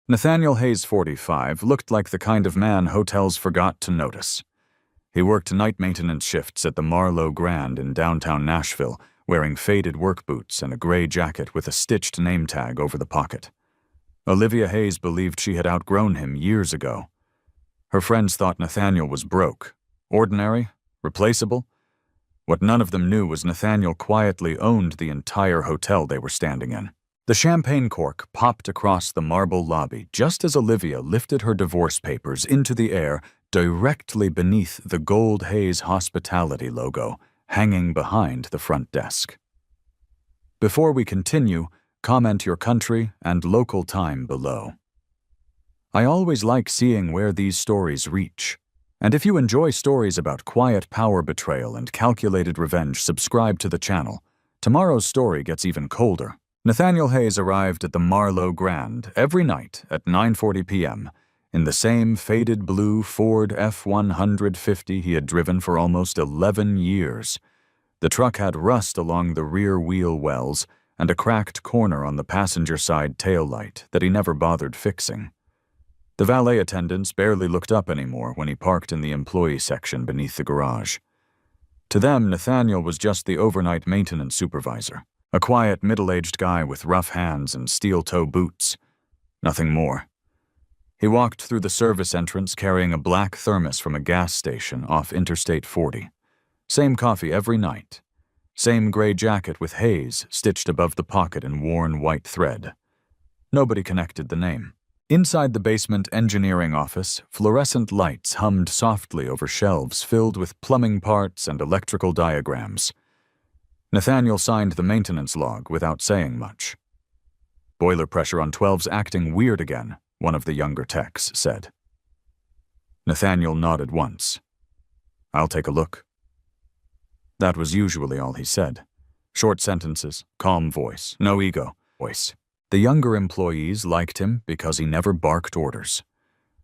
Nathaniel Hayes, 45, looked like the kind of man hotels forgot to notice. He worked night maintenance shifts at the Marlowe Grand in downtown Nashville, wearing faded work boots and a gray jacket with a stitched name tag over the pocket. Olivia Hayes believed she had outgrown him years ago. Her friends thought Nathaniel was broke, ordinary, replaceable. What none of them knew was Nathaniel quietly owned the entire hotel they were standing in. The champagne cork popped across the marble lobby just as Olivia lifted her divorce papers into the air directly beneath the gold Hayes Hospitality logo hanging behind the front desk. Before we continue, comment your country and local time below. I always like seeing where these stories reach. And if you enjoy stories about quiet power betrayal and calculated revenge, subscribe to the channel. Tomorrow's story gets even colder. Nathaniel Hayes arrived at the Marlowe Grand every night at 9:40 p.m. in the same faded blue Ford F-150 he had driven for almost 11 years. The truck had rust along the rear wheel wells and a cracked corner on the passenger side taillight that he never bothered fixing. The valet attendants barely looked up anymore when he parked in the employee section beneath the garage. To them, Nathaniel was just the overnight maintenance supervisor, a quiet middle-aged guy with rough hands and steel-toe boots. Nothing more. He walked through the service entrance carrying a black thermos from a gas station off Interstate 40. Same coffee every night. Same gray jacket with Hayes stitched above the pocket in worn white thread. Nobody connected the name. Inside the basement engineering office, fluorescent lights hummed softly over shelves filled with plumbing parts and electrical diagrams. Nathaniel signed the maintenance log without saying much. "Boiler pressure on 12's acting weird again," one of the younger techs said. Nathaniel nodded once. "I'll take a look." That was usually all he said. Short sentences, calm voice, no ego voice. The younger employees liked him because he never barked orders.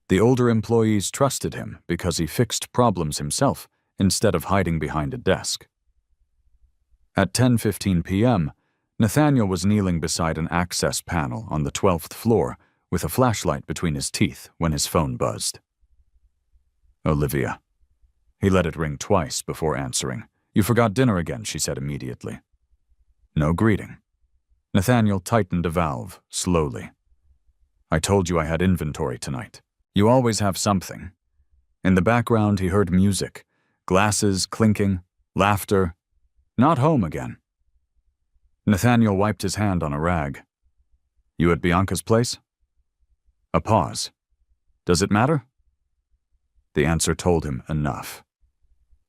The older employees trusted him because he fixed problems himself instead of hiding behind a desk. At 10:15 p.m., Nathaniel was kneeling beside an access panel on the 12th floor with a flashlight between his teeth when his phone buzzed. Olivia. He let it ring twice before answering. "You forgot dinner again," she said immediately. No greeting. Nathaniel tightened a valve, slowly. "I told you I had inventory tonight. You always have something." In the background, he heard music, glasses clinking, laughter. Not home again. Nathaniel wiped his hand on a rag. "You at Bianca's place?" A pause. "Does it matter?" The answer told him enough.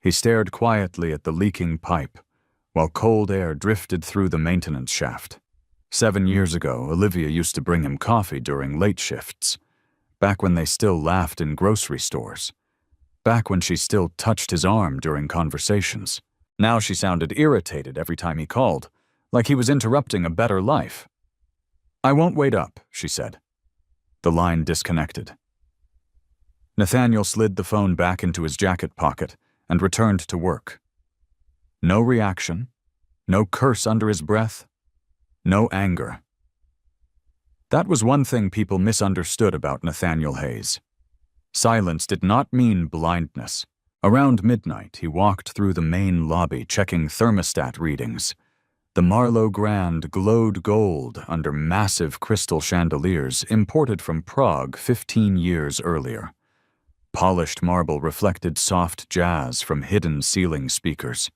He stared quietly at the leaking pipe, while cold air drifted through the maintenance shaft. 7 years ago, Olivia used to bring him coffee during late shifts, back when they still laughed in grocery stores, back when she still touched his arm during conversations. Now she sounded irritated every time he called, like he was interrupting a better life. "I won't wait up," she said. The line disconnected. Nathaniel slid the phone back into his jacket pocket and returned to work. No reaction, no curse under his breath, no anger. That was one thing people misunderstood about Nathaniel Hayes. Silence did not mean blindness. Around midnight, he walked through the main lobby checking thermostat readings. The Marlowe Grand glowed gold under massive crystal chandeliers imported from Prague 15 years earlier. Polished marble reflected soft jazz from hidden ceiling speakers.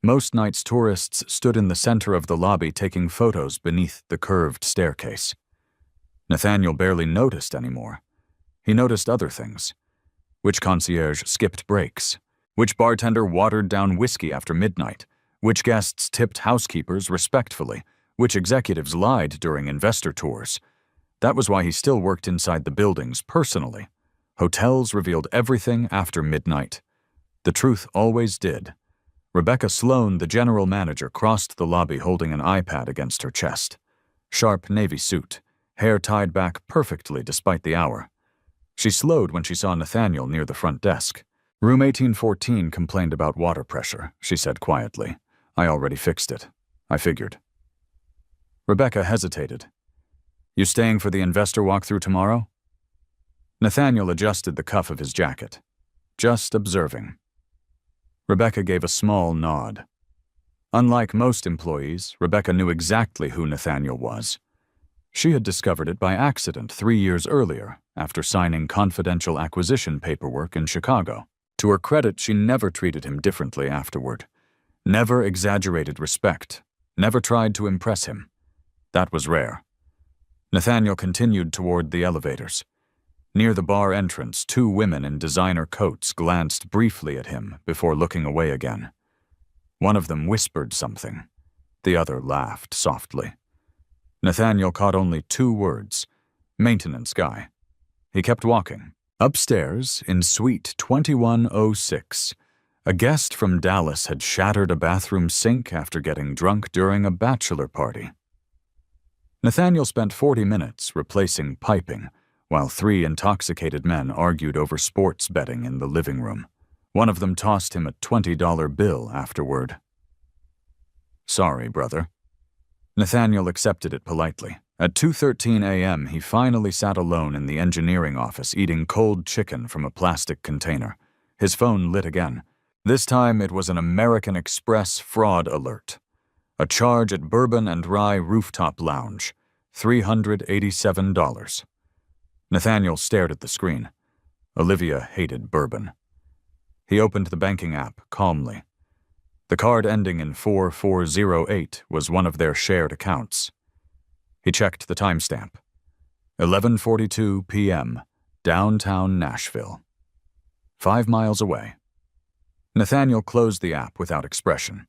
Most nights tourists stood in the center of the lobby taking photos beneath the curved staircase. Nathaniel barely noticed anymore. He noticed other things. Which concierge skipped breaks? Which bartender watered down whiskey after midnight? Which guests tipped housekeepers respectfully? Which executives lied during investor tours? That was why he still worked inside the buildings personally. Hotels revealed everything after midnight. The truth always did. Rebecca Sloan, the general manager, crossed the lobby holding an iPad against her chest. Sharp navy suit, hair tied back perfectly despite the hour. She slowed when she saw Nathaniel near the front desk. "Room 1814 complained about water pressure," she said quietly. "I already fixed it. I figured." Rebecca hesitated. You staying for the investor walkthrough tomorrow? Nathaniel adjusted the cuff of his jacket. Just observing. Rebecca gave a small nod. Unlike most employees, Rebecca knew exactly who Nathaniel was. She had discovered it by accident 3 years earlier, after signing confidential acquisition paperwork in Chicago. To her credit, she never treated him differently afterward. Never exaggerated respect. Never tried to impress him. That was rare. Nathaniel continued toward the elevators. Near the bar entrance, 2 women in designer coats glanced briefly at him before looking away again. One of them whispered something. The other laughed softly. Nathaniel caught only 2 words. Maintenance guy. He kept walking. Upstairs, in suite 2106, a guest from Dallas had shattered a bathroom sink after getting drunk during a bachelor party. Nathaniel spent 40 minutes replacing piping, while 3 intoxicated men argued over sports betting in the living room. One of them tossed him a $20 bill afterward. Sorry, brother. Nathaniel accepted it politely. At 2:13 a.m., he finally sat alone in the engineering office eating cold chicken from a plastic container. His phone lit again. This time it was an American Express fraud alert. A charge at Bourbon and Rye Rooftop Lounge. $387. Nathaniel stared at the screen. Olivia hated bourbon. He opened the banking app calmly. The card ending in 4408 was one of their shared accounts. He checked the timestamp. 11:42 p.m., downtown Nashville. 5 miles away. Nathaniel closed the app without expression.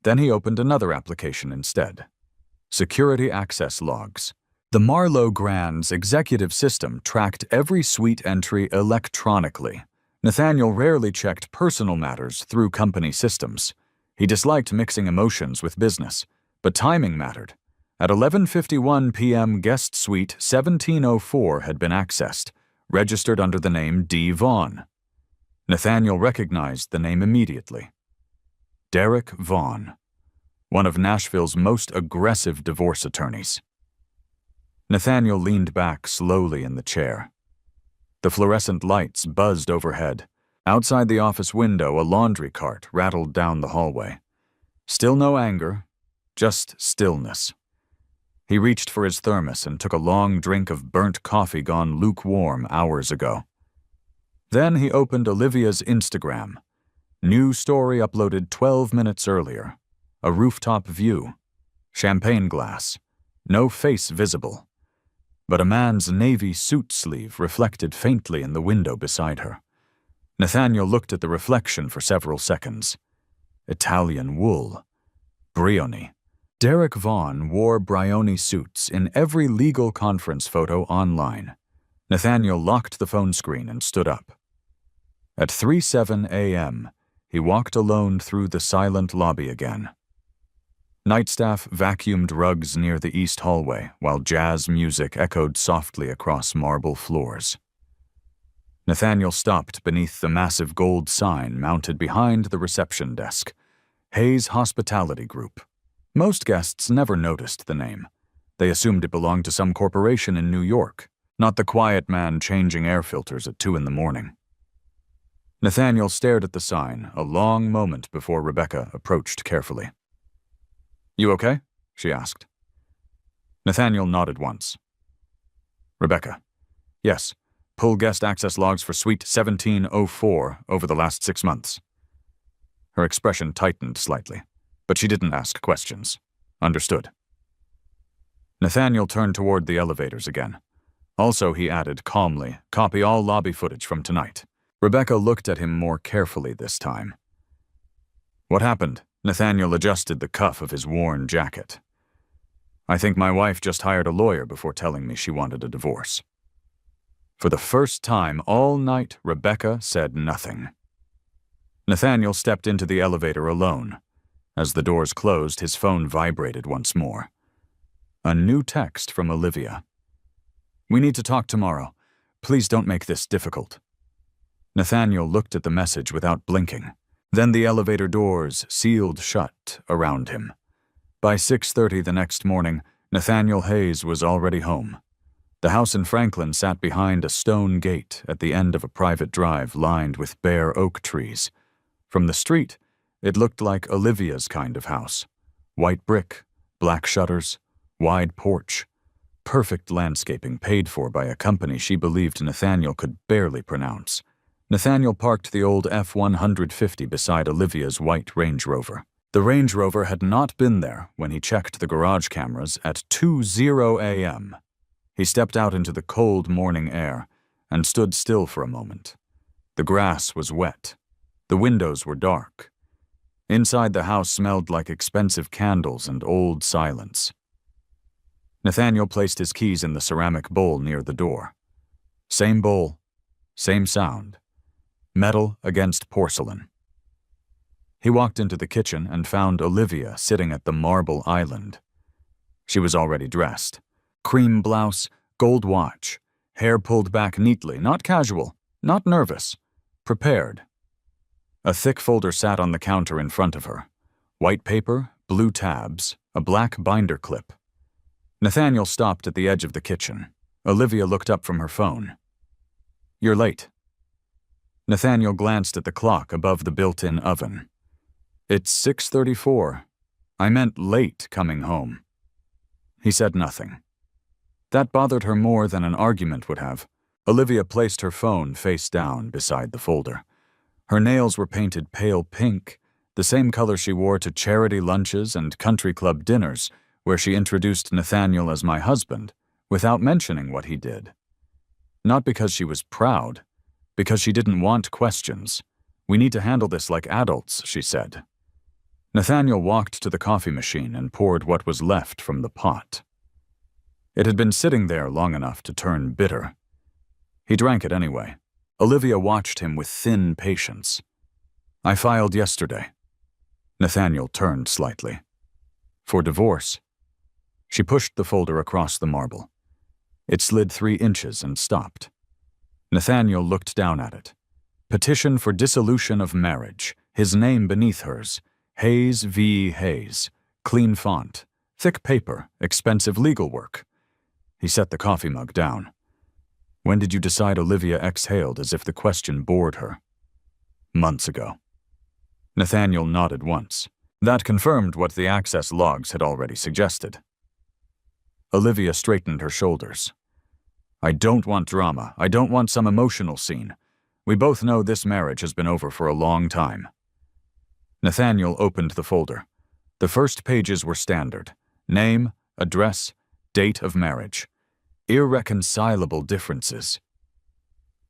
Then he opened another application instead. Security access logs. The Marlowe Grand's executive system tracked every suite entry electronically. Nathaniel rarely checked personal matters through company systems. He disliked mixing emotions with business, but timing mattered. At 11:51 p.m., guest suite 1704 had been accessed, registered under the name D. Vaughn. Nathaniel recognized the name immediately. Derek Vaughn, one of Nashville's most aggressive divorce attorneys. Nathaniel leaned back slowly in the chair. The fluorescent lights buzzed overhead. Outside the office window, a laundry cart rattled down the hallway. Still no anger, just stillness. He reached for his thermos and took a long drink of burnt coffee gone lukewarm hours ago. Then he opened Olivia's Instagram. New story uploaded 12 minutes earlier. A rooftop view. Champagne glass. No face visible. But a man's navy suit sleeve reflected faintly in the window beside her. Nathaniel looked at the reflection for several seconds. Italian wool. Brioni. Derek Vaughn wore Brioni suits in every legal conference photo online. Nathaniel locked the phone screen and stood up. At 3:07 a.m., he walked alone through the silent lobby again. Nightstaff vacuumed rugs near the east hallway, while jazz music echoed softly across marble floors. Nathaniel stopped beneath the massive gold sign mounted behind the reception desk. Hayes Hospitality Group. Most guests never noticed the name. They assumed it belonged to some corporation in New York, not the quiet man changing air filters at 2 a.m. Nathaniel stared at the sign a long moment before Rebecca approached carefully. You okay? She asked. Nathaniel nodded once. Rebecca. Yes. Pull guest access logs for suite 1704 over the last 6 months. Her expression tightened slightly, but she didn't ask questions. Understood. Nathaniel turned toward the elevators again. Also, he added calmly, copy all lobby footage from tonight. Rebecca looked at him more carefully this time. What happened? Nathaniel adjusted the cuff of his worn jacket. I think my wife just hired a lawyer before telling me she wanted a divorce. For the first time all night, Rebecca said nothing. Nathaniel stepped into the elevator alone. As the doors closed, his phone vibrated once more. A new text from Olivia. We need to talk tomorrow. Please don't make this difficult. Nathaniel looked at the message without blinking. Then the elevator doors sealed shut around him. By 6:30 the next morning, Nathaniel Hayes was already home. The house in Franklin sat behind a stone gate at the end of a private drive lined with bare oak trees. From the street, it looked like Olivia's kind of house. White brick, black shutters, wide porch. Perfect landscaping paid for by a company she believed Nathaniel could barely pronounce. Nathaniel parked the old F-150 beside Olivia's white Range Rover. The Range Rover had not been there when he checked the garage cameras at 2:00 a.m. He stepped out into the cold morning air and stood still for a moment. The grass was wet. The windows were dark. Inside the house smelled like expensive candles and old silence. Nathaniel placed his keys in the ceramic bowl near the door. Same bowl, same sound. Metal against porcelain. He walked into the kitchen and found Olivia sitting at the marble island. She was already dressed. Cream blouse, gold watch, hair pulled back neatly, not casual, not nervous, prepared. A thick folder sat on the counter in front of her. White paper, blue tabs, a black binder clip. Nathaniel stopped at the edge of the kitchen. Olivia looked up from her phone. "You're late." Nathaniel glanced at the clock above the built-in oven. "It's 6:34. I meant late coming home." He said nothing. That bothered her more than an argument would have. Olivia placed her phone face down beside the folder. Her nails were painted pale pink, the same color she wore to charity lunches and country club dinners, where she introduced Nathaniel as my husband, without mentioning what he did. Not because she was proud, because she didn't want questions. "We need to handle this like adults," she said. Nathaniel walked to the coffee machine and poured what was left from the pot. It had been sitting there long enough to turn bitter. He drank it anyway. Olivia watched him with thin patience. "I filed yesterday." Nathaniel turned slightly. "For divorce." She pushed the folder across the marble. It slid 3 inches and stopped. Nathaniel looked down at it. Petition for dissolution of marriage, his name beneath hers. Hayes v. Hayes. Clean font. Thick paper. Expensive legal work. He set the coffee mug down. "When did you decide?" Olivia exhaled as if the question bored her. "Months ago." Nathaniel nodded once. That confirmed what the access logs had already suggested. Olivia straightened her shoulders. "I don't want drama. I don't want some emotional scene. We both know this marriage has been over for a long time." Nathaniel opened the folder. The first pages were standard. Name, address, date of marriage. Irreconcilable differences.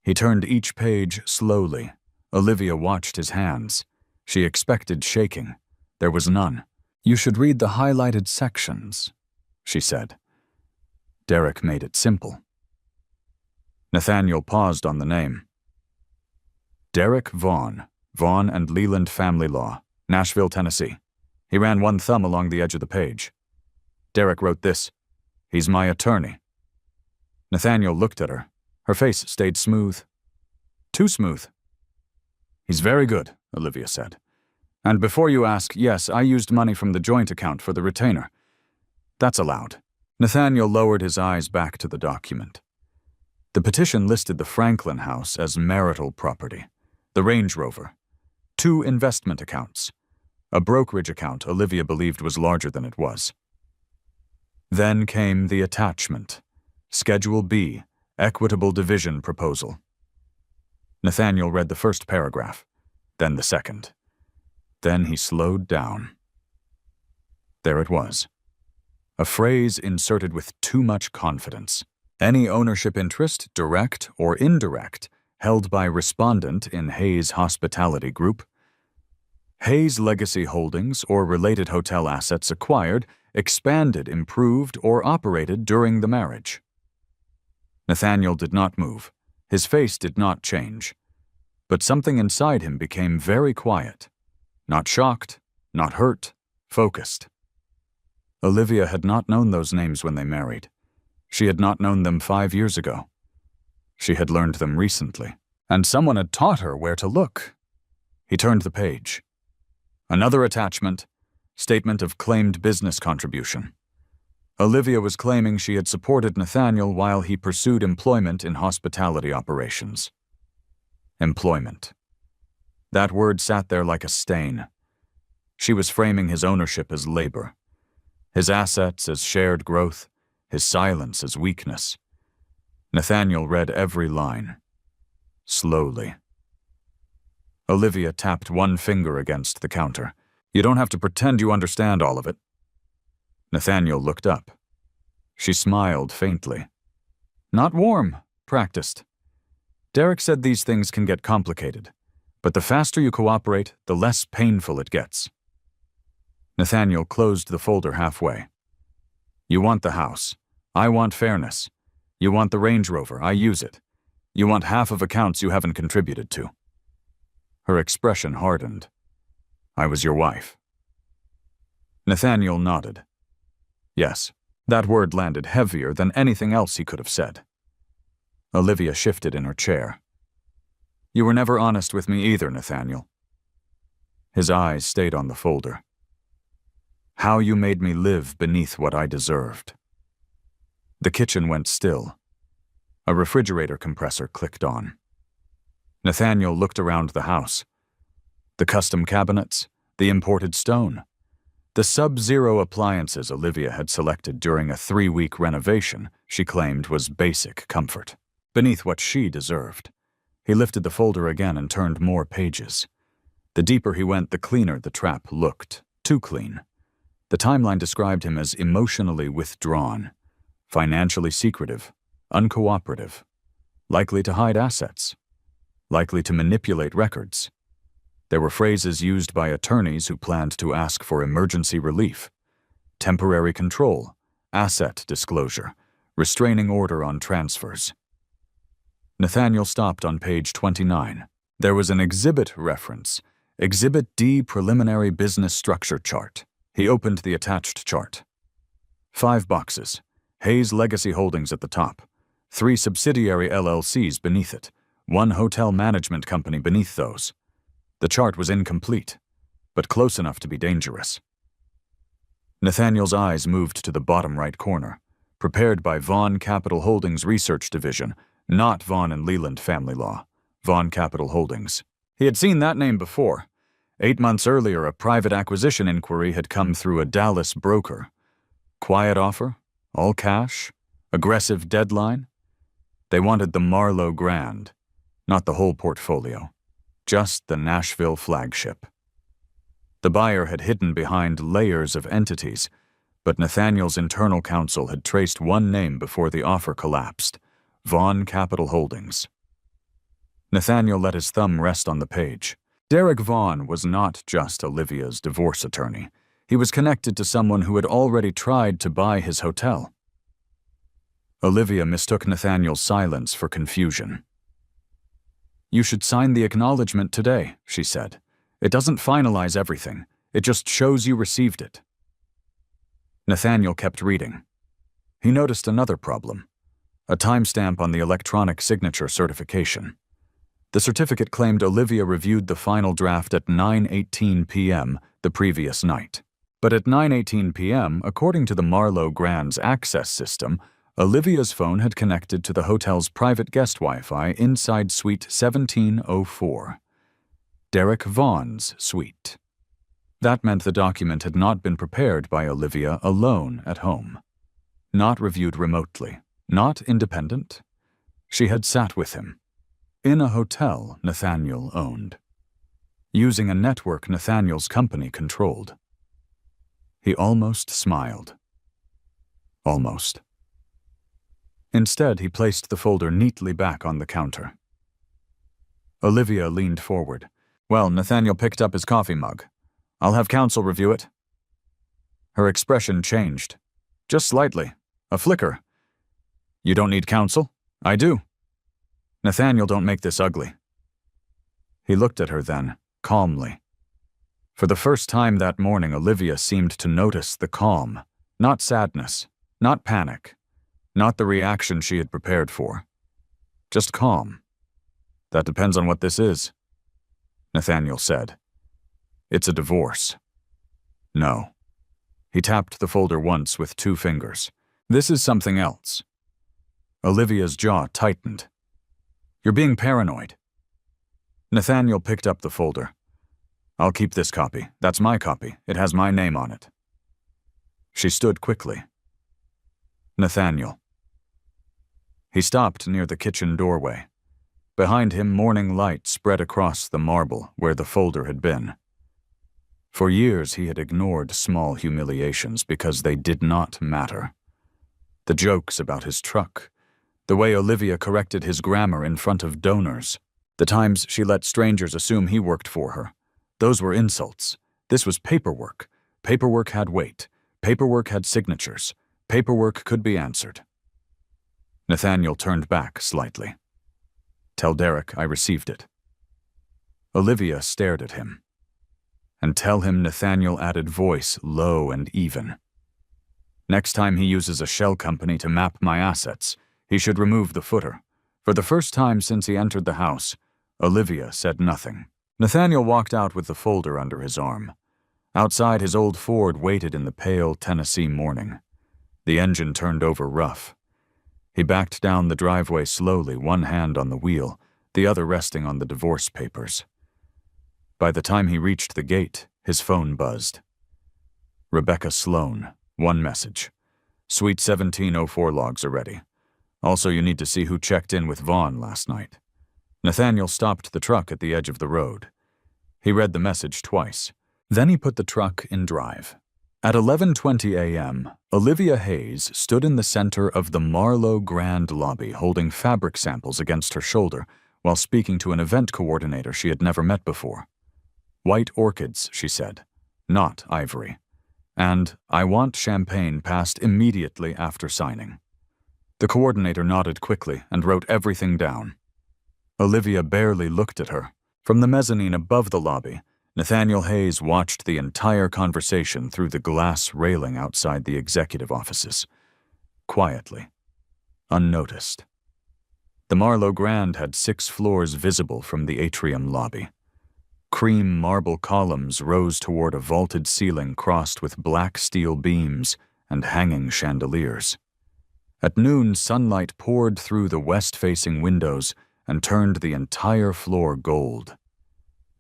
He turned each page slowly. Olivia watched his hands. She expected shaking. There was none. "You should read the highlighted sections," she said. Derek made it simple. Nathaniel paused on the name. Derek Vaughn, Vaughn and Leland Family Law, Nashville, Tennessee. He ran one thumb along the edge of the page. Derek wrote this: "He's my attorney." Nathaniel looked at her. Her face stayed smooth. Too smooth. "He's very good," Olivia said. "And before you ask, yes, I used money from the joint account for the retainer. That's allowed." Nathaniel lowered his eyes back to the document. The petition listed the Franklin house as marital property, the Range Rover, 2 investment accounts, a brokerage account Olivia believed was larger than it was. Then came the attachment, Schedule B, Equitable Division Proposal. Nathaniel read the first paragraph, then the second. Then he slowed down. There it was. A phrase inserted with too much confidence. Any ownership interest, direct or indirect, held by respondent in Hayes Hospitality Group. Hayes Legacy Holdings or related hotel assets acquired, expanded, improved, or operated during the marriage. Nathaniel did not move. His face did not change. But something inside him became very quiet. Not shocked, not hurt, focused. Olivia had not known those names when they married. She had not known them 5 years ago. She had learned them recently, and someone had taught her where to look. He turned the page. Another attachment, Statement of Claimed Business Contribution. Olivia was claiming she had supported Nathaniel while he pursued employment in hospitality operations. Employment. That word sat there like a stain. She was framing his ownership as labor, his assets as shared growth, his silence as weakness. Nathaniel read every line. Slowly. Olivia tapped one finger against the counter. You don't have to pretend you understand all of it. Nathaniel looked up. She smiled faintly. Not warm, practiced. Derek said these things can get complicated, but the faster you cooperate, the less painful it gets. Nathaniel closed the folder halfway. You want the house. I want fairness. You want the Range Rover. I use it. You want half of accounts you haven't contributed to. Her expression hardened. I was your wife. Nathaniel nodded. Yes, that word landed heavier than anything else he could have said. Olivia shifted in her chair. You were never honest with me either, Nathaniel. His eyes stayed on the folder. How you made me live beneath what I deserved. The kitchen went still. A refrigerator compressor clicked on. Nathaniel looked around the house. The custom cabinets, the imported stone, the sub-zero appliances Olivia had selected during a 3-week renovation she claimed was basic comfort, beneath what she deserved. He lifted the folder again and turned more pages. The deeper he went, the cleaner the trap looked. Too clean. The timeline described him as emotionally withdrawn, financially secretive, uncooperative, likely to hide assets, likely to manipulate records. There were phrases used by attorneys who planned to ask for emergency relief, temporary control, asset disclosure, restraining order on transfers. Nathaniel stopped on page 29. There was an exhibit reference, Exhibit D Preliminary Business Structure Chart. He opened the attached chart. 5 boxes, Hayes Legacy Holdings at the top, 3 subsidiary LLCs beneath it, 1 hotel management company beneath those. The chart was incomplete, but close enough to be dangerous. Nathaniel's eyes moved to the bottom right corner, prepared by Vaughn Capital Holdings Research Division, not Vaughn and Leland Family Law, Vaughn Capital Holdings. He had seen that name before. 8 months earlier, a private acquisition inquiry had come through a Dallas broker. Quiet offer, all cash, aggressive deadline. They wanted the Marlowe Grand, not the whole portfolio, just the Nashville flagship. The buyer had hidden behind layers of entities, but Nathaniel's internal counsel had traced one name before the offer collapsed: Vaughn Capital Holdings. Nathaniel let his thumb rest on the page. Derek Vaughn was not just Olivia's divorce attorney. He was connected to someone who had already tried to buy his hotel. Olivia mistook Nathaniel's silence for confusion. You should sign the acknowledgement today, she said. It doesn't finalize everything. It just shows you received it. Nathaniel kept reading. He noticed another problem: a timestamp on the electronic signature certification. The certificate claimed Olivia reviewed the final draft at 9:18 p.m. the previous night. But at 9:18 p.m., according to the Marlowe Grand's access system, Olivia's phone had connected to the hotel's private guest Wi-Fi inside Suite 1704. Derek Vaughn's suite. That meant the document had not been prepared by Olivia alone at home. Not reviewed remotely. Not independent. She had sat with him. In a hotel Nathaniel owned. Using a network Nathaniel's company controlled. He almost smiled. Almost. Instead, he placed the folder neatly back on the counter. Olivia leaned forward. Well, Nathaniel picked up his coffee mug. I'll have counsel review it. Her expression changed. Just slightly. A flicker. You don't need counsel? I do. Nathaniel, don't make this ugly. He looked at her then, calmly. For the first time that morning, Olivia seemed to notice the calm. Not sadness, not panic, not the reaction she had prepared for. Just calm. That depends on what this is, Nathaniel said. It's a divorce. No. He tapped the folder once with 2 fingers. "This is something else." Olivia's jaw tightened. "You're being paranoid." Nathaniel picked up the folder. "I'll keep this copy. That's my copy. It has my name on it." She stood quickly. "Nathaniel." He stopped near the kitchen doorway. Behind him, morning light spread across the marble where the folder had been. For years he had ignored small humiliations because they did not matter. The jokes about his truck, the way Olivia corrected his grammar in front of donors, the times she let strangers assume he worked for her. Those were insults. This was paperwork. Paperwork had weight. Paperwork had signatures. Paperwork could be answered. Nathaniel turned back slightly. "Tell Derek I received it." Olivia stared at him. "And tell him," Nathaniel added, voice low and even. "Next time he uses a shell company to map my assets, he should remove the footer." For the first time since he entered the house, Olivia said nothing. Nathaniel walked out with the folder under his arm. Outside, his old Ford waited in the pale Tennessee morning. The engine turned over rough. He backed down the driveway slowly, one hand on the wheel, the other resting on the divorce papers. By the time he reached the gate, his phone buzzed. Rebecca Sloan, one message. "Suite 1704 logs are ready. Also, you need to see who checked in with Vaughn last night." Nathaniel stopped the truck at the edge of the road. He read the message twice. Then he put the truck in drive. At 11:20 a.m., Olivia Hayes stood in the center of the Marlowe Grand lobby holding fabric samples against her shoulder while speaking to an event coordinator she had never met before. "White orchids," she said, "not ivory. And I want champagne passed immediately after signing." The coordinator nodded quickly and wrote everything down. Olivia barely looked at her. From the mezzanine above the lobby, Nathaniel Hayes watched the entire conversation through the glass railing outside the executive offices. Quietly. Unnoticed. The Marlowe Grand had 6 floors visible from the atrium lobby. Cream marble columns rose toward a vaulted ceiling crossed with black steel beams and hanging chandeliers. At noon, sunlight poured through the west-facing windows and turned the entire floor gold.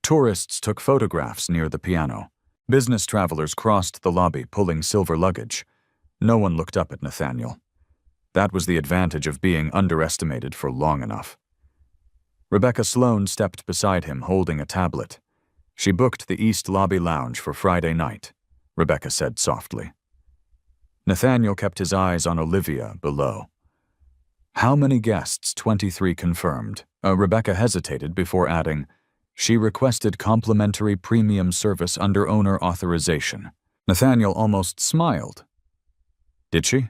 Tourists took photographs near the piano. Business travelers crossed the lobby pulling silver luggage. No one looked up at Nathaniel. That was the advantage of being underestimated for long enough. Rebecca Sloan stepped beside him holding a tablet. "She booked the East Lobby Lounge for Friday night," Rebecca said softly. Nathaniel kept his eyes on Olivia below. "How many guests?" 23 confirmed. Rebecca hesitated before adding, "She requested complimentary premium service under owner authorization." Nathaniel almost smiled. "Did she?"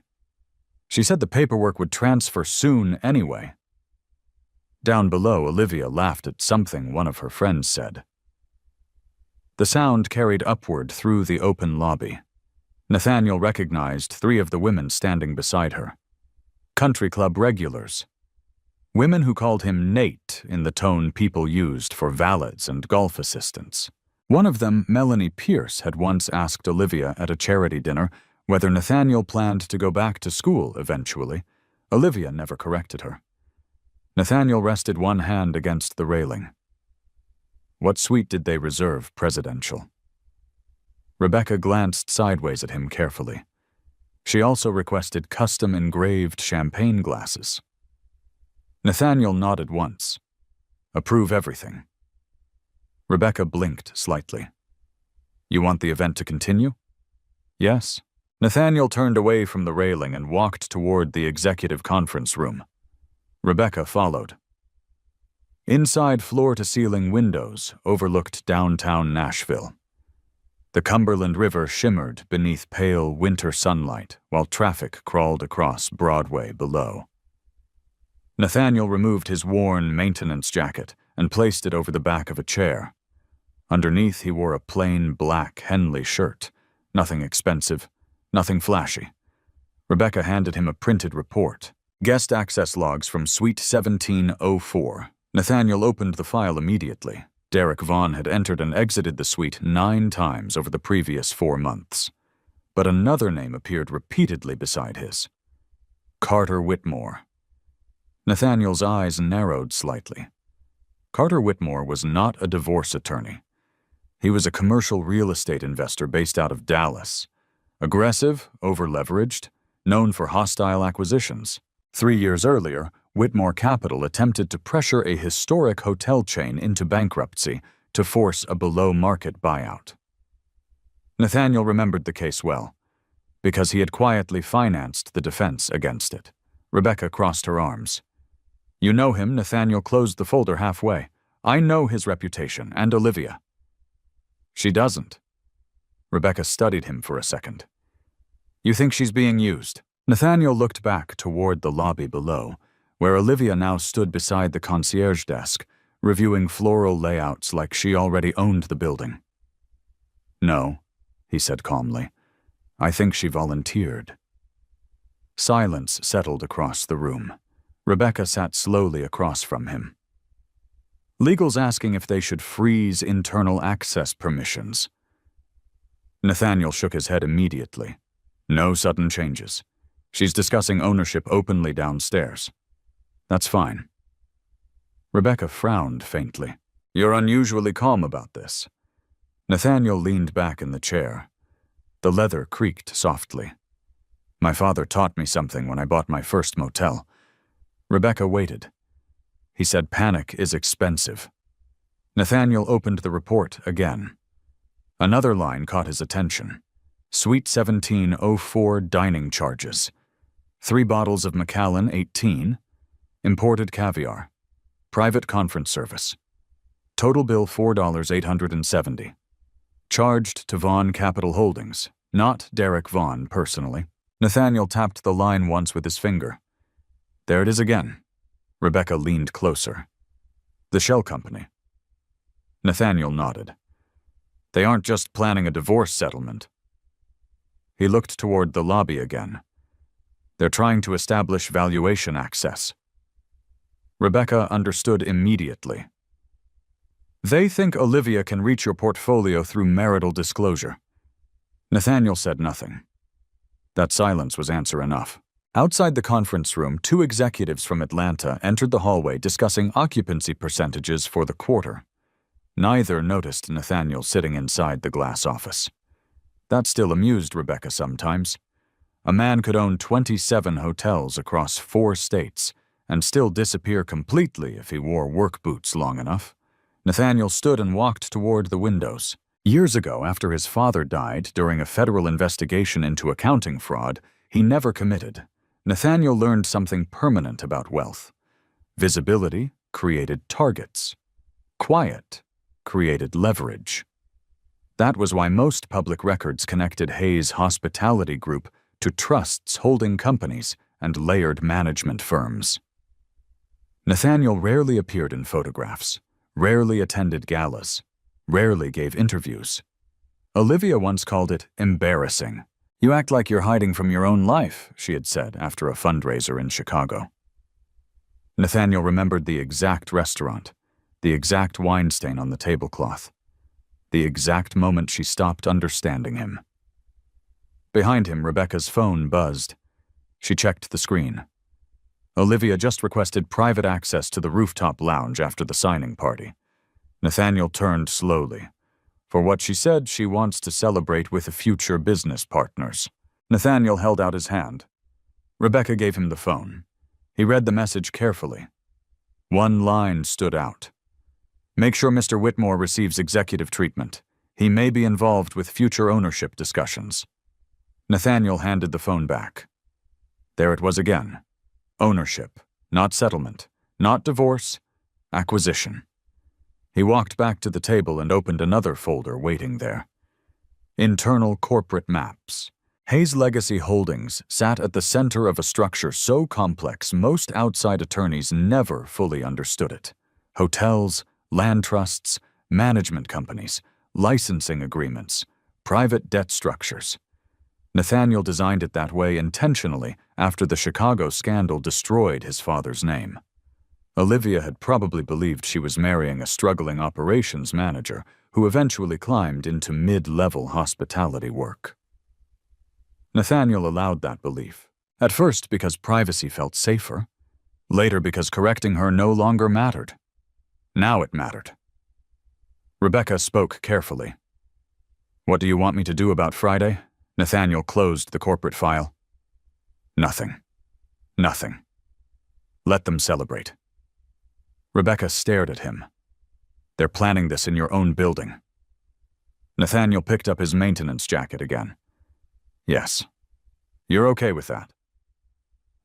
"She said the paperwork would transfer soon anyway." Down below, Olivia laughed at something one of her friends said. The sound carried upward through the open lobby. Nathaniel recognized 3 of the women standing beside her. Country club regulars. Women who called him Nate in the tone people used for valets and golf assistants. One of them, Melanie Pierce, had once asked Olivia at a charity dinner whether Nathaniel planned to go back to school eventually. Olivia never corrected her. Nathaniel rested one hand against the railing. What suite did they reserve, presidential? Rebecca glanced sideways at him carefully. She also requested custom engraved champagne glasses. Nathaniel nodded once. Approve everything. Rebecca blinked slightly. You want the event to continue? Yes. Nathaniel turned away from the railing and walked toward the executive conference room. Rebecca followed. Inside floor-to-ceiling windows overlooked downtown Nashville. The Cumberland River shimmered beneath pale winter sunlight while traffic crawled across Broadway below. Nathaniel removed his worn maintenance jacket and placed it over the back of a chair. Underneath, he wore a plain black Henley shirt. Nothing expensive, nothing flashy. Rebecca handed him a printed report. Guest access logs from Suite 1704. Nathaniel opened the file immediately. Derek Vaughn had entered and exited the suite 9 times over the previous 4 months. but another name appeared repeatedly beside his. Carter Whitmore. Nathaniel's eyes narrowed slightly. Carter Whitmore was not a divorce attorney. He was a commercial real estate investor based out of Dallas. Aggressive, over-leveraged, known for hostile acquisitions. 3 years earlier, Whitmore Capital attempted to pressure a historic hotel chain into bankruptcy to force a below-market buyout. Nathaniel remembered the case well, because he had quietly financed the defense against it. Rebecca crossed her arms. "You know him," Nathaniel closed the folder halfway. "I know his reputation, and Olivia." "She doesn't." Rebecca studied him for a second. "You think she's being used?" Nathaniel looked back toward the lobby below, where Olivia now stood beside the concierge desk, reviewing floral layouts like she already owned the building. "No," he said calmly. "I think she volunteered." Silence settled across the room. Rebecca sat slowly across from him. "Legal's asking if they should freeze internal access permissions." Nathaniel shook his head immediately. "No sudden changes. She's discussing ownership openly downstairs." "That's fine." Rebecca frowned faintly. "You're unusually calm about this." Nathaniel leaned back in the chair. The leather creaked softly. "My father taught me something when I bought my first motel." Rebecca waited. He said panic is expensive. Nathaniel opened the report again. Another line caught his attention. Suite 1704 dining charges. 3 bottles of Macallan 18. Imported caviar. Private conference service. Total bill $4,870. Charged to Vaughn Capital Holdings, not Derek Vaughn personally. Nathaniel tapped the line once with his finger. "There it is again." Rebecca leaned closer. "The shell company." Nathaniel nodded. "They aren't just planning a divorce settlement." He looked toward the lobby again. "They're trying to establish valuation access." Rebecca understood immediately. "They think Olivia can reach your portfolio through marital disclosure." Nathaniel said nothing. That silence was answer enough. Outside the conference room, 2 executives from Atlanta entered the hallway discussing occupancy percentages for the quarter. Neither noticed Nathaniel sitting inside the glass office. That still amused Rebecca sometimes. A man could own 27 hotels across 4 states and still disappear completely if he wore work boots long enough. Nathaniel stood and walked toward the windows. Years ago, after his father died during a federal investigation into accounting fraud, he never committed. Nathaniel learned something permanent about wealth. Visibility created targets. Quiet created leverage. That was why most public records connected Hayes' hospitality group to trusts holding companies and layered management firms. Nathaniel rarely appeared in photographs, rarely attended galas, rarely gave interviews. Olivia once called it embarrassing. "You act like you're hiding from your own life," she had said after a fundraiser in Chicago. Nathaniel remembered the exact restaurant, the exact wine stain on the tablecloth, the exact moment she stopped understanding him. Behind him, Rebecca's phone buzzed. She checked the screen. Olivia just requested private access to the rooftop lounge after the signing party. Nathaniel turned slowly. For what she said, she wants to celebrate with future business partners. Nathaniel held out his hand. Rebecca gave him the phone. He read the message carefully. One line stood out. "Make sure Mr. Whitmore receives executive treatment. He may be involved with future ownership discussions." Nathaniel handed the phone back. There it was again. Ownership, not settlement, not divorce, acquisition. He walked back to the table and opened another folder waiting there. Internal corporate maps. Hayes Legacy Holdings sat at the center of a structure so complex most outside attorneys never fully understood it. Hotels, land trusts, management companies, licensing agreements, private debt structures. Nathaniel designed it that way intentionally after the Chicago scandal destroyed his father's name. Olivia had probably believed she was marrying a struggling operations manager who eventually climbed into mid-level hospitality work. Nathaniel allowed that belief, at first because privacy felt safer, later because correcting her no longer mattered. Now it mattered. Rebecca spoke carefully. "What do you want me to do about Friday?" Nathaniel closed the corporate file. "Nothing. Nothing. Let them celebrate." Rebecca stared at him. "They're planning this in your own building." Nathaniel picked up his maintenance jacket again. "Yes. You're okay with that?"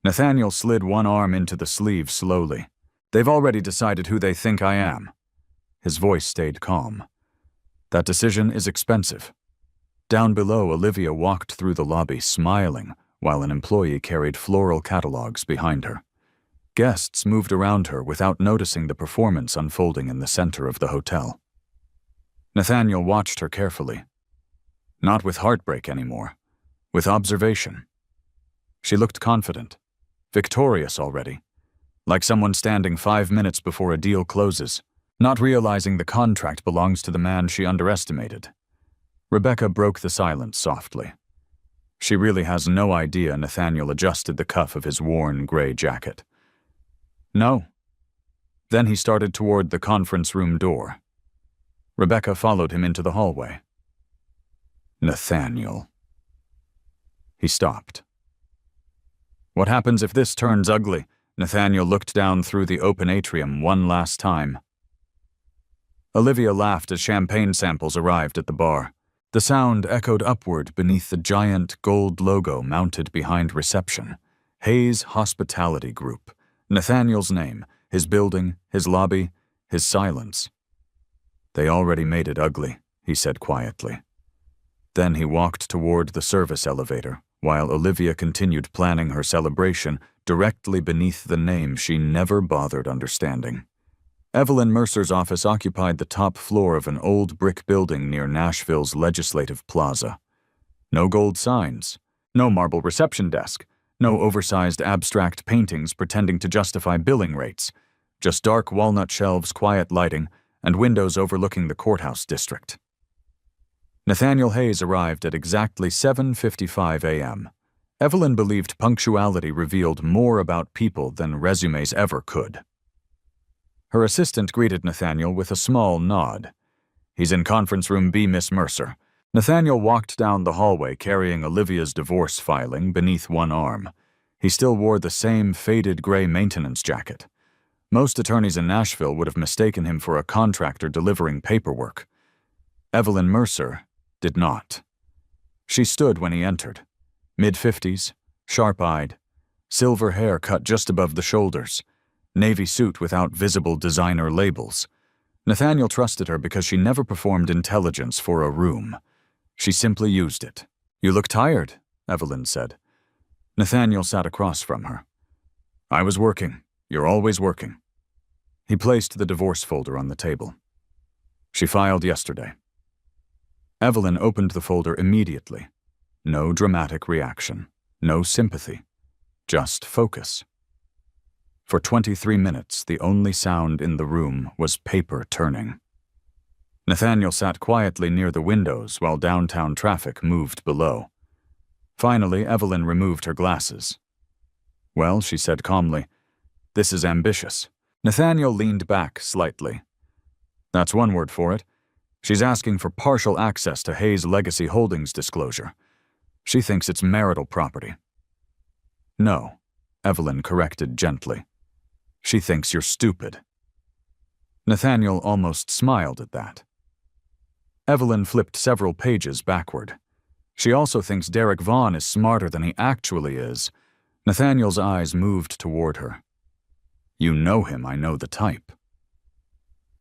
Nathaniel slid one arm into the sleeve slowly. "They've already decided who they think I am." His voice stayed calm. "That decision is expensive." Down below, Olivia walked through the lobby smiling while an employee carried floral catalogs behind her. Guests moved around her without noticing the performance unfolding in the center of the hotel. Nathaniel watched her carefully. Not with heartbreak anymore, with observation. She looked confident, victorious already, like someone standing 5 minutes before a deal closes, not realizing the contract belongs to the man she underestimated. Rebecca broke the silence softly. She really has no idea Nathaniel adjusted the cuff of his worn gray jacket. "No." Then he started toward the conference room door. Rebecca followed him into the hallway. "Nathaniel." He stopped. "What happens if this turns ugly?" Nathaniel looked down through the open atrium one last time. Olivia laughed as champagne samples arrived at the bar. The sound echoed upward beneath the giant gold logo mounted behind reception. Hayes Hospitality Group. Nathaniel's name, his building, his lobby, his silence. "They already made it ugly," he said quietly. Then he walked toward the service elevator, while Olivia continued planning her celebration directly beneath the name she never bothered understanding. Evelyn Mercer's office occupied the top floor of an old brick building near Nashville's Legislative Plaza. No gold signs, no marble reception desk, no oversized abstract paintings pretending to justify billing rates, just dark walnut shelves, quiet lighting, and windows overlooking the courthouse district. Nathaniel Hayes arrived at exactly 7:55 a.m. Evelyn believed punctuality revealed more about people than resumes ever could. Her assistant greeted Nathaniel with a small nod. "He's in conference room B, Miss Mercer." Nathaniel walked down the hallway carrying Olivia's divorce filing beneath one arm. He still wore the same faded gray maintenance jacket. Most attorneys in Nashville would have mistaken him for a contractor delivering paperwork. Evelyn Mercer did not. She stood when he entered, mid-50s, sharp-eyed, silver hair cut just above the shoulders, navy suit without visible designer labels. Nathaniel trusted her because she never performed intelligence for a room. She simply used it. "You look tired," Evelyn said. Nathaniel sat across from her. "I was working. You're always working." He placed the divorce folder on the table. "She filed yesterday." Evelyn opened the folder immediately. No dramatic reaction. No sympathy. Just focus. For 23 minutes, the only sound in the room was paper turning. Nathaniel sat quietly near the windows while downtown traffic moved below. Finally, Evelyn removed her glasses. "Well," she said calmly, "this is ambitious." Nathaniel leaned back slightly. "That's one word for it. She's asking for partial access to Hayes Legacy Holdings disclosure. She thinks it's marital property." "No," Evelyn corrected gently. "She thinks you're stupid." Nathaniel almost smiled at that. Evelyn flipped several pages backward. "She also thinks Derek Vaughn is smarter than he actually is." Nathaniel's eyes moved toward her. "You know him, I know the type."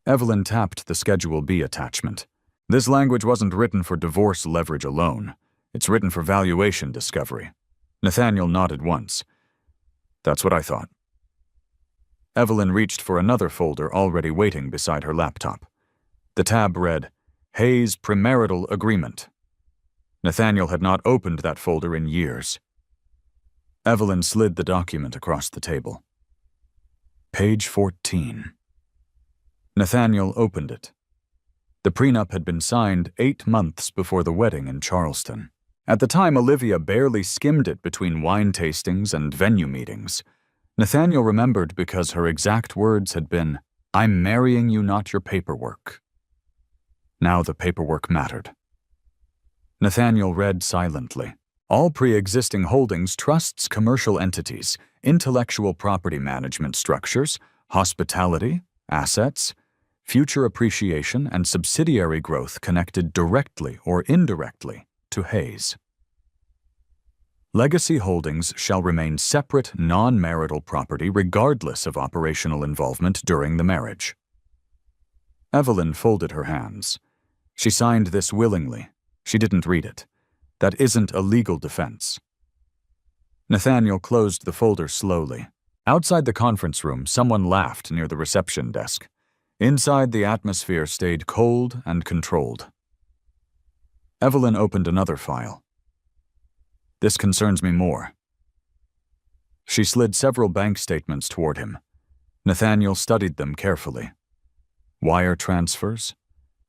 Evelyn tapped the Schedule B attachment. "This language wasn't written for divorce leverage alone. It's written for valuation discovery." Nathaniel nodded once. "That's what I thought." Evelyn reached for another folder already waiting beside her laptop. The tab read, "Hayes Premarital Agreement." Nathaniel had not opened that folder in years. Evelyn slid the document across the table. Page 14. Nathaniel opened it. The prenup had been signed 8 months before the wedding in Charleston. At the time, Olivia barely skimmed it between wine tastings and venue meetings. Nathaniel remembered because her exact words had been, "I'm marrying you, not your paperwork." Now the paperwork mattered. Nathaniel read silently. All pre-existing holdings, trusts, commercial entities, intellectual property management structures, hospitality, assets, future appreciation, and subsidiary growth connected directly or indirectly to Hayes. Legacy holdings shall remain separate, non-marital property regardless of operational involvement during the marriage. Evelyn folded her hands. She signed this willingly. She didn't read it. That isn't a legal defense. Nathaniel closed the folder slowly. Outside the conference room, someone laughed near the reception desk. Inside, the atmosphere stayed cold and controlled. Evelyn opened another file. "This concerns me more." She slid several bank statements toward him. Nathaniel studied them carefully. Wire transfers,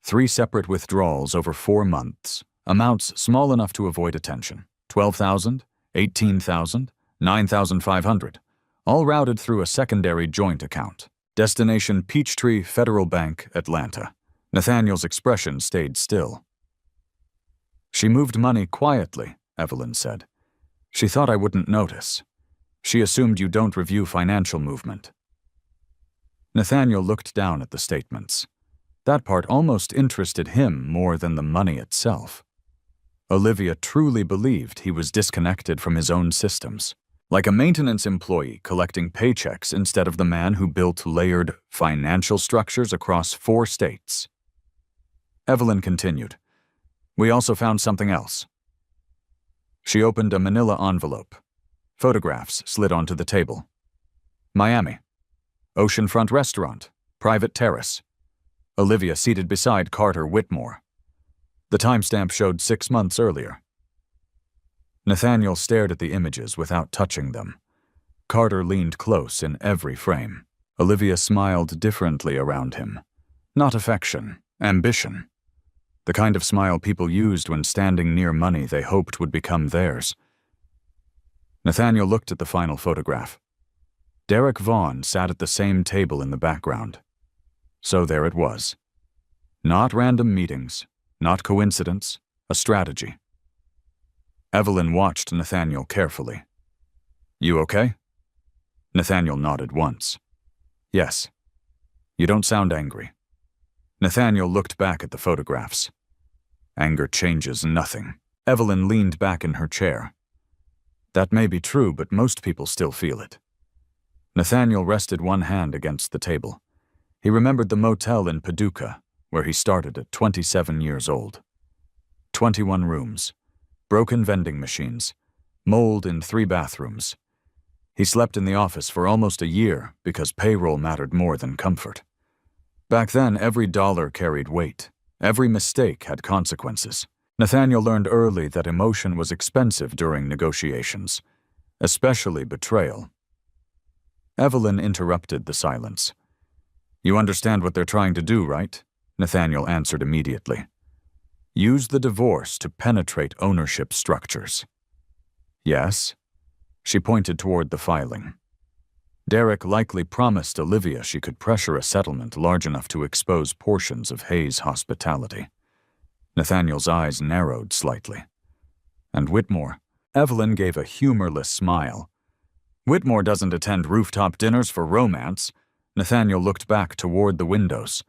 3 separate withdrawals over 4 months, amounts small enough to avoid attention, $12,000, $18,000, $9,500, all routed through a secondary joint account. Destination Peachtree Federal Bank, Atlanta. Nathaniel's expression stayed still. "She moved money quietly," Evelyn said. "She thought I wouldn't notice. She assumed you don't review financial movement." Nathaniel looked down at the statements. That part almost interested him more than the money itself. Olivia truly believed he was disconnected from his own systems, like a maintenance employee collecting paychecks instead of the man who built layered financial structures across 4 states. Evelyn continued, "We also found something else." She opened a manila envelope. Photographs slid onto the table. Miami. Oceanfront restaurant. Private terrace. Olivia seated beside Carter Whitmore. The timestamp showed 6 months earlier. Nathaniel stared at the images without touching them. Carter leaned close in every frame. Olivia smiled differently around him. Not affection, ambition. The kind of smile people used when standing near money they hoped would become theirs. Nathaniel looked at the final photograph. Derek Vaughn sat at the same table in the background. So there it was. Not random meetings, not coincidence, a strategy. Evelyn watched Nathaniel carefully. "You okay?" Nathaniel nodded once. "Yes." "You don't sound angry." Nathaniel looked back at the photographs. "Anger changes nothing." Evelyn leaned back in her chair. "That may be true, but most people still feel it." Nathaniel rested one hand against the table. He remembered the motel in Paducah, where he started at 27 years old. 21 rooms, broken vending machines, mold in 3 bathrooms. He slept in the office for almost a year because payroll mattered more than comfort. Back then, every dollar carried weight. Every mistake had consequences. Nathaniel learned early that emotion was expensive during negotiations, especially betrayal. Evelyn interrupted the silence. "You understand what they're trying to do, right?" Nathaniel answered immediately. "Use the divorce to penetrate ownership structures." "Yes." She pointed toward the filing. Derek likely promised Olivia she could pressure a settlement large enough to expose portions of Hayes' hospitality. Nathaniel's eyes narrowed slightly. "And Whitmore?" Evelyn gave a humorless smile. "Whitmore doesn't attend rooftop dinners for romance." Nathaniel looked back toward the windows.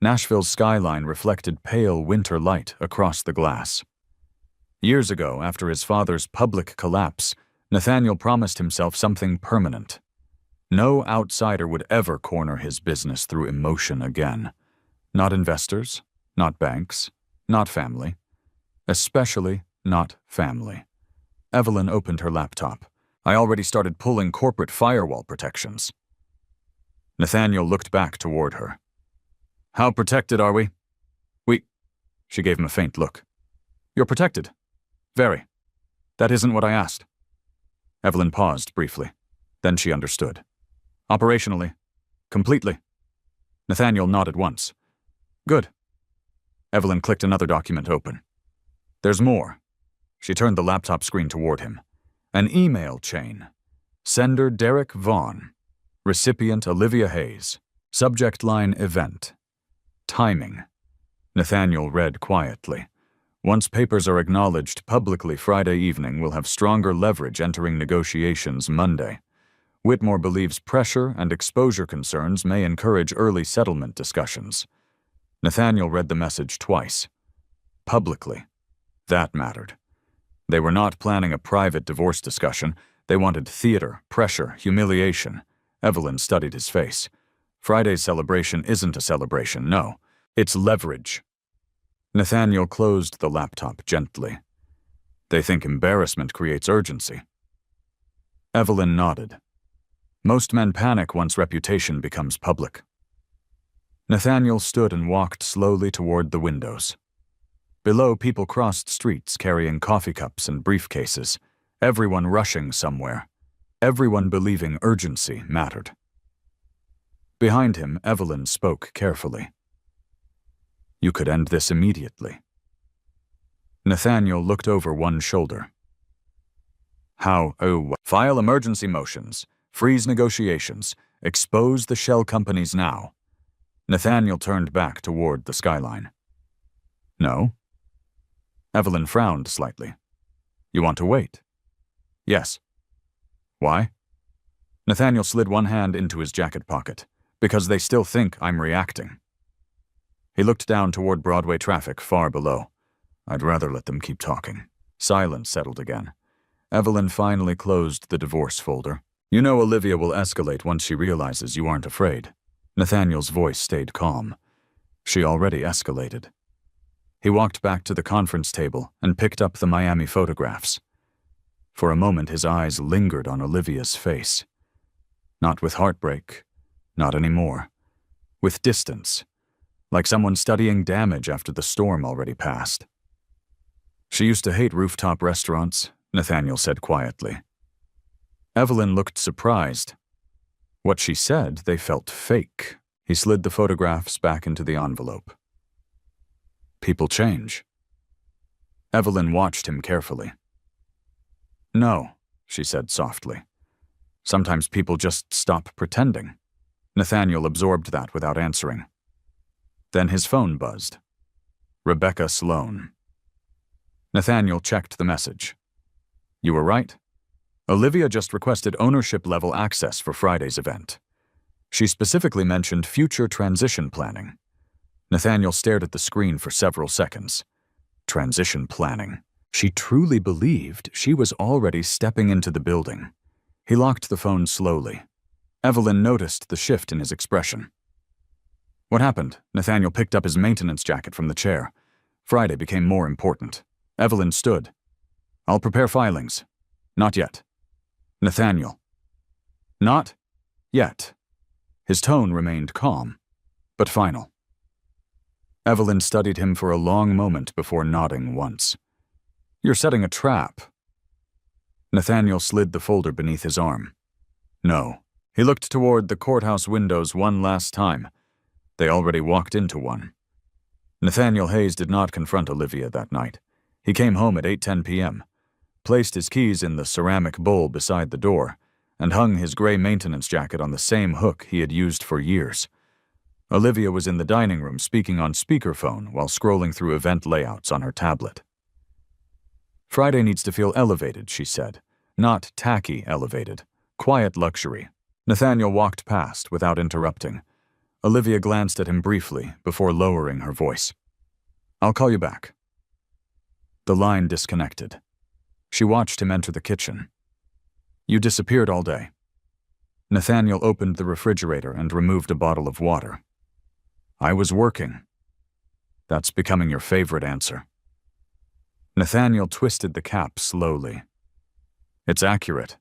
Nashville's skyline reflected pale winter light across the glass. Years ago, after his father's public collapse, Nathaniel promised himself something permanent. No outsider would ever corner his business through emotion again. Not investors, not banks, not family. Especially not family. Evelyn opened her laptop. "I already started pulling corporate firewall protections." Nathaniel looked back toward her. "How protected are we?" She gave him a faint look. "You're protected. Very. That isn't what I asked." Evelyn paused briefly. Then she understood. "Operationally. Completely." Nathaniel nodded once. "Good." Evelyn clicked another document open. "There's more. She turned the laptop screen toward him. An email chain. Sender Derek Vaughn. Recipient Olivia Hayes. Subject line event. Timing. Nathaniel read quietly. Once papers are acknowledged publicly Friday evening, we'll have stronger leverage entering negotiations Monday. Whitmore believes pressure and exposure concerns may encourage early settlement discussions. Nathaniel read the message twice. Publicly. That mattered. They were not planning a private divorce discussion. They wanted theater, pressure, humiliation. Evelyn studied his face. Friday's celebration isn't a celebration, no. It's leverage. Nathaniel closed the laptop gently. They think embarrassment creates urgency. Evelyn nodded. Most men panic once reputation becomes public. Nathaniel stood and walked slowly toward the windows. Below, people crossed streets carrying coffee cups and briefcases, everyone rushing somewhere, everyone believing urgency mattered. Behind him, Evelyn spoke carefully. You could end this immediately. Nathaniel looked over one shoulder. How? File emergency motions, freeze negotiations, expose the shell companies now. Nathaniel turned back toward the skyline. No? Evelyn frowned slightly. You want to wait? Yes. Why? Nathaniel slid one hand into his jacket pocket. Because they still think I'm reacting. He looked down toward Broadway traffic far below. I'd rather let them keep talking. Silence settled again. Evelyn finally closed the divorce folder. You know Olivia will escalate once she realizes you aren't afraid. Nathaniel's voice stayed calm. She already escalated. He walked back to the conference table and picked up the Miami photographs. For a moment his eyes lingered on Olivia's face. Not with heartbreak, not anymore. With distance, like someone studying damage after the storm already passed. She used to hate rooftop restaurants, Nathaniel said quietly. Evelyn looked surprised. What she said, they felt fake. He slid the photographs back into the envelope. People change. Evelyn watched him carefully. No, she said softly. Sometimes people just stop pretending. Nathaniel absorbed that without answering. Then his phone buzzed. Rebecca Sloan. Nathaniel checked the message. You were right. Olivia just requested ownership-level access for Friday's event. She specifically mentioned future transition planning. Nathaniel stared at the screen for several seconds. Transition planning. She truly believed she was already stepping into the building. He locked the phone slowly. Evelyn noticed the shift in his expression. What happened? Nathaniel picked up his maintenance jacket from the chair. Friday became more important. Evelyn stood. I'll prepare filings. Not yet. Nathaniel. Not yet. His tone remained calm, but final. Evelyn studied him for a long moment before nodding once. You're setting a trap. Nathaniel slid the folder beneath his arm. No. He looked toward the courthouse windows one last time. They already walked into one. Nathaniel Hayes did not confront Olivia that night. He came home at 8:10 p.m., placed his keys in the ceramic bowl beside the door, and hung his gray maintenance jacket on the same hook he had used for years. Olivia was in the dining room speaking on speakerphone while scrolling through event layouts on her tablet. Friday needs to feel elevated, she said. Not tacky elevated. Quiet luxury. Nathaniel walked past without interrupting. Olivia glanced at him briefly before lowering her voice. I'll call you back. The line disconnected. She watched him enter the kitchen. You disappeared all day. Nathaniel opened the refrigerator and removed a bottle of water. I was working. That's becoming your favorite answer. Nathaniel twisted the cap slowly. It's accurate.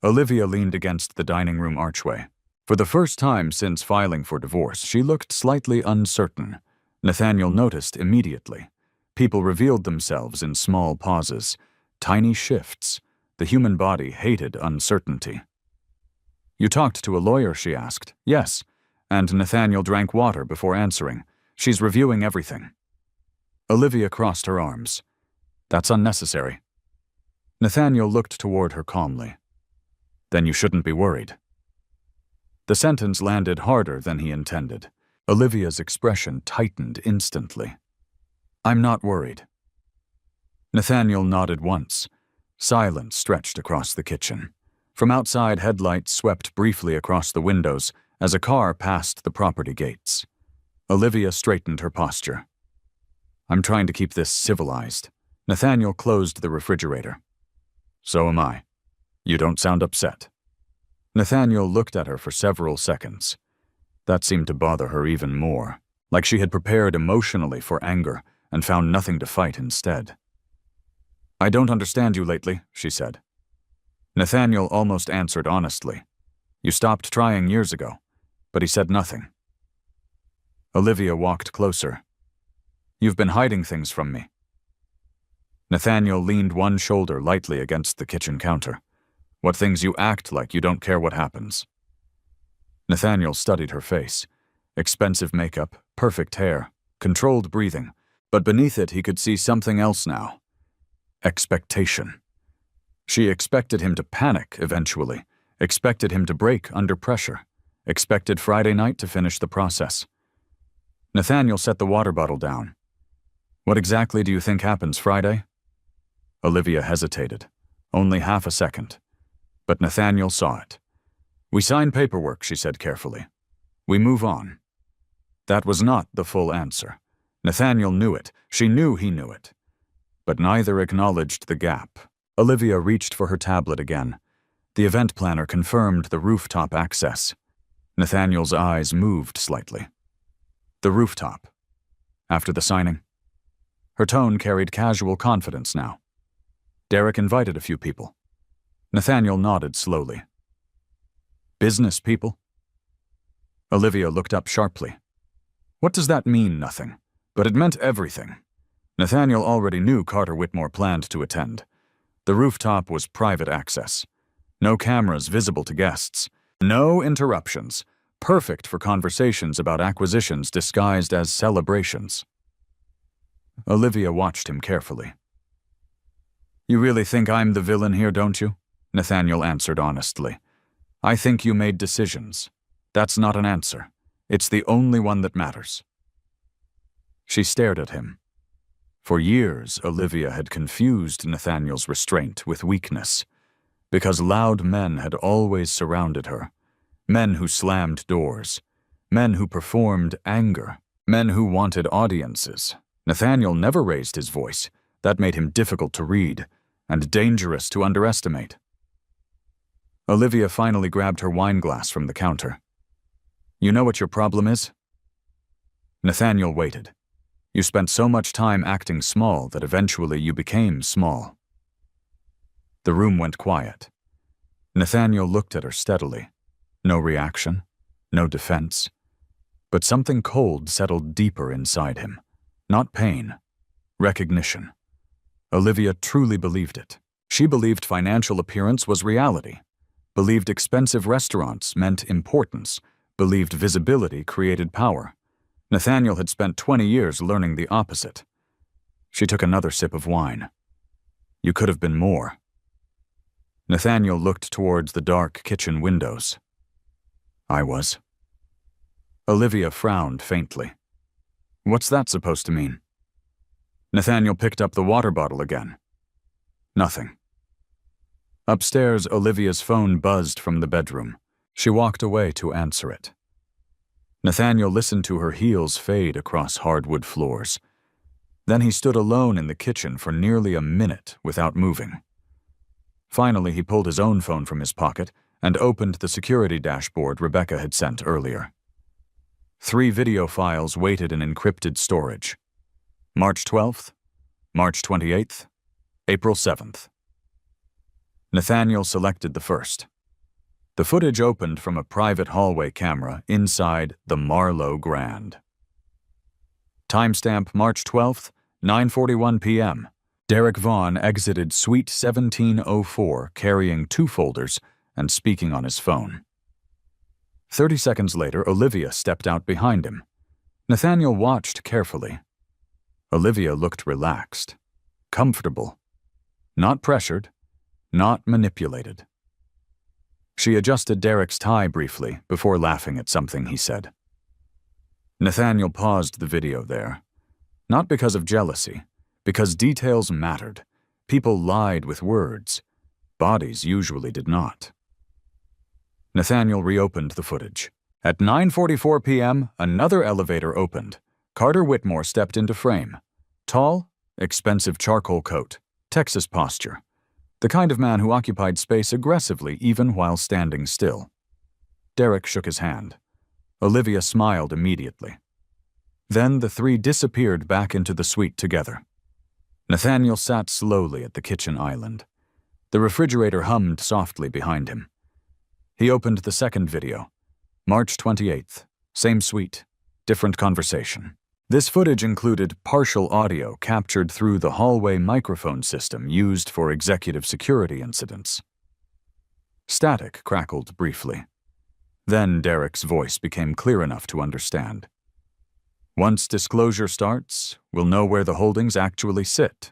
Olivia leaned against the dining room archway. For the first time since filing for divorce, she looked slightly uncertain. Nathaniel noticed immediately. People revealed themselves in small pauses, tiny shifts. The human body hated uncertainty. You talked to a lawyer, she asked. Yes, and Nathaniel drank water before answering. She's reviewing everything. Olivia crossed her arms. That's unnecessary. Nathaniel looked toward her calmly. Then you shouldn't be worried. The sentence landed harder than he intended. Olivia's expression tightened instantly. I'm not worried. Nathaniel nodded once. Silence stretched across the kitchen. From outside, headlights swept briefly across the windows as a car passed the property gates. Olivia straightened her posture. I'm trying to keep this civilized. Nathaniel closed the refrigerator. So am I. You don't sound upset. Nathaniel looked at her for several seconds. That seemed to bother her even more, like she had prepared emotionally for anger and found nothing to fight instead. I don't understand you lately, she said. Nathaniel almost answered honestly. You stopped trying years ago, but he said nothing. Olivia walked closer. You've been hiding things from me. Nathaniel leaned one shoulder lightly against the kitchen counter. What things you act like you don't care what happens. Nathaniel studied her face. Expensive makeup, perfect hair, controlled breathing, but beneath it he could see something else now. Expectation. She expected him to panic eventually, expected him to break under pressure, expected Friday night to finish the process. Nathaniel set the water bottle down. What exactly do you think happens Friday? Olivia hesitated. Only half a second. But Nathaniel saw it. We sign paperwork, she said carefully. We move on. That was not the full answer. Nathaniel knew it. She knew he knew it. But neither acknowledged the gap. Olivia reached for her tablet again. The event planner confirmed the rooftop access. Nathaniel's eyes moved slightly. The rooftop. After the signing. Her tone carried casual confidence now. Derek invited a few people. Nathaniel nodded slowly. Business people? Olivia looked up sharply. What does that mean, nothing? But it meant everything. Nathaniel already knew Carter Whitmore planned to attend. The rooftop was private access. No cameras visible to guests. No interruptions. Perfect for conversations about acquisitions disguised as celebrations. Olivia watched him carefully. You really think I'm the villain here, don't you? Nathaniel answered honestly. I think you made decisions. That's not an answer. It's the only one that matters. She stared at him. For years, Olivia had confused Nathaniel's restraint with weakness, because loud men had always surrounded her. Men who slammed doors. Men who performed anger. Men who wanted audiences. Nathaniel never raised his voice. That made him difficult to read, and dangerous to underestimate. Olivia finally grabbed her wine glass from the counter. You know what your problem is? Nathaniel waited. You spent so much time acting small that eventually you became small. The room went quiet. Nathaniel looked at her steadily. No reaction, no defense. But something cold settled deeper inside him. Not pain, recognition. Olivia truly believed it. She believed financial appearance was reality, believed expensive restaurants meant importance, believed visibility created power. Nathaniel had spent 20 years learning the opposite. She took another sip of wine. You could have been more. Nathaniel looked towards the dark kitchen windows. I was. Olivia frowned faintly. What's that supposed to mean? Nathaniel picked up the water bottle again. Nothing. Upstairs, Olivia's phone buzzed from the bedroom. She walked away to answer it. Nathaniel listened to her heels fade across hardwood floors. Then he stood alone in the kitchen for nearly a minute without moving. Finally, he pulled his own phone from his pocket and opened the security dashboard Rebecca had sent earlier. 3 video files waited in encrypted storage. March 12th, March 28th, April 7th. Nathaniel selected the first. The footage opened from a private hallway camera inside the Marlowe Grand. Timestamp March 12th, 9:41 p.m. Derek Vaughn exited Suite 1704 carrying 2 folders and speaking on his phone. 30 seconds later, Olivia stepped out behind him. Nathaniel watched carefully. Olivia looked relaxed. comfortable. Not pressured, not manipulated. She adjusted Derek's tie briefly before laughing at something he said. Nathaniel paused the video there. Not because of jealousy, because details mattered. People lied with words. Bodies usually did not. Nathaniel reopened the footage. At 9:44 p.m., another elevator opened. Carter Whitmore stepped into frame. Tall, expensive charcoal coat, Texas posture. The kind of man who occupied space aggressively even while standing still. Derek shook his hand. Olivia smiled immediately. Then the three disappeared back into the suite together. Nathaniel sat slowly at the kitchen island. The refrigerator hummed softly behind him. He opened the second video. March 28th. Same suite. Different conversation. This footage included partial audio captured through the hallway microphone system used for executive security incidents. Static crackled briefly. Then Derek's voice became clear enough to understand. Once disclosure starts, we'll know where the holdings actually sit.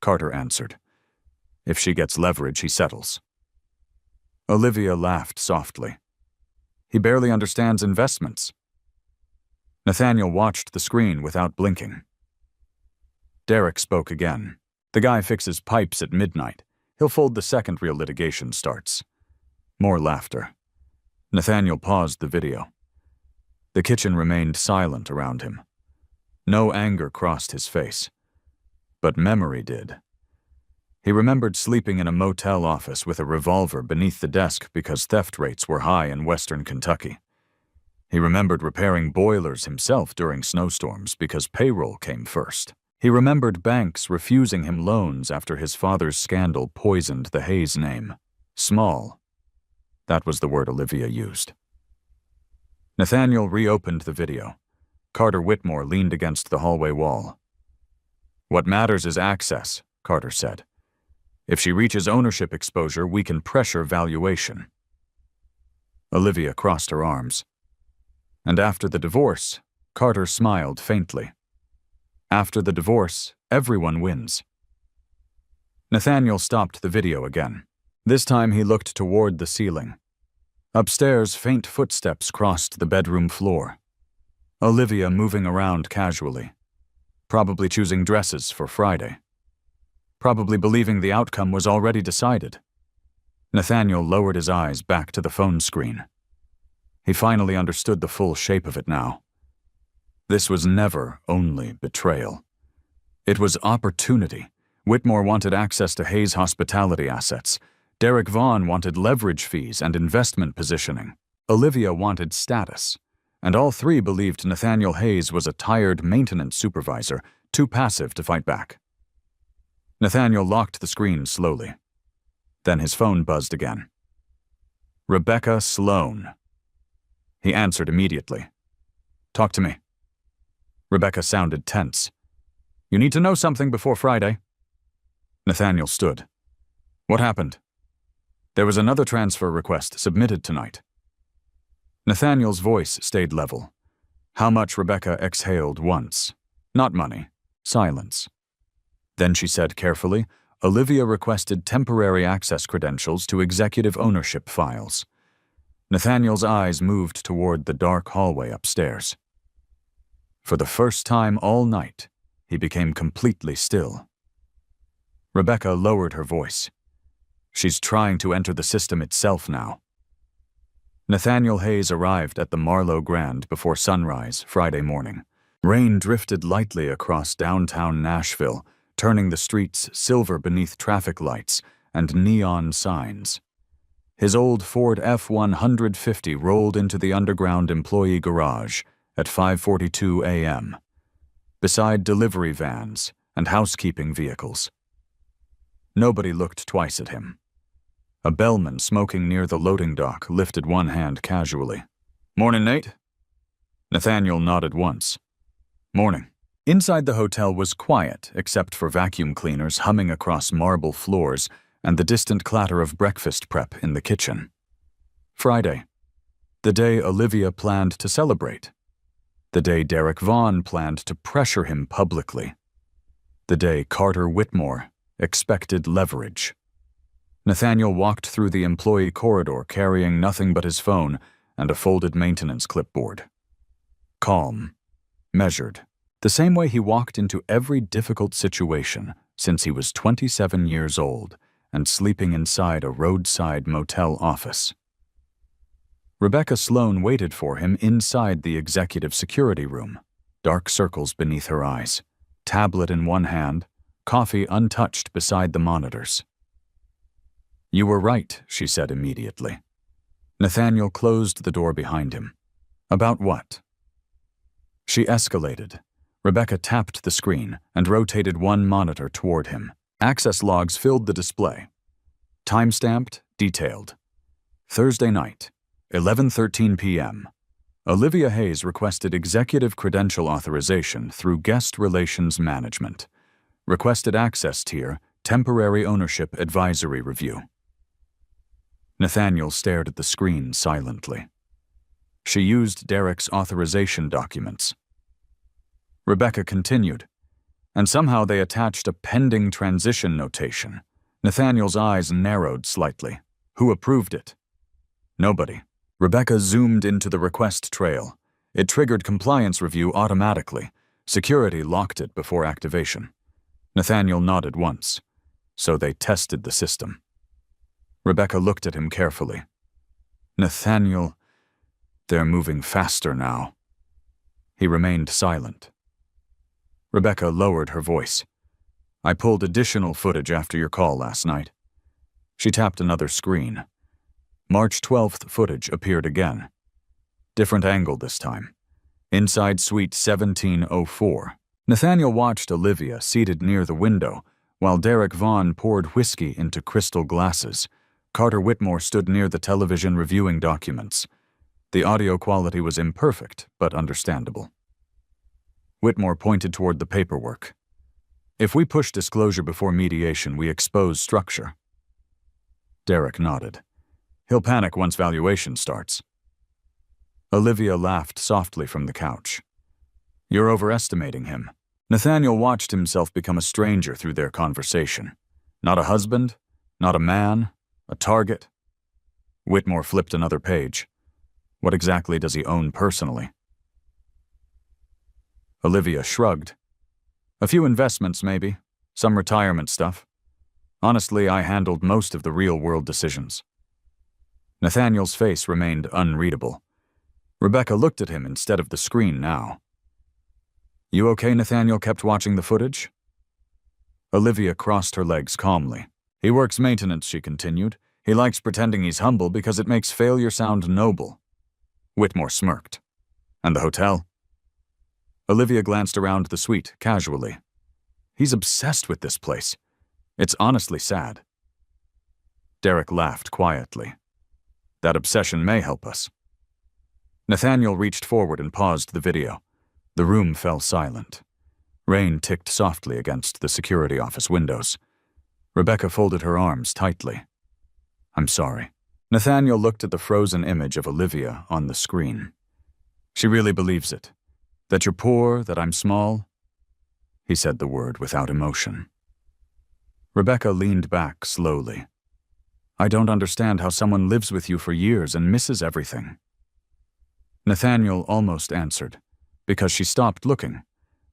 Carter answered. If she gets leverage, he settles. Olivia laughed softly. He barely understands investments. Nathaniel watched the screen without blinking. Derek spoke again. The guy fixes pipes at midnight. He'll fold the second real litigation starts. More laughter. Nathaniel paused the video. The kitchen remained silent around him. No anger crossed his face. But memory did. He remembered sleeping in a motel office with a revolver beneath the desk because theft rates were high in western Kentucky. He remembered repairing boilers himself during snowstorms because payroll came first. He remembered banks refusing him loans after his father's scandal poisoned the Hayes name. Small. That was the word Olivia used. Nathaniel reopened the video. Carter Whitmore leaned against the hallway wall. What matters is access, Carter said. If she reaches ownership exposure, we can pressure valuation. Olivia crossed her arms. And after the divorce, Carter smiled faintly. After the divorce, everyone wins. Nathaniel stopped the video again. This time he looked toward the ceiling. Upstairs, faint footsteps crossed the bedroom floor. Olivia moving around casually. Probably choosing dresses for Friday. Probably believing the outcome was already decided. Nathaniel lowered his eyes back to the phone screen. He finally understood the full shape of it now. This was never only betrayal. It was opportunity. Whitmore wanted access to Hayes' hospitality assets. Derek Vaughn wanted leverage fees and investment positioning. Olivia wanted status. And all three believed Nathaniel Hayes was a tired maintenance supervisor, too passive to fight back. Nathaniel locked the screen slowly. Then his phone buzzed again. Rebecca Sloan. He answered immediately. Talk to me. Rebecca sounded tense. You need to know something before Friday. Nathaniel stood. What happened? There was another transfer request submitted tonight. Nathaniel's voice stayed level. How much Rebecca exhaled once. Not money. Silence. Then she said carefully, Olivia requested temporary access credentials to executive ownership files. Nathaniel's eyes moved toward the dark hallway upstairs. For the first time all night, he became completely still. Rebecca lowered her voice. She's trying to enter the system itself now. Nathaniel Hayes arrived at the Marlowe Grand before sunrise Friday morning. Rain drifted lightly across downtown Nashville, turning the streets silver beneath traffic lights and neon signs. His old Ford F-150 rolled into the underground employee garage at 5:42 a.m., beside delivery vans and housekeeping vehicles. Nobody looked twice at him. A bellman smoking near the loading dock lifted one hand casually. Morning, Nate. Nathaniel nodded once. Morning. Inside the hotel was quiet except for vacuum cleaners humming across marble floors and the distant clatter of breakfast prep in the kitchen. Friday. The day Olivia planned to celebrate. The day Derek Vaughn planned to pressure him publicly. The day Carter Whitmore expected leverage. Nathaniel walked through the employee corridor carrying nothing but his phone and a folded maintenance clipboard. Calm, measured, the same way he walked into every difficult situation since he was 27 years old and sleeping inside a roadside motel office. Rebecca Sloan waited for him inside the executive security room, dark circles beneath her eyes, tablet in one hand, coffee untouched beside the monitors. "You were right," she said immediately. Nathaniel closed the door behind him. "About what?" She escalated. Rebecca tapped the screen and rotated one monitor toward him. Access logs filled the display. Time-stamped, detailed. Thursday night, 11:13 p.m. Olivia Hayes requested executive credential authorization through Guest Relations Management. Requested access tier, temporary ownership advisory review. Nathaniel stared at the screen silently. She used Derek's authorization documents. Rebecca continued, and somehow they attached a pending transition notation. Nathaniel's eyes narrowed slightly. Who approved it? Nobody. Rebecca zoomed into the request trail. It triggered compliance review automatically. Security locked it before activation. Nathaniel nodded once. So they tested the system. Rebecca looked at him carefully. Nathaniel, they're moving faster now. He remained silent. Rebecca lowered her voice. I pulled additional footage after your call last night. She tapped another screen. March 12th footage appeared again. Different angle this time. Inside suite 1704. Nathaniel watched Olivia seated near the window, while Derek Vaughn poured whiskey into crystal glasses. Carter Whitmore stood near the television reviewing documents. The audio quality was imperfect, but understandable. Whitmore pointed toward the paperwork. If we push disclosure before mediation, we expose structure. Derek nodded. He'll panic once valuation starts. Olivia laughed softly from the couch. You're overestimating him. Nathaniel watched himself become a stranger through their conversation. Not a husband, not a man, a target. Whitmore flipped another page. What exactly does he own personally? Olivia shrugged. A few investments, maybe. Some retirement stuff. Honestly, I handled most of the real-world decisions. Nathaniel's face remained unreadable. Rebecca looked at him instead of the screen now. You okay? Nathaniel kept watching the footage. Olivia crossed her legs calmly. He works maintenance, she continued. He likes pretending he's humble because it makes failure sound noble. Whitmore smirked. And the hotel? Olivia glanced around the suite casually. He's obsessed with this place. It's honestly sad. Derek laughed quietly. That obsession may help us. Nathaniel reached forward and paused the video. The room fell silent. Rain ticked softly against the security office windows. Rebecca folded her arms tightly. I'm sorry. Nathaniel looked at the frozen image of Olivia on the screen. She really believes it. That you're poor, that I'm small. He said the word without emotion. Rebecca leaned back slowly. I don't understand how someone lives with you for years and misses everything. Nathaniel almost answered, because she stopped looking,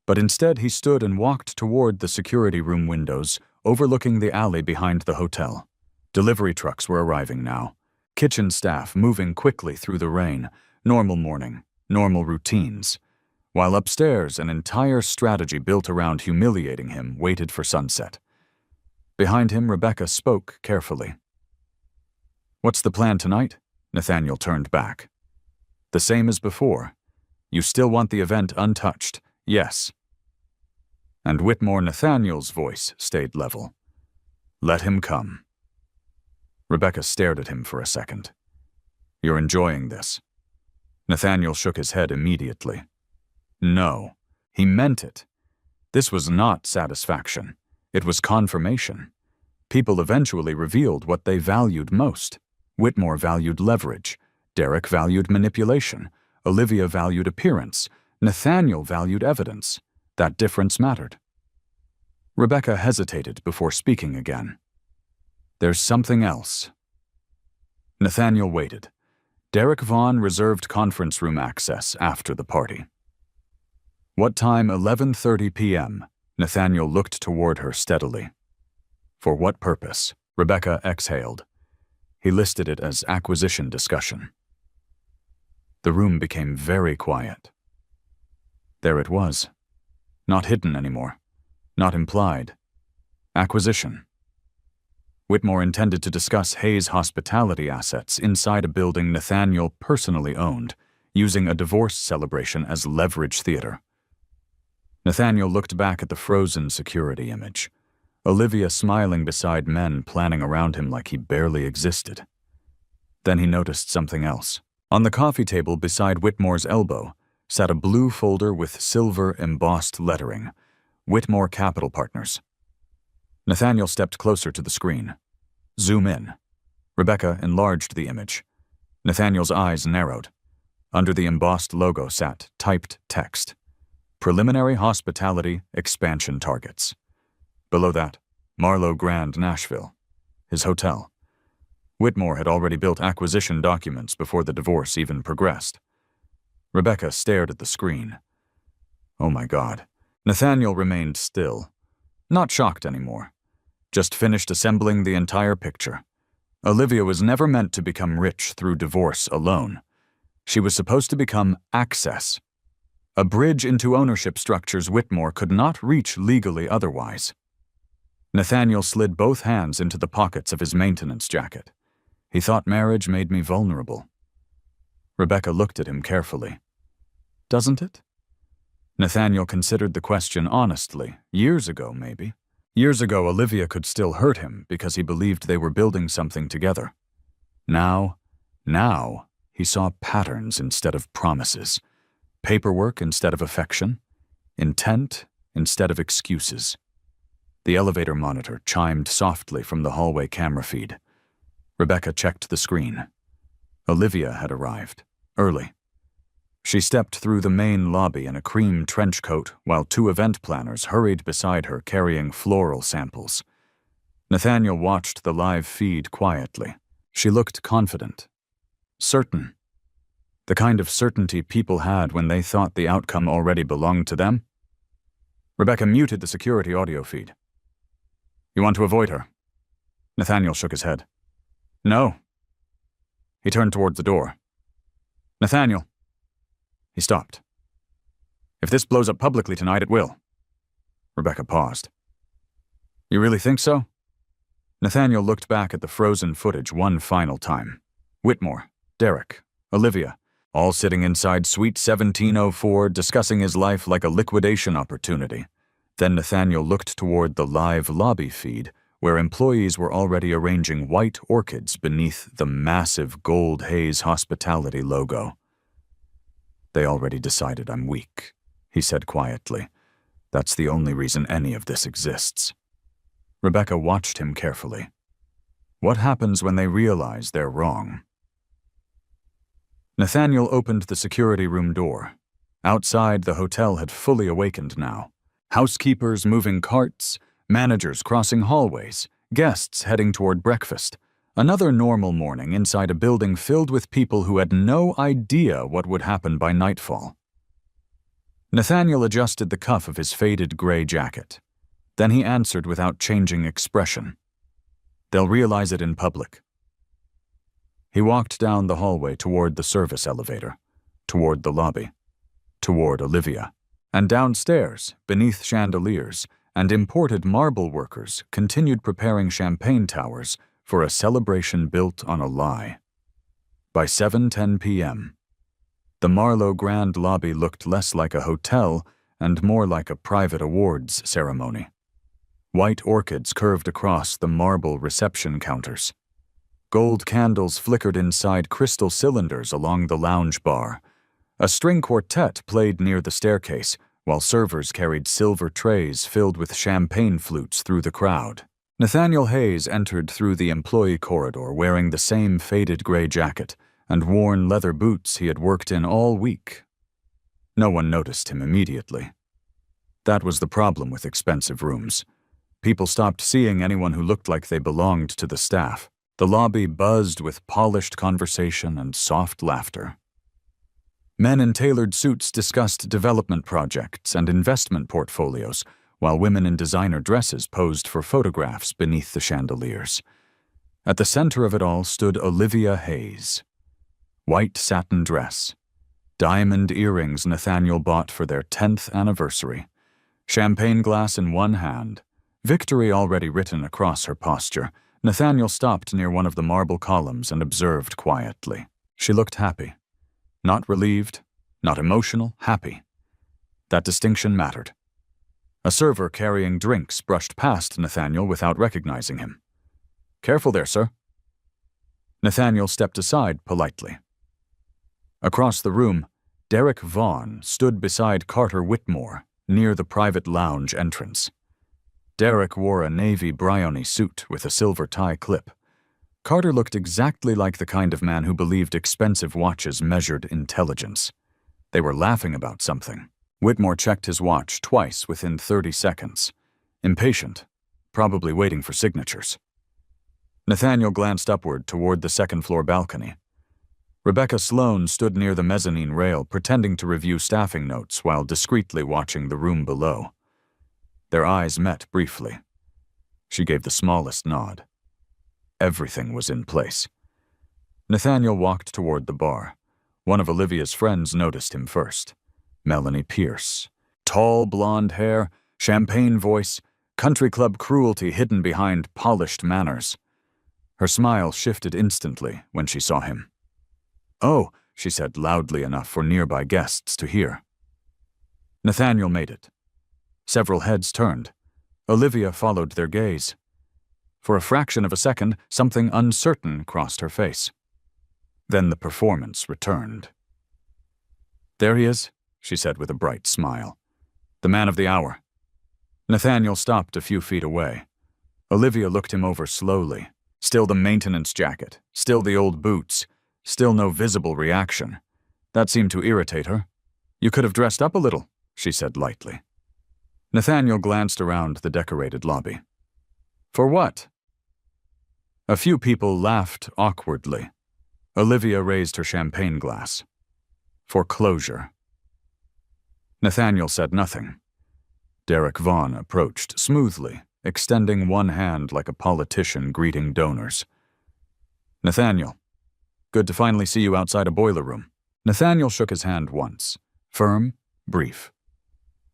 but instead he stood and walked toward the security room windows, overlooking the alley behind the hotel. Delivery trucks were arriving now, kitchen staff moving quickly through the rain, normal morning, normal routines, while upstairs an entire strategy built around humiliating him waited for sunset. Behind him, Rebecca spoke carefully. What's the plan tonight? Nathaniel turned back. The same as before. You still want the event untouched, yes. And Whitmore Nathaniel's voice stayed level. Let him come. Rebecca stared at him for a second. You're enjoying this. Nathaniel shook his head immediately. No, he meant it. This was not satisfaction. It was confirmation. People eventually revealed what they valued most. Whitmore valued leverage. Derek valued manipulation. Olivia valued appearance. Nathaniel valued evidence. That difference mattered. Rebecca hesitated before speaking again. There's something else. Nathaniel waited. Derek Vaughn reserved conference room access after the party. What time? 11:30 p.m. Nathaniel looked toward her steadily. For what purpose? Rebecca exhaled. He listed it as acquisition discussion. The room became very quiet. There it was. Not hidden anymore. Not implied. Acquisition. Whitmore intended to discuss Hayes' hospitality assets inside a building Nathaniel personally owned, using a divorce celebration as leverage theater. Nathaniel looked back at the frozen security image. Olivia smiling beside men planning around him like he barely existed. Then he noticed something else. On the coffee table beside Whitmore's elbow sat a blue folder with silver embossed lettering, Whitmore Capital Partners. Nathaniel stepped closer to the screen. Zoom in. Rebecca enlarged the image. Nathaniel's eyes narrowed. Under the embossed logo sat typed text. Preliminary Hospitality Expansion Targets. Below that, Marlowe Grand Nashville, his hotel. Whitmore had already built acquisition documents before the divorce even progressed. Rebecca stared at the screen. Oh my God. Nathaniel remained still. Not shocked anymore. Just finished assembling the entire picture. Olivia was never meant to become rich through divorce alone. She was supposed to become access. A bridge into ownership structures Whitmore could not reach legally otherwise. Nathaniel slid both hands into the pockets of his maintenance jacket. He thought marriage made me vulnerable. Rebecca looked at him carefully. Doesn't it? Nathaniel considered the question honestly, years ago maybe. Years ago, Olivia could still hurt him because he believed they were building something together. Now, he saw patterns instead of promises, paperwork instead of affection, intent instead of excuses. The elevator monitor chimed softly from the hallway camera feed. Rebecca checked the screen. Olivia had arrived, early. She stepped through the main lobby in a cream trench coat while two event planners hurried beside her carrying floral samples. Nathaniel watched the live feed quietly. She looked confident. Certain. The kind of certainty people had when they thought the outcome already belonged to them. Rebecca muted the security audio feed. You want to avoid her? Nathaniel shook his head. No. He turned towards the door. Nathaniel. He stopped. If this blows up publicly tonight, it will. Rebecca paused. You really think so? Nathaniel looked back at the frozen footage one final time. Whitmore, Derek, Olivia, all sitting inside Suite 1704 discussing his life like a liquidation opportunity. Then Nathaniel looked toward the live lobby feed, where employees were already arranging white orchids beneath the massive gold Hayes Hospitality logo. They already decided I'm weak, he said quietly. That's the only reason any of this exists. Rebecca watched him carefully. What happens when they realize they're wrong? Nathaniel opened the security room door. Outside, the hotel had fully awakened now. Housekeepers moving carts, managers crossing hallways, guests heading toward breakfast. Another normal morning inside a building filled with people who had no idea what would happen by nightfall. Nathaniel adjusted the cuff of his faded gray jacket. Then he answered without changing expression. They'll realize it in public. He walked down the hallway toward the service elevator, toward the lobby, toward Olivia. And downstairs, beneath chandeliers, and imported marble workers continued preparing champagne towers for a celebration built on a lie. By 7:10 p.m., the Marlowe Grand lobby looked less like a hotel and more like a private awards ceremony. White orchids curved across the marble reception counters. Gold candles flickered inside crystal cylinders along the lounge bar. A string quartet played near the staircase, while servers carried silver trays filled with champagne flutes through the crowd. Nathaniel Hayes entered through the employee corridor wearing the same faded gray jacket and worn leather boots he had worked in all week. No one noticed him immediately. That was the problem with expensive rooms. People stopped seeing anyone who looked like they belonged to the staff. The lobby buzzed with polished conversation and soft laughter. Men in tailored suits discussed development projects and investment portfolios, while women in designer dresses posed for photographs beneath the chandeliers. At the center of it all stood Olivia Hayes. White satin dress, diamond earrings Nathaniel bought for their 10th anniversary, champagne glass in one hand, victory already written across her posture. Nathaniel stopped near one of the marble columns and observed quietly. She looked happy. Not relieved, not emotional, happy. That distinction mattered. A server carrying drinks brushed past Nathaniel without recognizing him. "Careful there, sir." Nathaniel stepped aside politely. Across the room, Derek Vaughn stood beside Carter Whitmore near the private lounge entrance. Derek wore a navy Brioni suit with a silver tie clip. Carter looked exactly like the kind of man who believed expensive watches measured intelligence. They were laughing about something. Whitmore checked his watch twice within 30 seconds. Impatient, probably waiting for signatures. Nathaniel glanced upward toward the second-floor balcony. Rebecca Sloan stood near the mezzanine rail, pretending to review staffing notes while discreetly watching the room below. Their eyes met briefly. She gave the smallest nod. Everything was in place. Nathaniel walked toward the bar. One of Olivia's friends noticed him first. Melanie Pierce. Tall blonde hair, champagne voice, country club cruelty hidden behind polished manners. Her smile shifted instantly when she saw him. "Oh," she said loudly enough for nearby guests to hear. Nathaniel made it. Several heads turned. Olivia followed their gaze. For a fraction of a second, something uncertain crossed her face. Then the performance returned. "There he is," she said with a bright smile. "The man of the hour." Nathaniel stopped a few feet away. Olivia looked him over slowly. Still the maintenance jacket, still the old boots, still no visible reaction. That seemed to irritate her. "You could have dressed up a little," she said lightly. Nathaniel glanced around the decorated lobby. "For what?" A few people laughed awkwardly. Olivia raised her champagne glass. "For closure." Nathaniel said nothing. Derek Vaughn approached smoothly, extending one hand like a politician greeting donors. "Nathaniel, good to finally see you outside a boiler room." Nathaniel shook his hand once, firm, brief.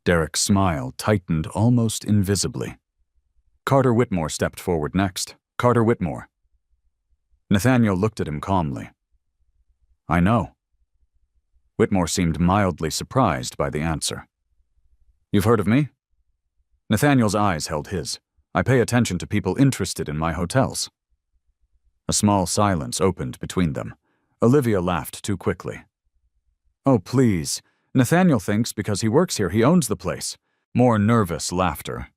Derek's smile tightened almost invisibly. Carter Whitmore stepped forward next. Carter Whitmore. Nathaniel looked at him calmly. "I know." Whitmore seemed mildly surprised by the answer. "You've heard of me?" Nathaniel's eyes held his. "I pay attention to people interested in my hotels." A small silence opened between them. Olivia laughed too quickly. "Oh, please. Nathaniel thinks because he works here he owns the place." More nervous laughter.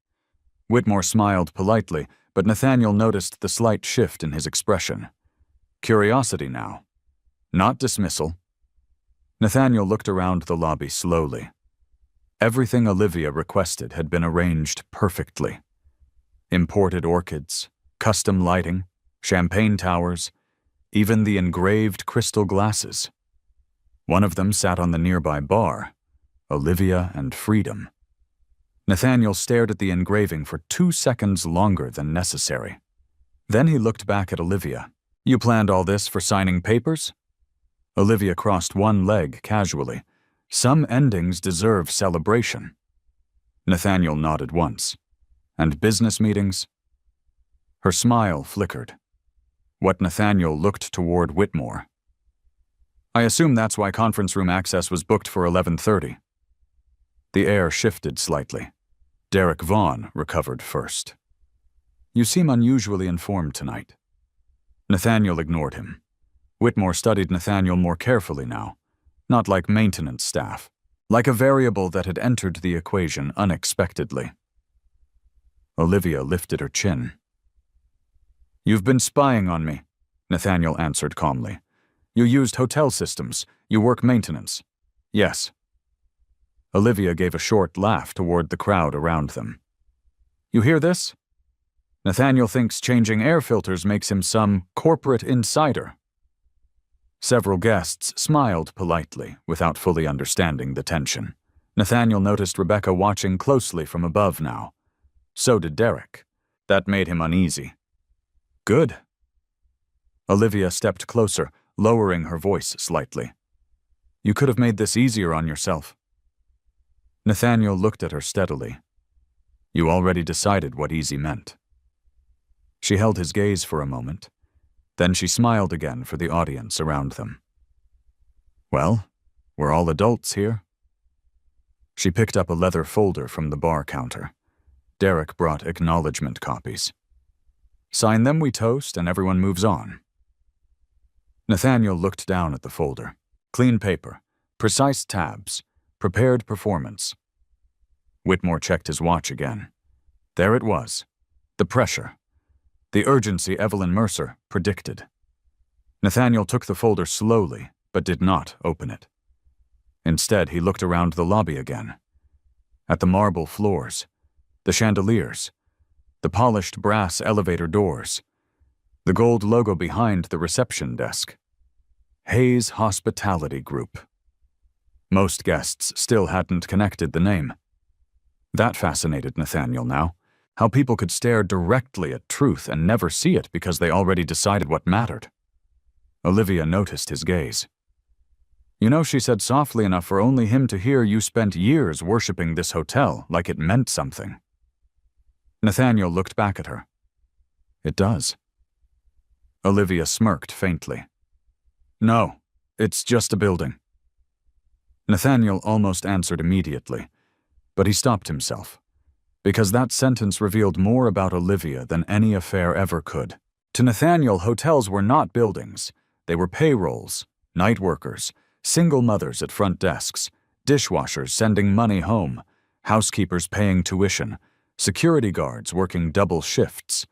Whitmore smiled politely, but Nathaniel noticed the slight shift in his expression. Curiosity now. Not dismissal. Nathaniel looked around the lobby slowly. Everything Olivia requested had been arranged perfectly. Imported orchids, custom lighting, champagne towers, even the engraved crystal glasses. One of them sat on the nearby bar, Olivia and Freedom. Nathaniel stared at the engraving for 2 seconds longer than necessary. Then he looked back at Olivia. "You planned all this for signing papers?" Olivia crossed one leg casually. "Some endings deserve celebration." Nathaniel nodded once. "And business meetings?" Her smile flickered. What Nathaniel looked toward Whitmore. "I assume that's why conference room access was booked for 11:30. The air shifted slightly. Derek Vaughn recovered first. "You seem unusually informed tonight." Nathaniel ignored him. Whitmore studied Nathaniel more carefully now, not like maintenance staff, like a variable that had entered the equation unexpectedly. Olivia lifted her chin. "You've been spying on me," Nathaniel answered calmly. "You used hotel systems. You work maintenance." "Yes." Olivia gave a short laugh toward the crowd around them. "You hear this?" Nathaniel thinks changing air filters makes him some corporate insider. Several guests smiled politely, without fully understanding the tension. Nathaniel noticed Rebecca watching closely from above now. So did Derek. That made him uneasy. Good. Olivia stepped closer, lowering her voice slightly. You could have made this easier on yourself. Nathaniel looked at her steadily. You already decided what easy meant. She held his gaze for a moment. Then she smiled again for the audience around them. Well, we're all adults here. She picked up a leather folder from the bar counter. Derek brought acknowledgement copies. Sign them, we toast, and everyone moves on. Nathaniel looked down at the folder. Clean paper, precise tabs, prepared performance. Whitmore checked his watch again. There it was. The pressure. The urgency Evelyn Mercer predicted. Nathaniel took the folder slowly, but did not open it. Instead, he looked around the lobby again. At the marble floors, the chandeliers, the polished brass elevator doors, the gold logo behind the reception desk. Hayes Hospitality Group. Most guests still hadn't connected the name. That fascinated Nathaniel now. How people could stare directly at truth and never see it because they already decided what mattered. Olivia noticed his gaze. You know, she said softly enough for only him to hear, you spent years worshipping this hotel like it meant something. Nathaniel looked back at her. It does. Olivia smirked faintly. No, it's just a building. Nathaniel almost answered immediately, but he stopped himself. Because that sentence revealed more about Olivia than any affair ever could. To Nathaniel, hotels were not buildings. They were payrolls, night workers, single mothers at front desks, dishwashers sending money home, housekeepers paying tuition, security guards working double shifts.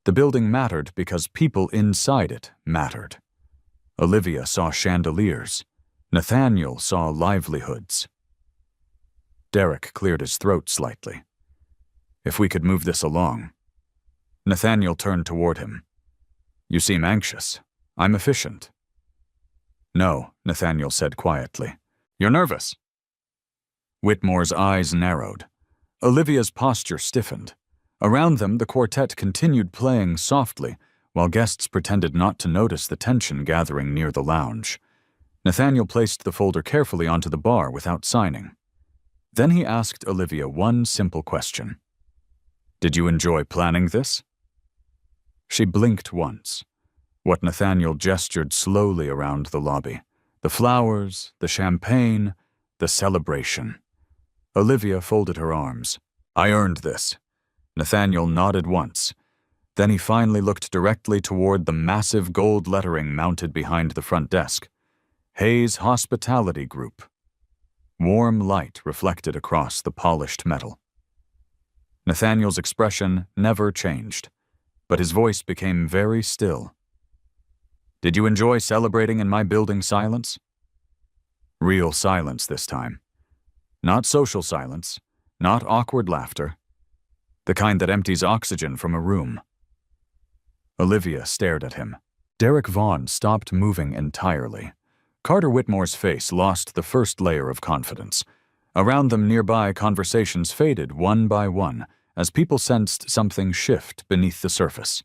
The building mattered because people inside it mattered. Olivia saw chandeliers. Nathaniel saw livelihoods. Derek cleared his throat slightly. If we could move this along. Nathaniel turned toward him. You seem anxious. I'm efficient. No, Nathaniel said quietly. You're nervous. Whitmore's eyes narrowed. Olivia's posture stiffened. Around them, the quartet continued playing softly, while guests pretended not to notice the tension gathering near the lounge. Nathaniel placed the folder carefully onto the bar without signing. Then he asked Olivia one simple question. Did you enjoy planning this? She blinked once. What Nathaniel gestured slowly around the lobby. The flowers, the champagne, the celebration. Olivia folded her arms. I earned this. Nathaniel nodded once. Then he finally looked directly toward the massive gold lettering mounted behind the front desk. Hayes Hospitality Group. Warm light reflected across the polished metal. Nathaniel's expression never changed, but his voice became very still. Did you enjoy celebrating in my building silence? Real silence this time. Not social silence, not awkward laughter. The kind that empties oxygen from a room. Olivia stared at him. Derek Vaughn stopped moving entirely. Carter Whitmore's face lost the first layer of confidence. Around them nearby, conversations faded one by one, as people sensed something shift beneath the surface.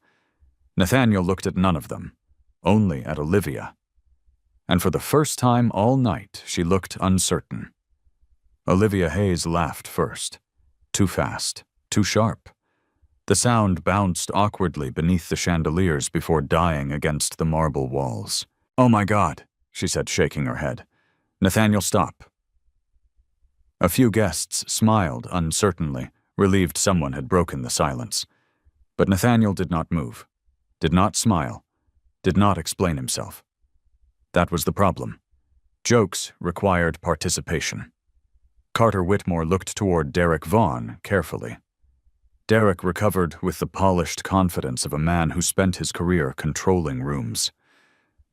Nathaniel looked at none of them, only at Olivia. And for the first time all night, she looked uncertain. Olivia Hayes laughed first. Too fast, too sharp. The sound bounced awkwardly beneath the chandeliers before dying against the marble walls. Oh my God, she said, shaking her head. Nathaniel, stop. A few guests smiled uncertainly, relieved someone had broken the silence. But Nathaniel did not move, did not smile, did not explain himself. That was the problem. Jokes required participation. Carter Whitmore looked toward Derek Vaughn carefully. Derek recovered with the polished confidence of a man who spent his career controlling rooms.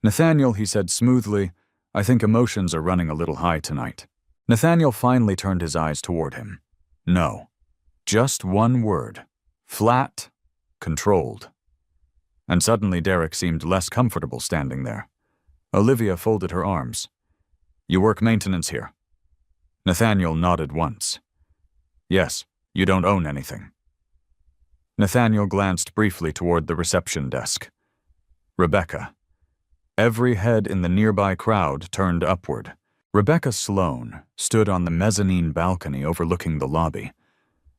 Nathaniel, he said smoothly, I think emotions are running a little high tonight. Nathaniel finally turned his eyes toward him. No. Just one word. Flat controlled. And suddenly Derek seemed less comfortable standing there. Olivia folded her arms. "You work maintenance here?" Nathaniel nodded once. "Yes, you don't own anything." Nathaniel glanced briefly toward the reception desk. Rebecca. Every head in the nearby crowd turned upward. Rebecca Sloan stood on the mezzanine balcony overlooking the lobby.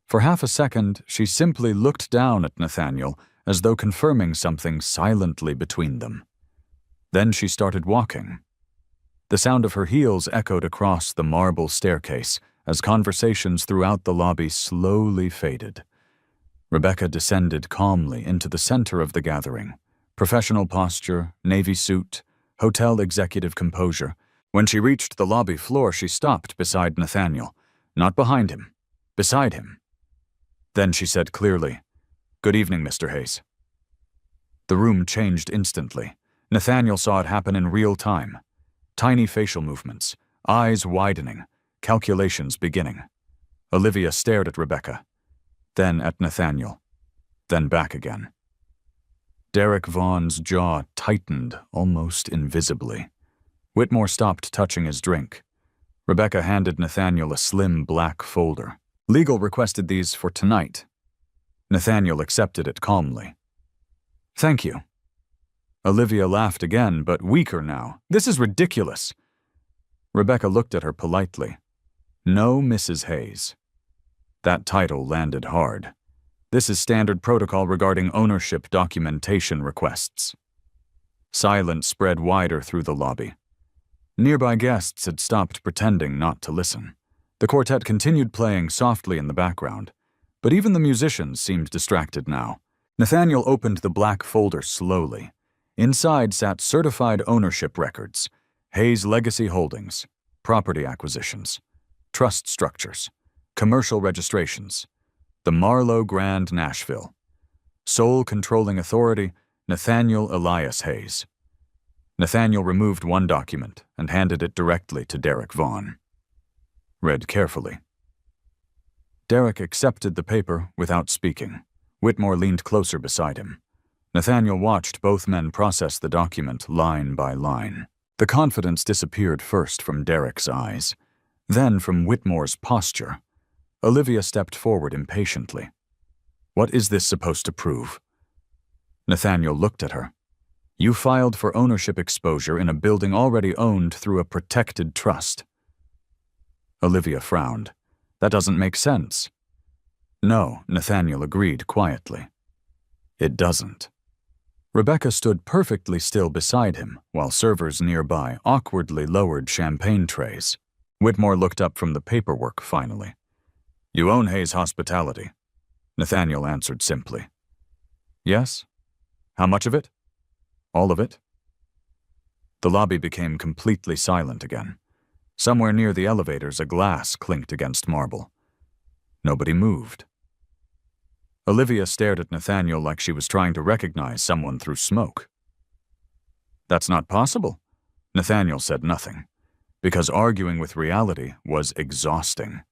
For half a second, she simply looked down at Nathaniel as though confirming something silently between them. Then she started walking. The sound of her heels echoed across the marble staircase as conversations throughout the lobby slowly faded. Rebecca descended calmly into the center of the gathering. Professional posture, navy suit, hotel executive composure. When she reached the lobby floor, she stopped beside Nathaniel, not behind him, beside him. Then she said clearly, "Good evening, Mr. Hayes." The room changed instantly. Nathaniel saw it happen in real time. Tiny facial movements, eyes widening, calculations beginning. Olivia stared at Rebecca, then at Nathaniel, then back again. Derek Vaughn's jaw tightened almost invisibly. Whitmore stopped touching his drink. Rebecca handed Nathaniel a slim black folder. "Legal requested these for tonight." Nathaniel accepted it calmly. "Thank you." Olivia laughed again, but weaker now. "This is ridiculous." Rebecca looked at her politely. "No, Mrs. Hayes." That title landed hard. "This is standard protocol regarding ownership documentation requests." Silence spread wider through the lobby. Nearby guests had stopped pretending not to listen. The quartet continued playing softly in the background, but even the musicians seemed distracted now. Nathaniel opened the black folder slowly. Inside sat certified ownership records, Hayes Legacy Holdings, property acquisitions, trust structures, commercial registrations, the Marlowe Grand Nashville. Sole controlling authority, Nathaniel Elias Hayes. Nathaniel removed one document and handed it directly to Derek Vaughn. Read carefully. Derek accepted the paper without speaking. Whitmore leaned closer beside him. Nathaniel watched both men process the document line by line. The confidence disappeared first from Derek's eyes, then from Whitmore's posture. Olivia stepped forward impatiently. "What is this supposed to prove?" Nathaniel looked at her. "You filed for ownership exposure in a building already owned through a protected trust." Olivia frowned. "That doesn't make sense." "No," Nathaniel agreed quietly. "It doesn't." Rebecca stood perfectly still beside him, while servers nearby awkwardly lowered champagne trays. Whitmore looked up from the paperwork finally. "You own Hayes Hospitality," Nathaniel answered simply. "Yes? How much of it?" "All of it." The lobby became completely silent again. Somewhere near the elevators, a glass clinked against marble. Nobody moved. Olivia stared at Nathaniel like she was trying to recognize someone through smoke. "That's not possible." Nathaniel said nothing, because arguing with reality was exhausting.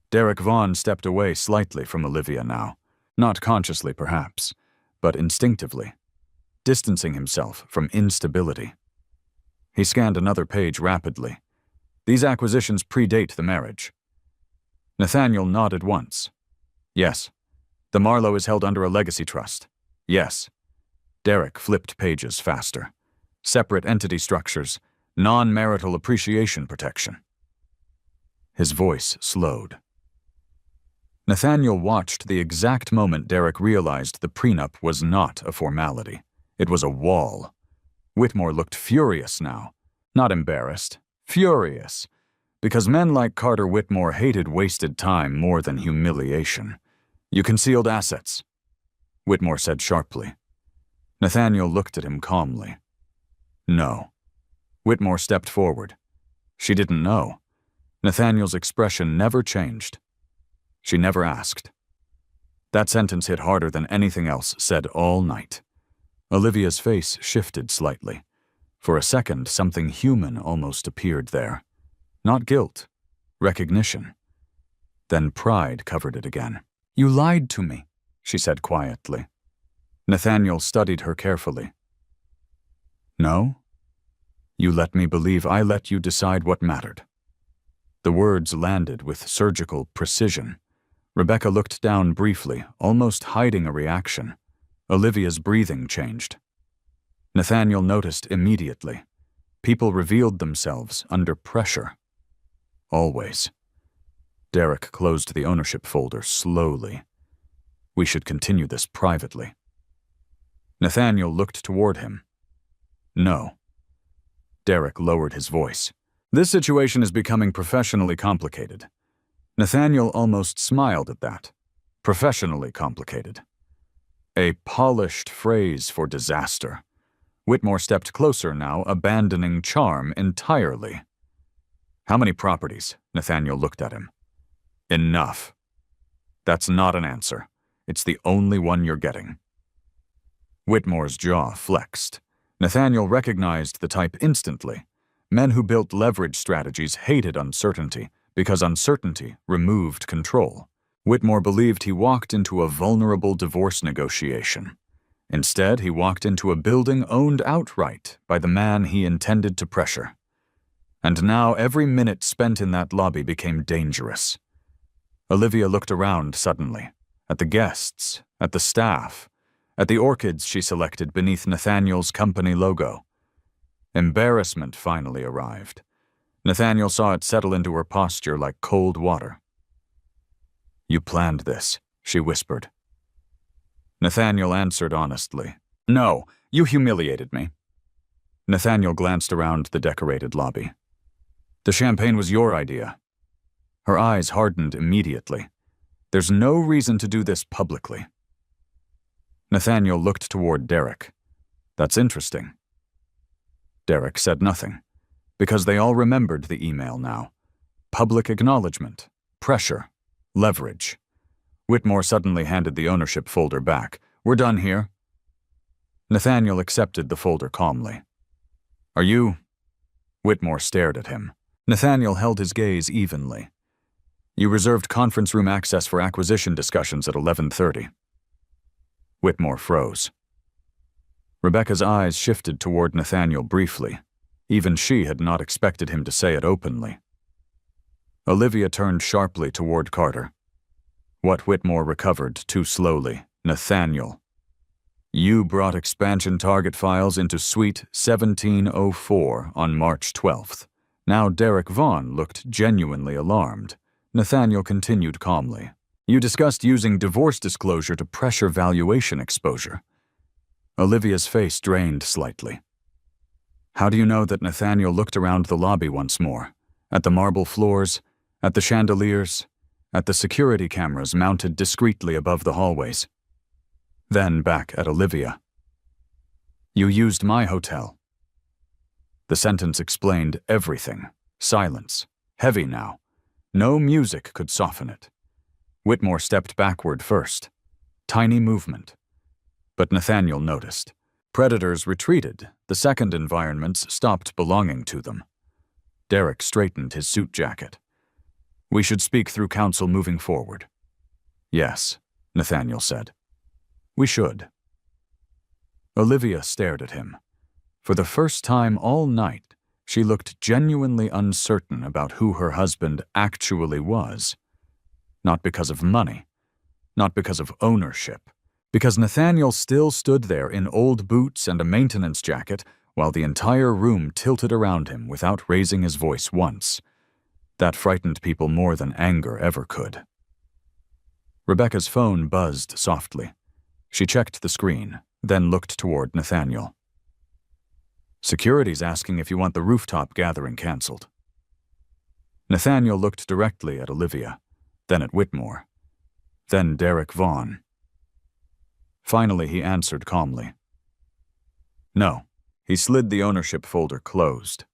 Derek Vaughn stepped away slightly from Olivia now, not consciously perhaps, but instinctively, distancing himself from instability. He scanned another page rapidly. "These acquisitions predate the marriage." Nathaniel nodded once. "Yes. The Marlowe is held under a legacy trust." "Yes." Derek flipped pages faster. "Separate entity structures, non-marital appreciation protection." His voice slowed. Nathaniel watched the exact moment Derek realized the prenup was not a formality. It was a wall. Whitmore looked furious now. Not embarrassed. Furious. Because men like Carter Whitmore hated wasted time more than humiliation. "You concealed assets," Whitmore said sharply. Nathaniel looked at him calmly. "No." Whitmore stepped forward. She didn't know. Nathaniel's expression never changed. She never asked. That sentence hit harder than anything else said all night. Olivia's face shifted slightly. For a second, something human almost appeared there. Not guilt, recognition. Then pride covered it again. "You lied to me," she said quietly. Nathaniel studied her carefully. No? You let me believe I let you decide what mattered. The words landed with surgical precision. Rebecca looked down briefly, almost hiding a reaction. Olivia's breathing changed. Nathaniel noticed immediately. People revealed themselves under pressure. Always. Derek closed the ownership folder slowly. We should continue this privately. Nathaniel looked toward him. No. Derek lowered his voice. This situation is becoming professionally complicated. Nathaniel almost smiled at that. Professionally complicated. A polished phrase for disaster. Whitmore stepped closer now, abandoning charm entirely. How many properties? Nathaniel looked at him. Enough. That's not an answer. It's the only one you're getting. Whitmore's jaw flexed. Nathaniel recognized the type instantly. Men who built leverage strategies hated uncertainty because uncertainty removed control. Whitmore believed he walked into a vulnerable divorce negotiation. Instead, he walked into a building owned outright by the man he intended to pressure. And now every minute spent in that lobby became dangerous. Olivia looked around suddenly, at the guests, at the staff, at the orchids she selected beneath Nathaniel's company logo. Embarrassment finally arrived. Nathaniel saw it settle into her posture like cold water. You planned this, she whispered. Nathaniel answered honestly. No, you humiliated me. Nathaniel glanced around the decorated lobby. The champagne was your idea. Her eyes hardened immediately. There's no reason to do this publicly. Nathaniel looked toward Derek. That's interesting. Derek said nothing, because they all remembered the email now. Public acknowledgement, pressure, leverage. Whitmore suddenly handed the ownership folder back. We're done here. Nathaniel accepted the folder calmly. Are you? Whitmore stared at him. Nathaniel held his gaze evenly. You reserved conference room access for acquisition discussions at 11:30. Whitmore froze. Rebecca's eyes shifted toward Nathaniel briefly. Even she had not expected him to say it openly. Olivia turned sharply toward Carter. What Whitmore recovered too slowly. Nathaniel. You brought expansion target files into Suite 1704 on March 12th. Now Derek Vaughn looked genuinely alarmed. Nathaniel continued calmly. You discussed using divorce disclosure to pressure valuation exposure. Olivia's face drained slightly. How do you know that Nathaniel looked around the lobby once more? At the marble floors, at the chandeliers, at the security cameras mounted discreetly above the hallways. Then back at Olivia. You used my hotel. The sentence explained everything. Silence. Heavy now. No music could soften it. Whitmore stepped backward first. Tiny movement. But Nathaniel noticed. Predators retreated. The second environments stopped belonging to them. Derek straightened his suit jacket. We should speak through counsel moving forward. Yes, Nathaniel said. We should. Olivia stared at him. For the first time all night, she looked genuinely uncertain about who her husband actually was. Not because of money, not because of ownership, because Nathaniel still stood there in old boots and a maintenance jacket while the entire room tilted around him without raising his voice once. That frightened people more than anger ever could. Rebecca's phone buzzed softly. She checked the screen, then looked toward Nathaniel. Security's asking if you want the rooftop gathering canceled. Nathaniel looked directly at Olivia, then at Whitmore, then Derek Vaughn. Finally, he answered calmly. No. He slid the ownership folder closed.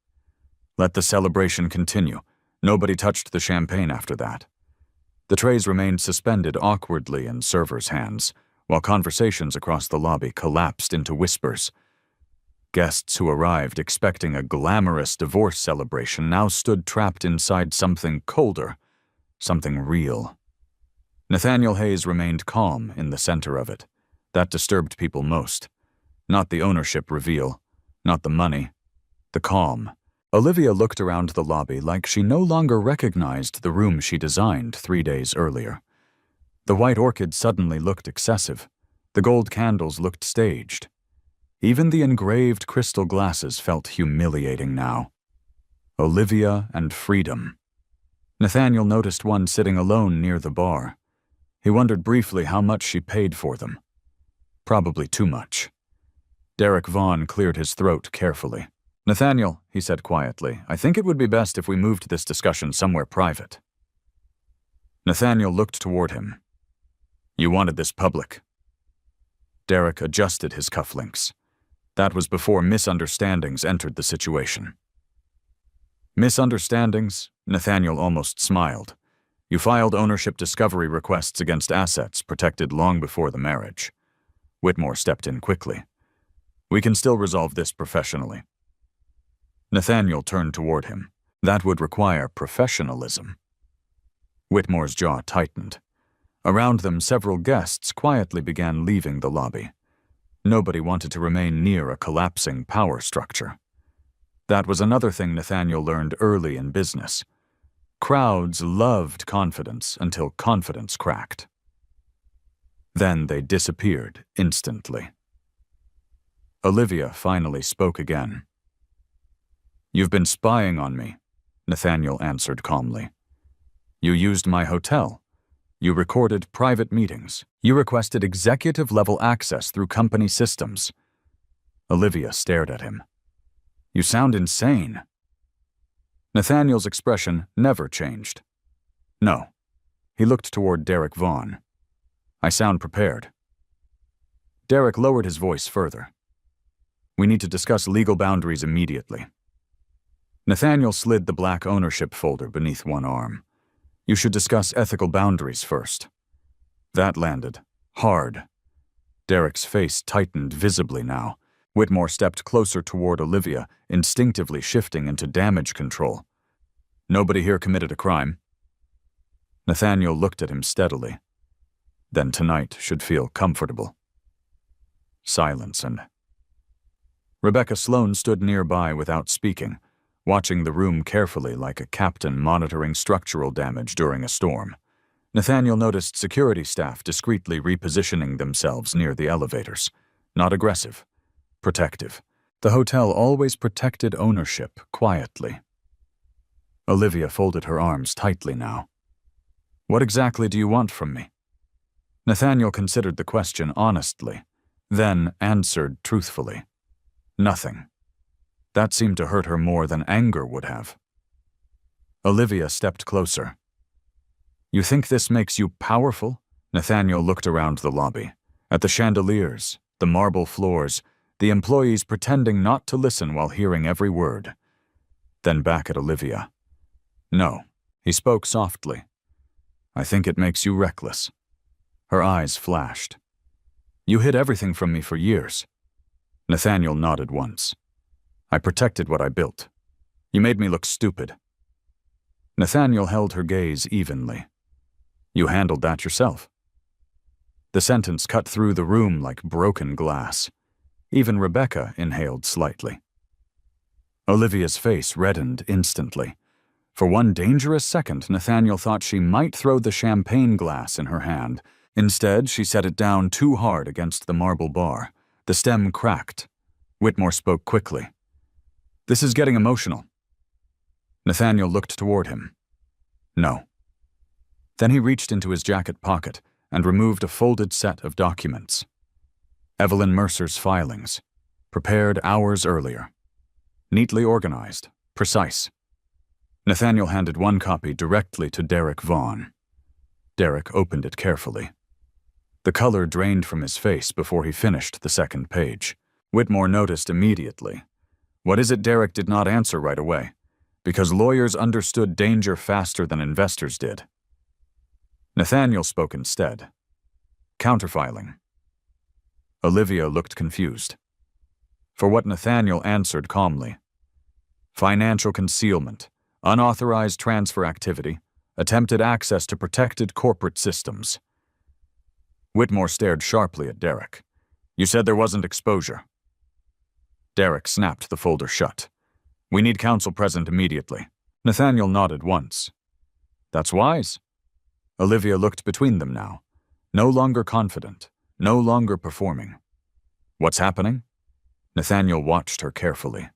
Let the celebration continue. Nobody touched the champagne after that. The trays remained suspended awkwardly in servers' hands, while conversations across the lobby collapsed into whispers. Guests who arrived expecting a glamorous divorce celebration now stood trapped inside something colder, something real. Nathaniel Hayes remained calm in the center of it. That disturbed people most. Not the ownership reveal, not the money, the calm. Olivia looked around the lobby like she no longer recognized the room she designed 3 days earlier. The white orchid suddenly looked excessive. The gold candles looked staged. Even the engraved crystal glasses felt humiliating now. Olivia and freedom. Nathaniel noticed one sitting alone near the bar. He wondered briefly how much she paid for them. Probably too much. Derek Vaughn cleared his throat carefully. "Nathaniel," he said quietly, "I think it would be best if we moved this discussion somewhere private." Nathaniel looked toward him. "You wanted this public." Derek adjusted his cufflinks. That was before misunderstandings entered the situation. Misunderstandings? Nathaniel almost smiled. You filed ownership discovery requests against assets protected long before the marriage. Whitmore stepped in quickly. We can still resolve this professionally. Nathaniel turned toward him. That would require professionalism. Whitmore's jaw tightened. Around them, several guests quietly began leaving the lobby. Nobody wanted to remain near a collapsing power structure. That was another thing Nathaniel learned early in business. Crowds loved confidence until confidence cracked. Then they disappeared instantly. Olivia finally spoke again. "You've been spying on me," Nathaniel answered calmly. "You used my hotel. You recorded private meetings. You requested executive-level access through company systems." Olivia stared at him. "You sound insane." Nathaniel's expression never changed. "No." He looked toward Derek Vaughn. "I sound prepared." Derek lowered his voice further. "We need to discuss legal boundaries immediately." Nathaniel slid the black ownership folder beneath one arm. "You should discuss ethical boundaries first." That landed. Hard. Derek's face tightened visibly now. Whitmore stepped closer toward Olivia, instinctively shifting into damage control. "Nobody here committed a crime." Nathaniel looked at him steadily. "Then tonight should feel comfortable." Silence and... Rebecca Sloan stood nearby without speaking, watching the room carefully like a captain monitoring structural damage during a storm. Nathaniel noticed security staff discreetly repositioning themselves near the elevators. Not aggressive. Protective. The hotel always protected ownership quietly. Olivia folded her arms tightly now. "What exactly do you want from me?" Nathaniel considered the question honestly, then answered truthfully. "Nothing." That seemed to hurt her more than anger would have. Olivia stepped closer. "You think this makes you powerful?" Nathaniel looked around the lobby, at the chandeliers, the marble floors, the employees pretending not to listen while hearing every word. Then back at Olivia. "No," he spoke softly. "I think it makes you reckless." Her eyes flashed. "You hid everything from me for years." Nathaniel nodded once. "I protected what I built. You made me look stupid." Nathaniel held her gaze evenly. "You handled that yourself." The sentence cut through the room like broken glass. Even Rebecca inhaled slightly. Olivia's face reddened instantly. For one dangerous second, Nathaniel thought she might throw the champagne glass in her hand. Instead, she set it down too hard against the marble bar. The stem cracked. Whitmore spoke quickly. "This is getting emotional." Nathaniel looked toward him. "No." Then he reached into his jacket pocket and removed a folded set of documents. Evelyn Mercer's filings, prepared hours earlier. Neatly organized, precise. Nathaniel handed one copy directly to Derek Vaughn. Derek opened it carefully. The color drained from his face before he finished the second page. Whitmore noticed immediately. What is it Derek did not answer right away? Because lawyers understood danger faster than investors did. Nathaniel spoke instead. Counterfiling. Olivia looked confused. For what Nathaniel answered calmly. Financial concealment, unauthorized transfer activity, attempted access to protected corporate systems. Whitmore stared sharply at Derek. You said there wasn't exposure. Derek snapped the folder shut. We need counsel present immediately. Nathaniel nodded once. That's wise. Olivia looked between them now, no longer confident, no longer performing. What's happening? Nathaniel watched her carefully.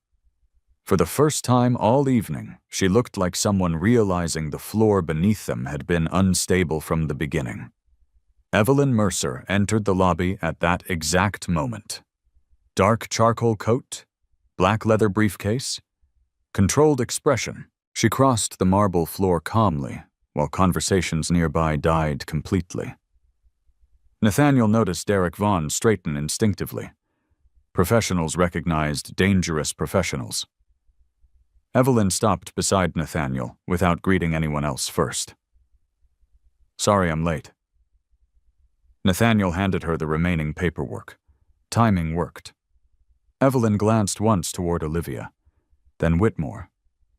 For the first time all evening, she looked like someone realizing the floor beneath them had been unstable from the beginning. Evelyn Mercer entered the lobby at that exact moment. Dark charcoal coat, black leather briefcase, controlled expression. She crossed the marble floor calmly, while conversations nearby died completely. Nathaniel noticed Derek Vaughn straighten instinctively. Professionals recognized dangerous professionals. Evelyn stopped beside Nathaniel without greeting anyone else first. Sorry I'm late. Nathaniel handed her the remaining paperwork. Timing worked. Evelyn glanced once toward Olivia, then Whitmore,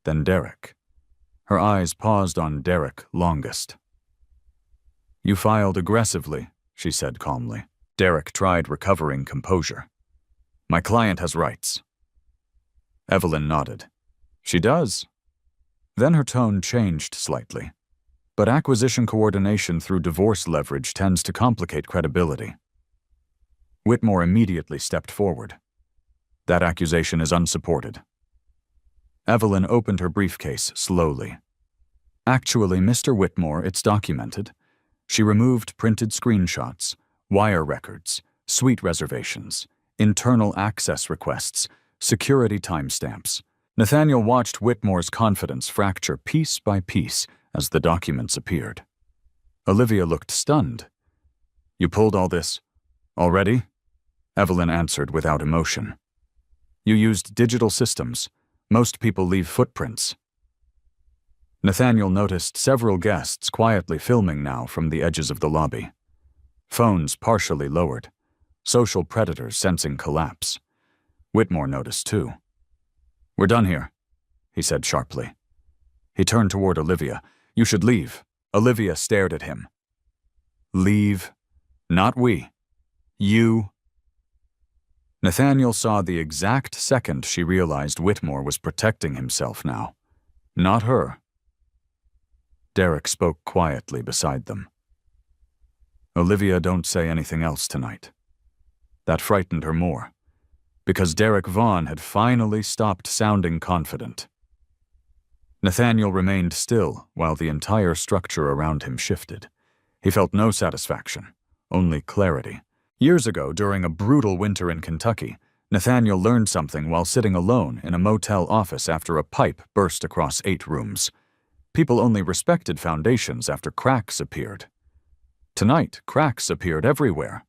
then Derek. Her eyes paused on Derek longest. You filed aggressively, she said calmly. Derek tried recovering composure. My client has rights. Evelyn nodded. She does. Then her tone changed slightly. But acquisition coordination through divorce leverage tends to complicate credibility. Whitmore immediately stepped forward. That accusation is unsupported. Evelyn opened her briefcase slowly. Actually, Mr. Whitmore, it's documented. She removed printed screenshots, wire records, suite reservations, internal access requests, security timestamps. Nathaniel watched Whitmore's confidence fracture piece by piece as the documents appeared. Olivia looked stunned. You pulled all this already? Evelyn answered without emotion. You used digital systems. Most people leave footprints. Nathaniel noticed several guests quietly filming now from the edges of the lobby. Phones partially lowered. Social predators sensing collapse. Whitmore noticed too. We're done here, he said sharply. He turned toward Olivia. You should leave. Olivia stared at him. Leave? Not we. You. Nathaniel saw the exact second she realized Whitmore was protecting himself now. Not her. Derek spoke quietly beside them. Olivia, don't say anything else tonight. That frightened her more, because Derek Vaughn had finally stopped sounding confident. Nathaniel remained still while the entire structure around him shifted. He felt no satisfaction, only clarity. Years ago, during a brutal winter in Kentucky, Nathaniel learned something while sitting alone in a motel office after a pipe burst across 8 rooms. People only respected foundations after cracks appeared. Tonight, cracks appeared everywhere.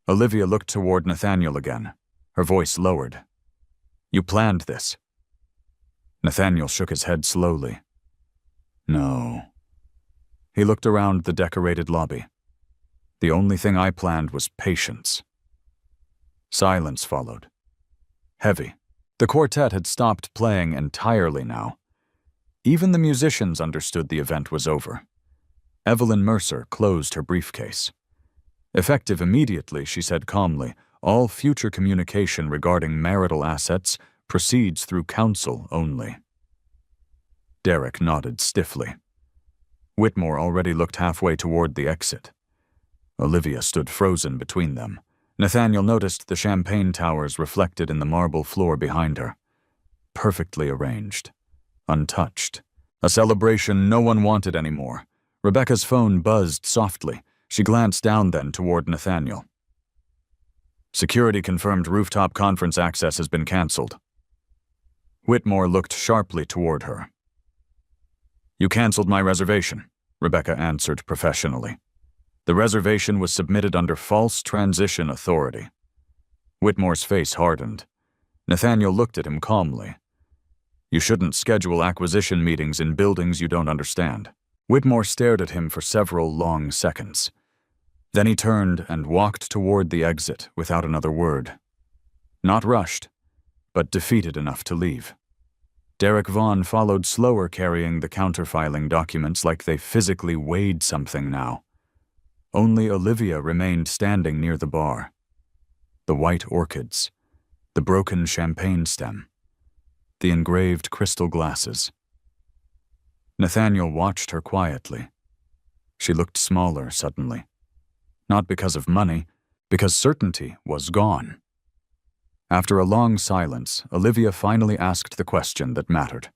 Olivia looked toward Nathaniel again, her voice lowered. You planned this. Nathaniel shook his head slowly. No. He looked around the decorated lobby. The only thing I planned was patience. Silence followed. Heavy. The quartet had stopped playing entirely now. Even the musicians understood the event was over. Evelyn Mercer closed her briefcase. Effective immediately, she said calmly, all future communication regarding marital assets proceeds through counsel only. Derek nodded stiffly. Whitmore already looked halfway toward the exit. Olivia stood frozen between them. Nathaniel noticed the champagne towers reflected in the marble floor behind her. Perfectly arranged. Untouched. A celebration no one wanted anymore. Rebecca's phone buzzed softly. She glanced down then toward Nathaniel. Security confirmed rooftop conference access has been canceled. Whitmore looked sharply toward her. You canceled my reservation, Rebecca answered professionally. The reservation was submitted under false transition authority. Whitmore's face hardened. Nathaniel looked at him calmly. You shouldn't schedule acquisition meetings in buildings you don't understand. Whitmore stared at him for several long seconds. Then he turned and walked toward the exit without another word. Not rushed, but defeated enough to leave. Derek Vaughn followed slower, carrying the counterfiling documents like they physically weighed something now. Only Olivia remained standing near the bar. The white orchids, the broken champagne stem, the engraved crystal glasses. Nathaniel watched her quietly. She looked smaller suddenly. Not because of money, because certainty was gone. After a long silence, Olivia finally asked the question that mattered.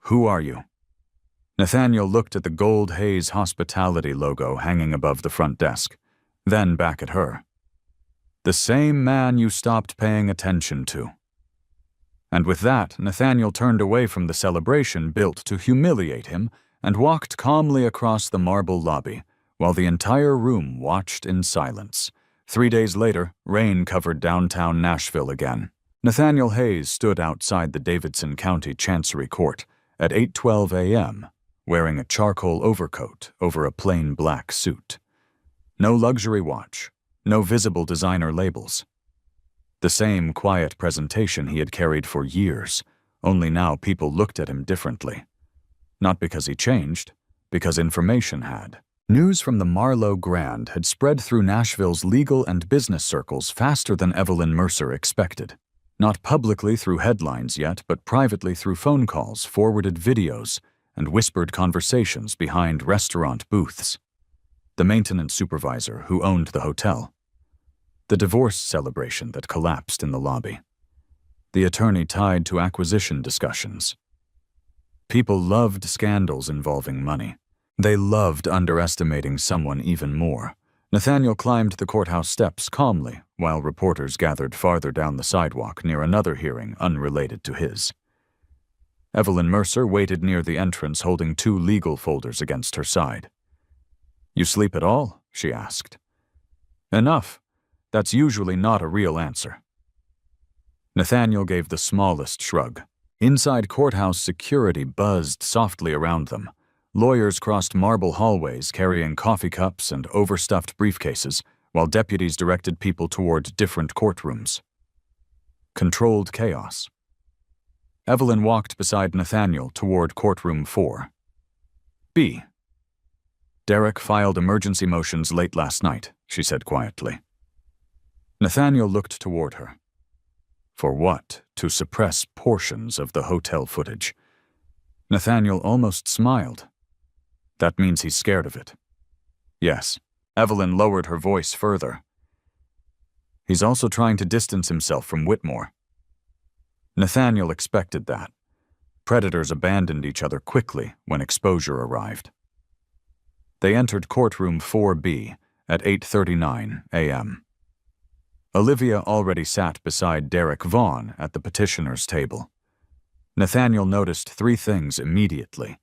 "Who are you?" Nathaniel looked at the Gold Haze Hospitality logo hanging above the front desk, then back at her. "The same man you stopped paying attention to." And with that, Nathaniel turned away from the celebration built to humiliate him and walked calmly across the marble lobby, while the entire room watched in silence. 3 days later, rain covered downtown Nashville again. Nathaniel Hayes stood outside the Davidson County Chancery Court at 8:12 a.m., wearing a charcoal overcoat over a plain black suit. No luxury watch, no visible designer labels. The same quiet presentation he had carried for years, only now people looked at him differently. Not because he changed, because information had. News from the Marlowe Grand had spread through Nashville's legal and business circles faster than Evelyn Mercer expected. Not publicly through headlines yet, but privately through phone calls, forwarded videos, and whispered conversations behind restaurant booths. The maintenance supervisor who owned the hotel. The divorce celebration that collapsed in the lobby. The attorney tied to acquisition discussions. People loved scandals involving money. They loved underestimating someone even more. Nathaniel climbed the courthouse steps calmly while reporters gathered farther down the sidewalk near another hearing unrelated to his. Evelyn Mercer waited near the entrance holding 2 legal folders against her side. "You sleep at all?" she asked. "Enough. That's usually not a real answer." Nathaniel gave the smallest shrug. Inside courthouse, security buzzed softly around them. Lawyers crossed marble hallways carrying coffee cups and overstuffed briefcases, while deputies directed people toward different courtrooms. Controlled chaos. Evelyn walked beside Nathaniel toward courtroom 4. "B. Derek filed emergency motions late last night," she said quietly. Nathaniel looked toward her. For what? To suppress portions of the hotel footage. Nathaniel almost smiled. That means he's scared of it. Yes. Evelyn lowered her voice further. He's also trying to distance himself from Whitmore. Nathaniel expected that. Predators abandoned each other quickly when exposure arrived. They entered courtroom 4B at 8:39 a.m. Olivia already sat beside Derek Vaughn at the petitioner's table. Nathaniel noticed 3 things immediately.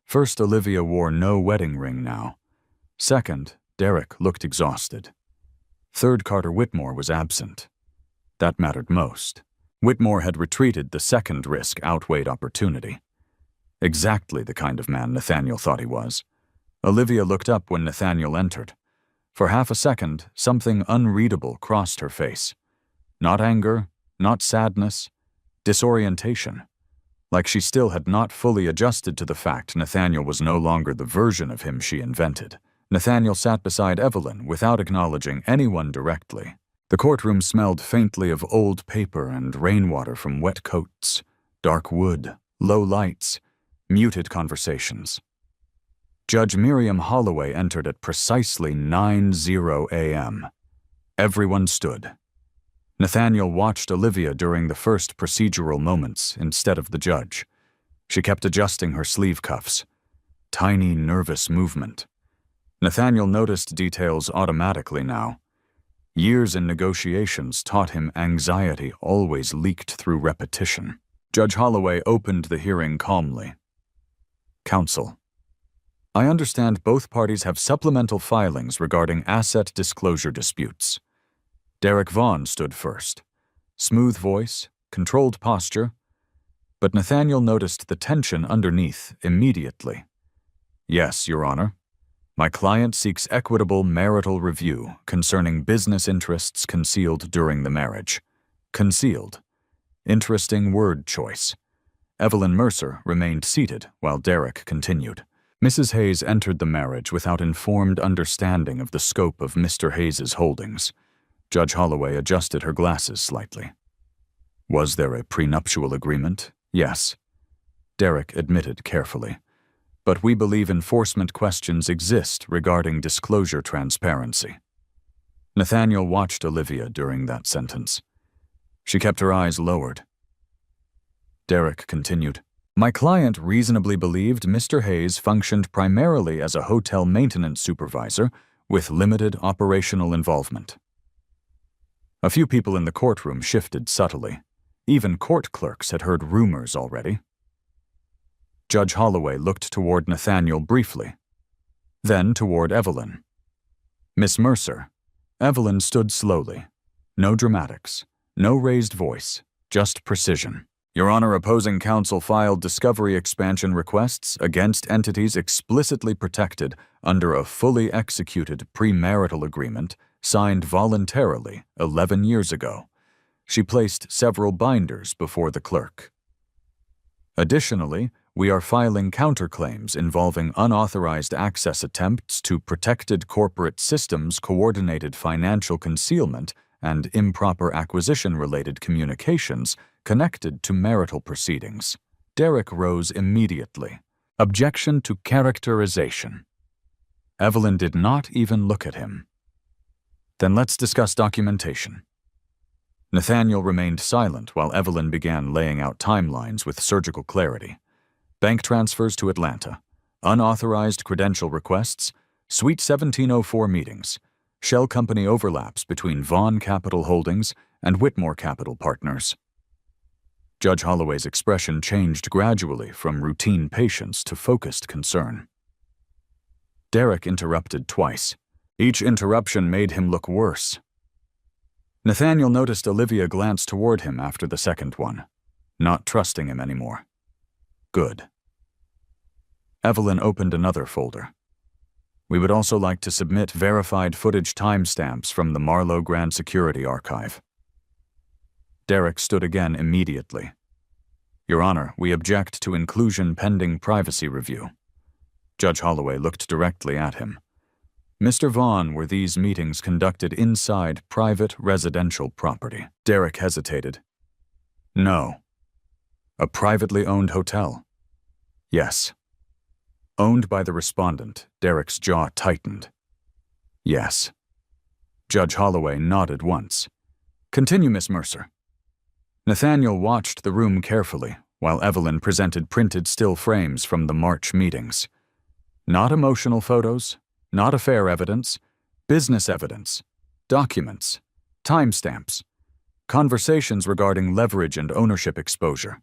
First, Olivia wore no wedding ring now. Second, Derek looked exhausted. Third, Carter Whitmore was absent. That mattered most. Whitmore had retreated. The second risk outweighed opportunity. Exactly the kind of man Nathaniel thought he was. Olivia looked up when Nathaniel entered. For half a second, something unreadable crossed her face. Not anger, not sadness, disorientation. Like she still had not fully adjusted to the fact Nathaniel was no longer the version of him she invented. Nathaniel sat beside Evelyn without acknowledging anyone directly. The courtroom smelled faintly of old paper and rainwater from wet coats, dark wood, low lights, muted conversations. Judge Miriam Holloway entered at precisely 9:00 a.m. Everyone stood. Nathaniel watched Olivia during the first procedural moments instead of the judge. She kept adjusting her sleeve cuffs. Tiny, nervous movement. Nathaniel noticed details automatically now. Years in negotiations taught him anxiety always leaked through repetition. Judge Holloway opened the hearing calmly. Counsel. I understand both parties have supplemental filings regarding asset disclosure disputes. Derek Vaughn stood first. Smooth voice, controlled posture, but Nathaniel noticed the tension underneath immediately. Yes, Your Honor. My client seeks equitable marital review concerning business interests concealed during the marriage. Concealed. Interesting word choice. Evelyn Mercer remained seated while Derek continued. Mrs. Hayes entered the marriage without informed understanding of the scope of Mr. Hayes's holdings. Judge Holloway adjusted her glasses slightly. Was there a prenuptial agreement? Yes. Derek admitted carefully. But we believe enforcement questions exist regarding disclosure transparency. Nathaniel watched Olivia during that sentence. She kept her eyes lowered. Derek continued. My client reasonably believed Mr. Hayes functioned primarily as a hotel maintenance supervisor with limited operational involvement. A few people in the courtroom shifted subtly. Even court clerks had heard rumors already. Judge Holloway looked toward Nathaniel briefly, then toward Evelyn. Miss Mercer. Evelyn stood slowly. No dramatics, no raised voice, just precision. Your Honor, opposing counsel filed discovery expansion requests against entities explicitly protected under a fully executed premarital agreement signed voluntarily 11 years ago. She placed several binders before the clerk. Additionally, we are filing counterclaims involving unauthorized access attempts to protected corporate systems, coordinated financial concealment, and improper acquisition-related communications connected to marital proceedings. Derek rose immediately. Objection to characterization. Evelyn did not even look at him. Then let's discuss documentation. Nathaniel remained silent while Evelyn began laying out timelines with surgical clarity. Bank transfers to Atlanta, unauthorized credential requests, Suite 1704 meetings, shell company overlaps between Vaughn Capital Holdings and Whitmore Capital Partners. Judge Holloway's expression changed gradually from routine patience to focused concern. Derek interrupted twice. Each interruption made him look worse. Nathaniel noticed Olivia glance toward him after the second one, not trusting him anymore. Good. Evelyn opened another folder. We would also like to submit verified footage timestamps from the Marlowe Grand Security Archive. Derek stood again immediately. Your Honor, we object to inclusion pending privacy review. Judge Holloway looked directly at him. Mr. Vaughn, were these meetings conducted inside private residential property? Derek hesitated. No. A privately owned hotel? Yes. Owned by the respondent, Derek's jaw tightened. Yes. Judge Holloway nodded once. Continue, Miss Mercer. Nathaniel watched the room carefully while Evelyn presented printed still frames from the March meetings. Not emotional photos, not affair evidence, business evidence, documents, timestamps, conversations regarding leverage and ownership exposure.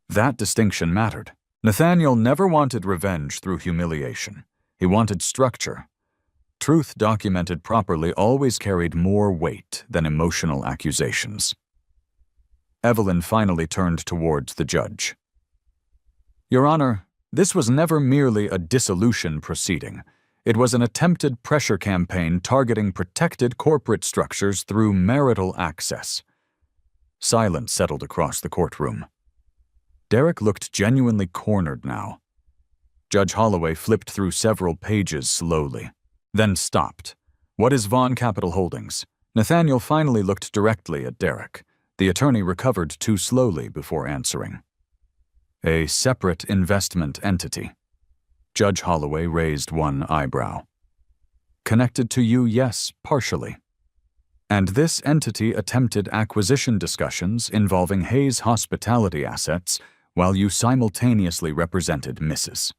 That distinction mattered. Nathaniel never wanted revenge through humiliation. He wanted structure. Truth documented properly always carried more weight than emotional accusations. Evelyn finally turned towards the judge. Your Honor, this was never merely a dissolution proceeding. It was an attempted pressure campaign targeting protected corporate structures through marital access. Silence settled across the courtroom. Derek looked genuinely cornered now. Judge Holloway flipped through several pages slowly, then stopped. What is Vaughn Capital Holdings? Nathaniel finally looked directly at Derek. The attorney recovered too slowly before answering. A separate investment entity. Judge Holloway raised one eyebrow. Connected to you, yes, partially. And this entity attempted acquisition discussions involving Hayes Hospitality assets while you simultaneously represented Mrs.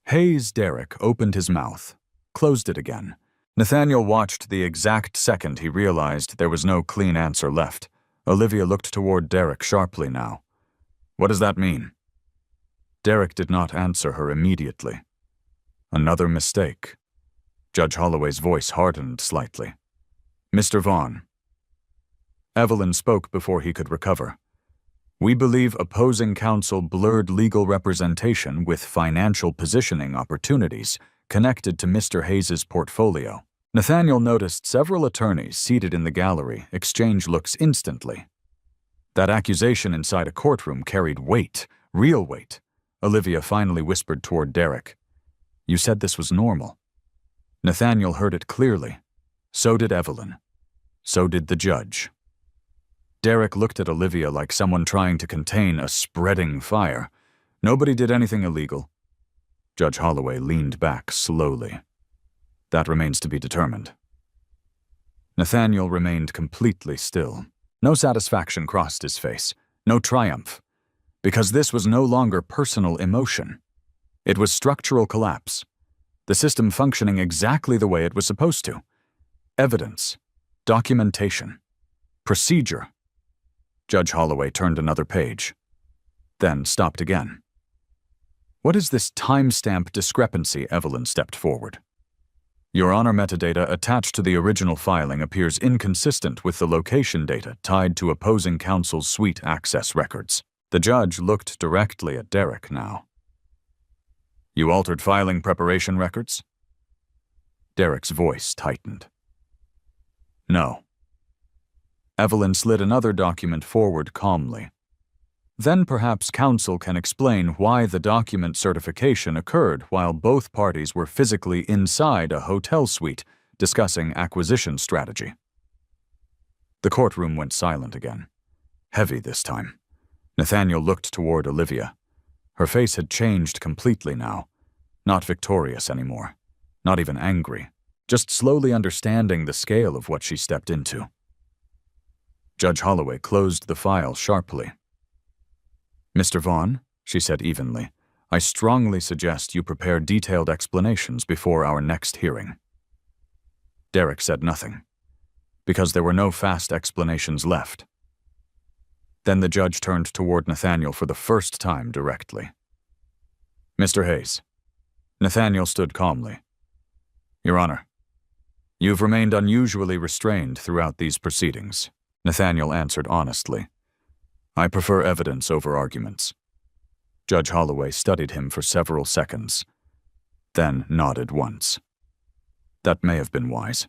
Hayes. Derek opened his mouth, closed it again. Nathaniel watched the exact second he realized there was no clean answer left. Olivia looked toward Derek sharply now. What does that mean? Derek did not answer her immediately. Another mistake. Judge Holloway's voice hardened slightly. Mr. Vaughn. Evelyn spoke before he could recover. We believe opposing counsel blurred legal representation with financial positioning opportunities connected to Mr. Hayes's portfolio. Nathaniel noticed several attorneys seated in the gallery exchange looks instantly. That accusation inside a courtroom carried weight, real weight. Olivia finally whispered toward Derek. You said this was normal. Nathaniel heard it clearly. So did Evelyn. So did the judge. Derek looked at Olivia like someone trying to contain a spreading fire. Nobody did anything illegal. Judge Holloway leaned back slowly. That remains to be determined. Nathaniel remained completely still. No satisfaction crossed his face, no triumph, because this was no longer personal emotion. It was structural collapse, the system functioning exactly the way it was supposed to. Evidence, documentation, procedure. Judge Holloway turned another page, then stopped again. What is this timestamp discrepancy? Evelyn stepped forward. Your Honor, metadata attached to the original filing appears inconsistent with the location data tied to opposing counsel's suite access records. The judge looked directly at Derek now. You altered filing preparation records? Derek's voice tightened. No. Evelyn slid another document forward calmly. Then perhaps counsel can explain why the document certification occurred while both parties were physically inside a hotel suite discussing acquisition strategy. The courtroom went silent again. Heavy this time. Nathaniel looked toward Olivia. Her face had changed completely now. Not victorious anymore. Not even angry. Just slowly understanding the scale of what she stepped into. Judge Holloway closed the file sharply. Mr. Vaughn, she said evenly, I strongly suggest you prepare detailed explanations before our next hearing. Derek said nothing, because there were no fast explanations left. Then the judge turned toward Nathaniel for the first time directly. Mr. Hayes. Nathaniel stood calmly. Your Honor, you've remained unusually restrained throughout these proceedings, Nathaniel answered honestly. I prefer evidence over arguments. Judge Holloway studied him for several seconds, then nodded once. That may have been wise.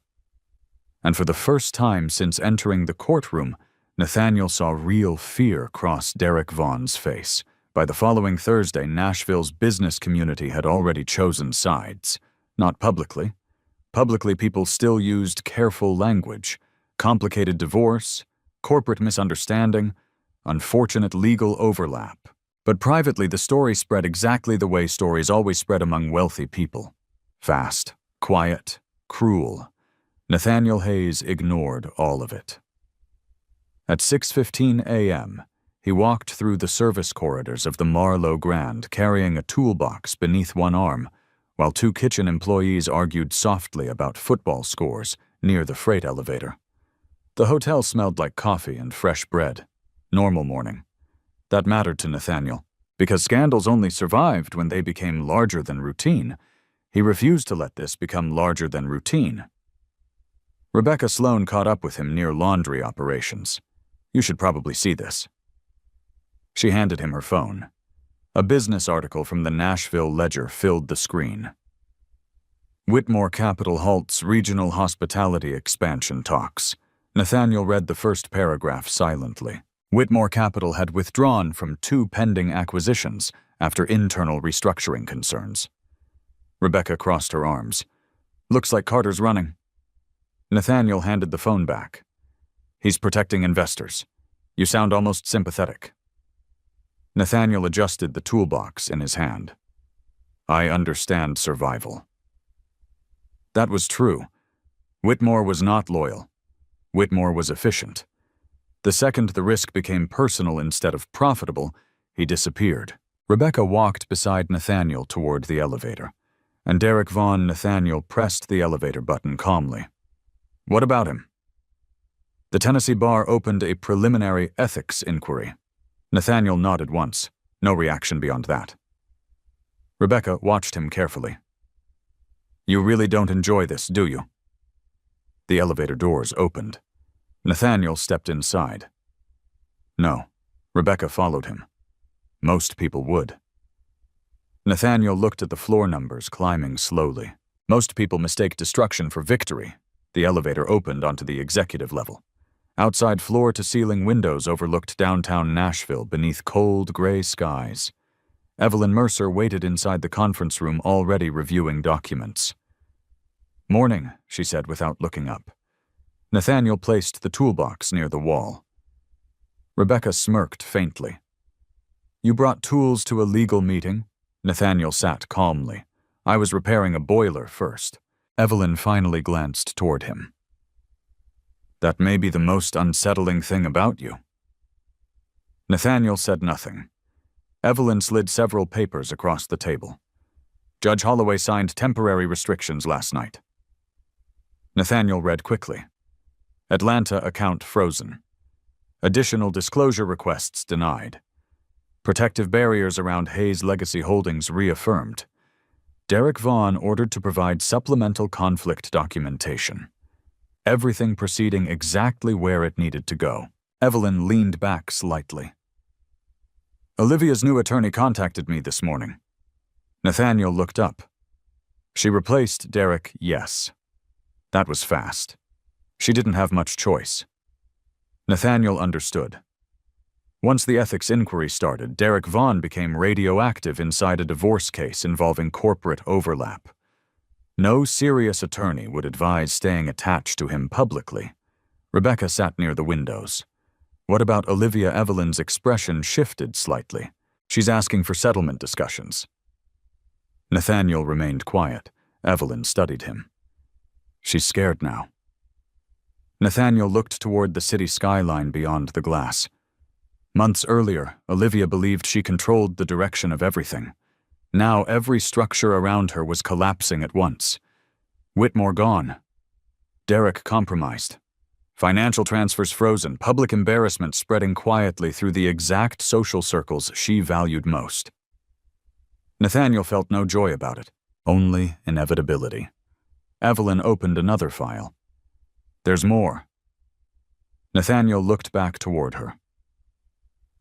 And for the first time since entering the courtroom, Nathaniel saw real fear cross Derek Vaughn's face. By the following Thursday, Nashville's business community had already chosen sides. Not publicly. Publicly, people still used careful language, complicated divorce, corporate misunderstanding, unfortunate legal overlap. But privately, the story spread exactly the way stories always spread among wealthy people. Fast, quiet, cruel. Nathaniel Hayes ignored all of it. At 6:15 a.m., he walked through the service corridors of the Marlowe Grand carrying a toolbox beneath one arm, while two kitchen employees argued softly about football scores near the freight elevator. The hotel smelled like coffee and fresh bread. Normal morning. That mattered to Nathaniel, because scandals only survived when they became larger than routine. He refused to let this become larger than routine. Rebecca Sloan caught up with him near laundry operations. You should probably see this. She handed him her phone. A business article from the Nashville Ledger filled the screen. Whitmore Capital halts regional hospitality expansion talks. Nathaniel read the first paragraph silently. Whitmore Capital had withdrawn from 2 pending acquisitions after internal restructuring concerns. Rebecca crossed her arms. Looks like Carter's running. Nathaniel handed the phone back. He's protecting investors. You sound almost sympathetic. Nathaniel adjusted the toolbox in his hand. I understand survival. That was true. Whitmore was not loyal. Whitmore was efficient. The second the risk became personal instead of profitable, he disappeared. Rebecca walked beside Nathaniel toward the elevator, and Derek Vaughn Nathaniel pressed the elevator button calmly. What about him? The Tennessee Bar opened a preliminary ethics inquiry. Nathaniel nodded once, no reaction beyond that. Rebecca watched him carefully. You really don't enjoy this, do you? The elevator doors opened. Nathaniel stepped inside. No, Rebecca followed him. Most people would. Nathaniel looked at the floor numbers climbing slowly. Most people mistake destruction for victory. The elevator opened onto the executive level. Outside floor-to-ceiling windows overlooked downtown Nashville beneath cold, gray skies. Evelyn Mercer waited inside the conference room, already reviewing documents. "Morning," she said without looking up. Nathaniel placed the toolbox near the wall. Rebecca smirked faintly. "You brought tools to a legal meeting?" Nathaniel sat calmly. "I was repairing a boiler first." Evelyn finally glanced toward him. "That may be the most unsettling thing about you." Nathaniel said nothing. Evelyn slid several papers across the table. "Judge Holloway signed temporary restrictions last night." Nathaniel read quickly. "Atlanta account frozen. Additional disclosure requests denied. Protective barriers around Hayes Legacy Holdings reaffirmed. Derek Vaughn ordered to provide supplemental conflict documentation. Everything proceeding exactly where it needed to go." Evelyn leaned back slightly. "Olivia's new attorney contacted me this morning." Nathaniel looked up. "She replaced Derek, yes. That was fast. She didn't have much choice." Nathaniel understood. Once the ethics inquiry started, Derek Vaughn became radioactive inside a divorce case involving corporate overlap. No serious attorney would advise staying attached to him publicly. Rebecca sat near the windows. What about Olivia? Evelyn's expression shifted slightly. "She's asking for settlement discussions." Nathaniel remained quiet. Evelyn studied him. "She's scared now." Nathaniel looked toward the city skyline beyond the glass. Months earlier, Olivia believed she controlled the direction of everything. Now every structure around her was collapsing at once. Whitmore gone. Derek compromised. Financial transfers frozen, public embarrassment spreading quietly through the exact social circles she valued most. Nathaniel felt no joy about it, only inevitability. Evelyn opened another file. "There's more." Nathaniel looked back toward her.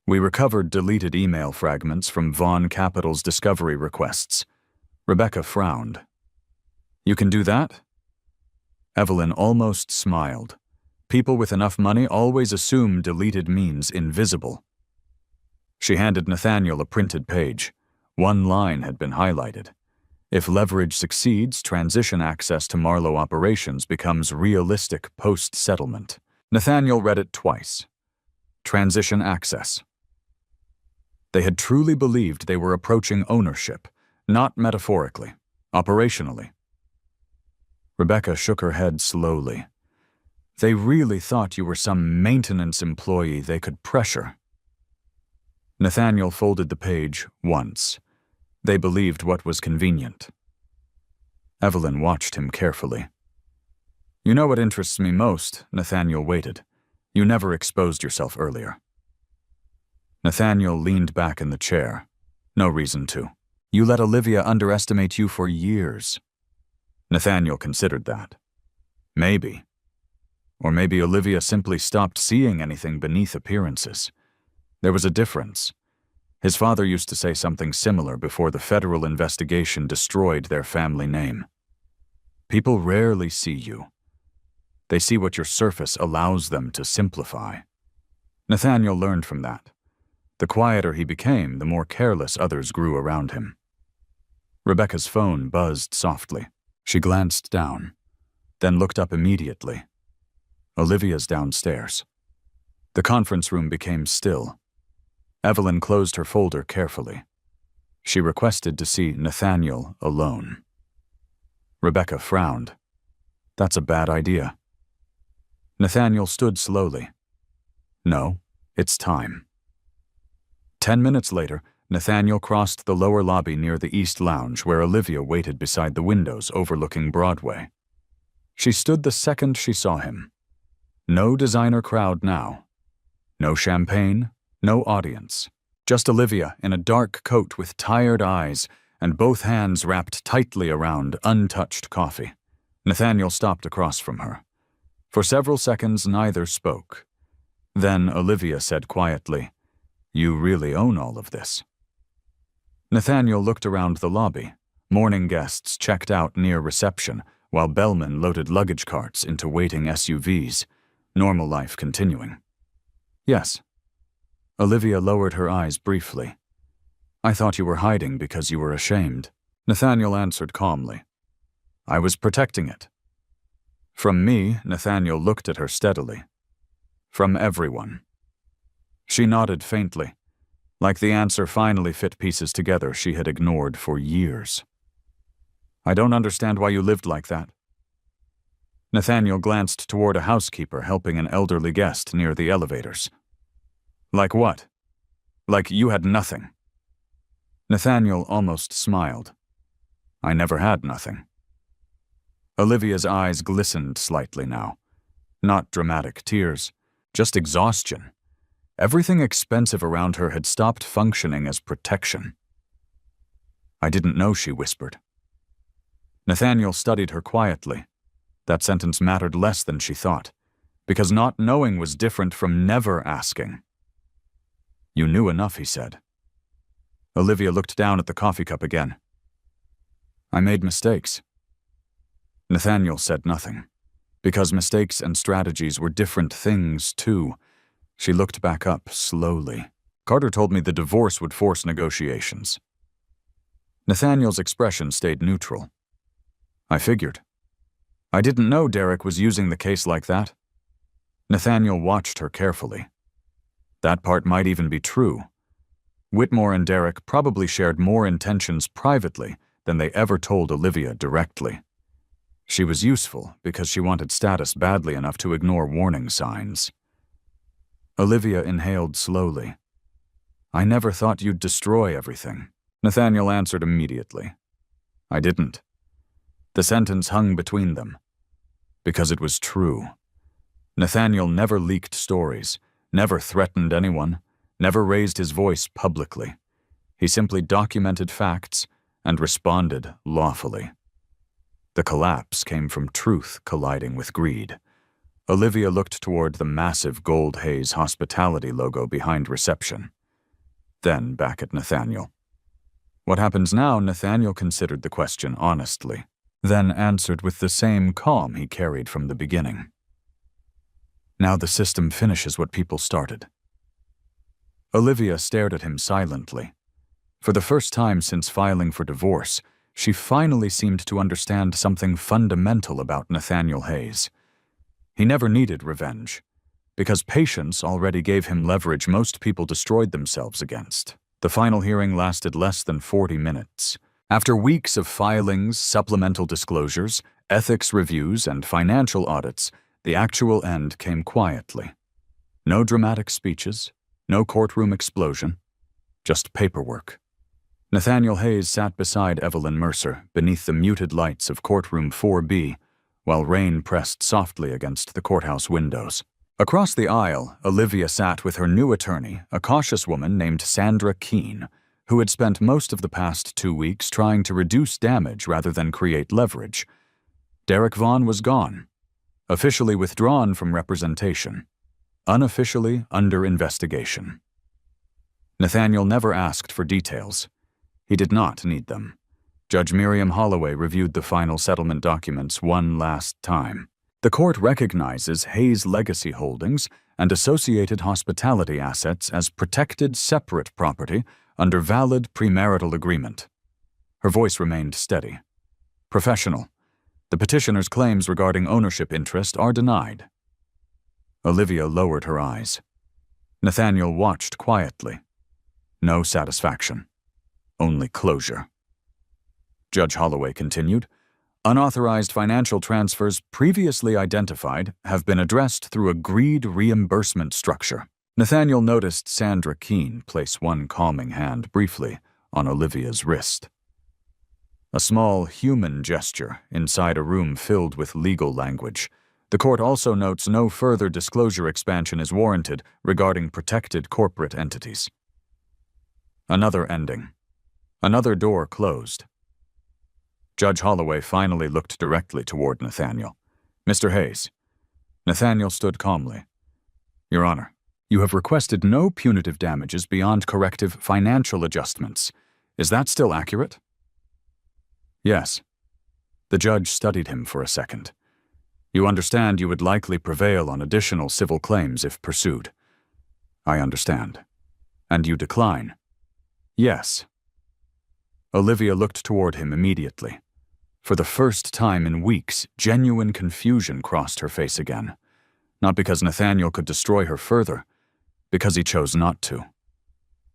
"We recovered deleted email fragments from Vaughn Capital's discovery requests." Rebecca frowned. "You can do that?" Evelyn almost smiled. People with enough money always assume deleted means invisible. She handed Nathaniel a printed page. One line had been highlighted. "If leverage succeeds, transition access to Marlowe operations becomes realistic post-settlement." Nathaniel read it twice. Transition access. They had truly believed they were approaching ownership, not metaphorically, operationally. Rebecca shook her head slowly. "They really thought you were some maintenance employee they could pressure." Nathaniel folded the page once. They believed what was convenient. Evelyn watched him carefully. "You know what interests me most?" Nathaniel waited. "You never exposed yourself earlier." Nathaniel leaned back in the chair. "No reason to. You let Olivia underestimate you for years." Nathaniel considered that. Maybe. Or maybe Olivia simply stopped seeing anything beneath appearances. There was a difference. His father used to say something similar before the federal investigation destroyed their family name. People rarely see you. They see what your surface allows them to simplify. Nathaniel learned from that. The quieter he became, the more careless others grew around him. Rebecca's phone buzzed softly. She glanced down, then looked up immediately. Olivia's downstairs. The conference room became still. Evelyn closed her folder carefully. She requested to see Nathaniel alone. Rebecca frowned. "That's a bad idea." Nathaniel stood slowly. "No, it's time." 10 minutes later, Nathaniel crossed the lower lobby near the East Lounge where Olivia waited beside the windows overlooking Broadway. She stood the second she saw him. No designer crowd now. No champagne, no audience. Just Olivia in a dark coat with tired eyes and both hands wrapped tightly around untouched coffee. Nathaniel stopped across from her. For several seconds, neither spoke. Then Olivia said quietly, "You really own all of this." Nathaniel looked around the lobby. Morning guests checked out near reception, while bellmen loaded luggage carts into waiting SUVs. normal life continuing. Yes. Olivia lowered her eyes briefly. I thought you were hiding because you were ashamed. Nathaniel answered calmly. I was protecting it. From me, Nathaniel looked at her steadily. From everyone. She nodded faintly, like the answer finally fit pieces together she had ignored for years. I don't understand why you lived like that. Nathaniel glanced toward a housekeeper helping an elderly guest near the elevators. Like what? Like you had nothing. Nathaniel almost smiled. I never had nothing. Olivia's eyes glistened slightly now. Not dramatic tears, just exhaustion. Everything expensive around her had stopped functioning as protection. I didn't know, she whispered. Nathaniel studied her quietly. That sentence mattered less than she thought, because not knowing was different from never asking. You knew enough, he said. Olivia looked down at the coffee cup again. I made mistakes. Nathaniel said nothing, because mistakes and strategies were different things, too. She looked back up slowly. Carter told me the divorce would force negotiations. Nathaniel's expression stayed neutral. I figured. I didn't know Derek was using the case like that. Nathaniel watched her carefully. That part might even be true. Whitmore and Derek probably shared more intentions privately than they ever told Olivia directly. She was useful because she wanted status badly enough to ignore warning signs. Olivia inhaled slowly. I never thought you'd destroy everything. Nathaniel answered immediately. I didn't. The sentence hung between them. Because it was true. Nathaniel never leaked stories, never threatened anyone, never raised his voice publicly. He simply documented facts and responded lawfully. The collapse came from truth colliding with greed. Olivia looked toward the massive Gold Haze hospitality logo behind reception. Then back at Nathaniel. What happens now? Nathaniel considered the question honestly, then answered with the same calm he carried from the beginning. Now the system finishes what people started. Olivia stared at him silently. For the first time since filing for divorce, she finally seemed to understand something fundamental about Nathaniel Hayes. He never needed revenge, because patience already gave him leverage most people destroyed themselves against. The final hearing lasted less than 40 minutes. After weeks of filings, supplemental disclosures, ethics reviews, and financial audits, the actual end came quietly. No dramatic speeches, no courtroom explosion, just paperwork. Nathaniel Hayes sat beside Evelyn Mercer beneath the muted lights of courtroom 4B, while rain pressed softly against the courthouse windows. Across the aisle, Olivia sat with her new attorney, a cautious woman named Sandra Keene, who had spent most of the past 2 weeks trying to reduce damage rather than create leverage. Derek Vaughn was gone, officially withdrawn from representation, unofficially under investigation. Nathaniel never asked for details. He did not need them. Judge Miriam Holloway reviewed the final settlement documents one last time. The court recognizes Hayes Legacy Holdings and associated hospitality assets as protected separate property under valid premarital agreement. Her voice remained steady. Professional. The petitioner's claims regarding ownership interest are denied. Olivia lowered her eyes. Nathaniel watched quietly. No satisfaction. Only closure. Judge Holloway continued, unauthorized financial transfers previously identified have been addressed through agreed reimbursement structure. Nathaniel noticed Sandra Keene place one calming hand briefly on Olivia's wrist. A small human gesture inside a room filled with legal language. The court also notes no further disclosure expansion is warranted regarding protected corporate entities. Another ending. Another door closed. Judge Holloway finally looked directly toward Nathaniel. Mr. Hayes. Nathaniel stood calmly. Your Honor, you have requested no punitive damages beyond corrective financial adjustments. Is that still accurate? Yes. The judge studied him for a second. You understand you would likely prevail on additional civil claims if pursued. I understand. And you decline? Yes. Olivia looked toward him immediately. For the first time in weeks, genuine confusion crossed her face again. Not because Nathaniel could destroy her further, because he chose not to.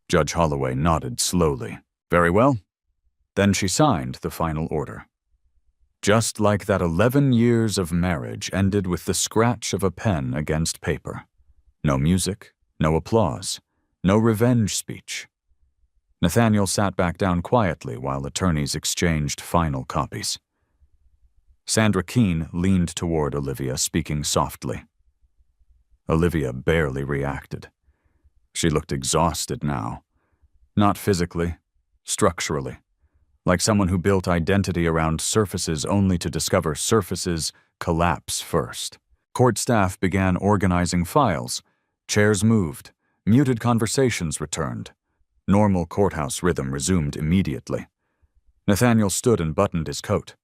Judge Holloway nodded slowly. Very well. Then she signed the final order. Just like that 11 years of marriage ended with the scratch of a pen against paper. No music, no applause, no revenge speech. Nathaniel sat back down quietly while attorneys exchanged final copies. Sandra Keene leaned toward Olivia, speaking softly. Olivia barely reacted. She looked exhausted now. Not physically, structurally. Like someone who built identity around surfaces only to discover surfaces collapse first. Court staff began organizing files. Chairs moved. Muted conversations returned. Normal courthouse rhythm resumed immediately. Nathaniel stood and buttoned his coat.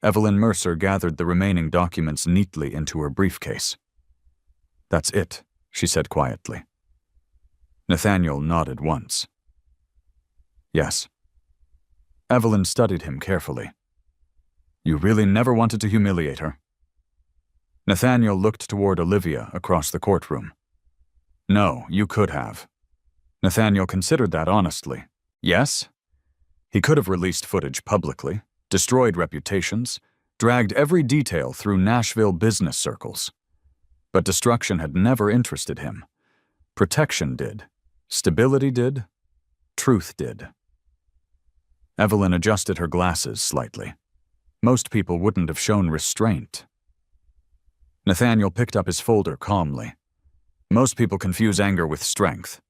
Evelyn Mercer gathered the remaining documents neatly into her briefcase. That's it, she said quietly. Nathaniel nodded once. Yes. Evelyn studied him carefully. You really never wanted to humiliate her? Nathaniel looked toward Olivia across the courtroom. No, you could have. Nathaniel considered that honestly. Yes? He could have released footage publicly, destroyed reputations, dragged every detail through Nashville business circles. But destruction had never interested him. Protection did. Stability did. Truth did. Evelyn adjusted her glasses slightly. Most people wouldn't have shown restraint. Nathaniel picked up his folder calmly. Most people confuse anger with strength.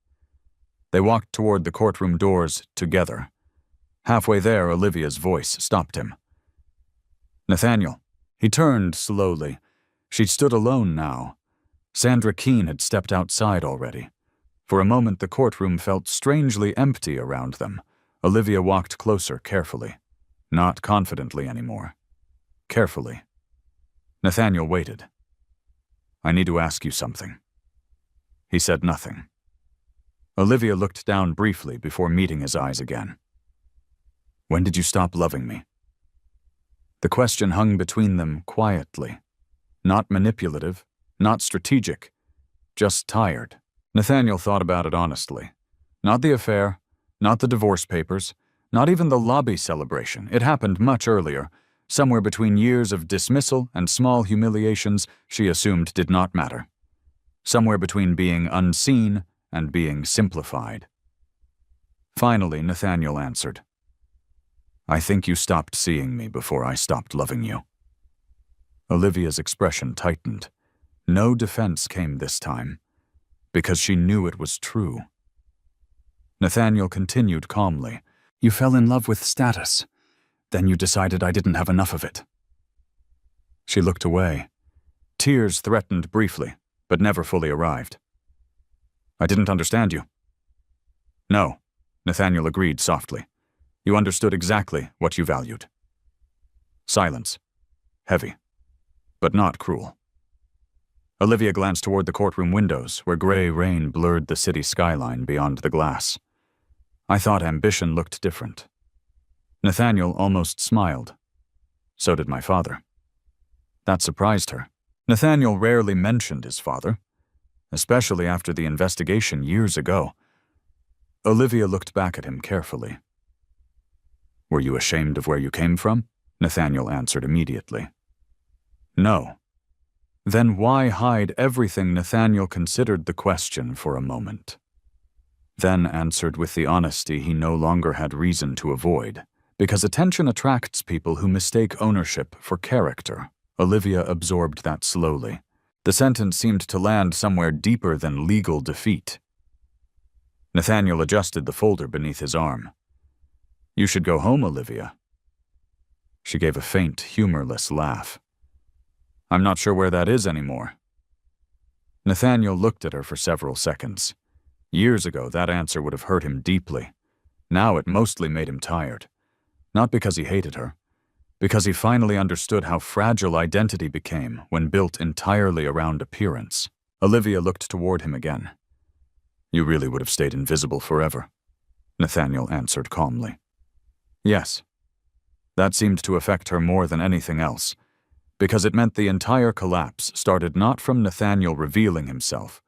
They walked toward the courtroom doors together. Halfway there, Olivia's voice stopped him. Nathaniel. He turned slowly. She'd stood alone now. Sandra Keene had stepped outside already. For a moment, the courtroom felt strangely empty around them. Olivia walked closer carefully. Not confidently anymore. Carefully. Nathaniel waited. I need to ask you something. He said nothing. Olivia looked down briefly before meeting his eyes again. When did you stop loving me? The question hung between them quietly. Not manipulative, not strategic, just tired. Nathaniel thought about it honestly. Not the affair, not the divorce papers, not even the lobby celebration. It happened much earlier, somewhere between years of dismissal and small humiliations she assumed did not matter. Somewhere between being unseen and being simplified. Finally, Nathaniel answered. I think you stopped seeing me before I stopped loving you. Olivia's expression tightened. No defense came this time, because she knew it was true. Nathaniel continued calmly. You fell in love with status. Then you decided I didn't have enough of it. She looked away. Tears threatened briefly, but never fully arrived. I didn't understand you. No, Nathaniel agreed softly. You understood exactly what you valued. Silence. Heavy. But not cruel. Olivia glanced toward the courtroom windows, where gray rain blurred the city skyline beyond the glass. I thought ambition looked different. Nathaniel almost smiled. So did my father. That surprised her. Nathaniel rarely mentioned his father, especially after the investigation years ago. Olivia looked back at him carefully. Were you ashamed of where you came from? Nathaniel answered immediately. No. Then why hide everything? Nathaniel considered the question for a moment. Then answered with the honesty he no longer had reason to avoid. Because attention attracts people who mistake ownership for character. Olivia absorbed that slowly. The sentence seemed to land somewhere deeper than legal defeat. Nathaniel adjusted the folder beneath his arm. You should go home, Olivia. She gave a faint, humorless laugh. I'm not sure where that is anymore. Nathaniel looked at her for several seconds. Years ago, that answer would have hurt him deeply. Now it mostly made him tired. Not because he hated her, because he finally understood how fragile identity became when built entirely around appearance. Olivia looked toward him again. "You really would have stayed invisible forever," Nathaniel answered calmly. Yes. That seemed to affect her more than anything else, because it meant the entire collapse started not from Nathaniel revealing himself,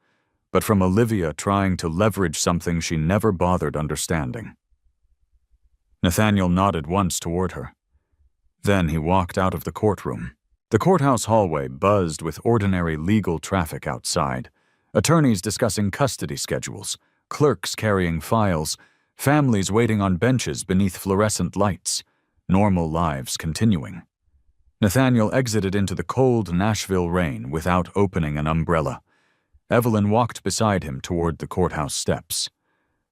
but from Olivia trying to leverage something she never bothered understanding. Nathaniel nodded once toward her. Then he walked out of the courtroom. The courthouse hallway buzzed with ordinary legal traffic outside, attorneys discussing custody schedules, clerks carrying files, families waiting on benches beneath fluorescent lights, normal lives continuing. Nathaniel exited into the cold Nashville rain without opening an umbrella. Evelyn walked beside him toward the courthouse steps.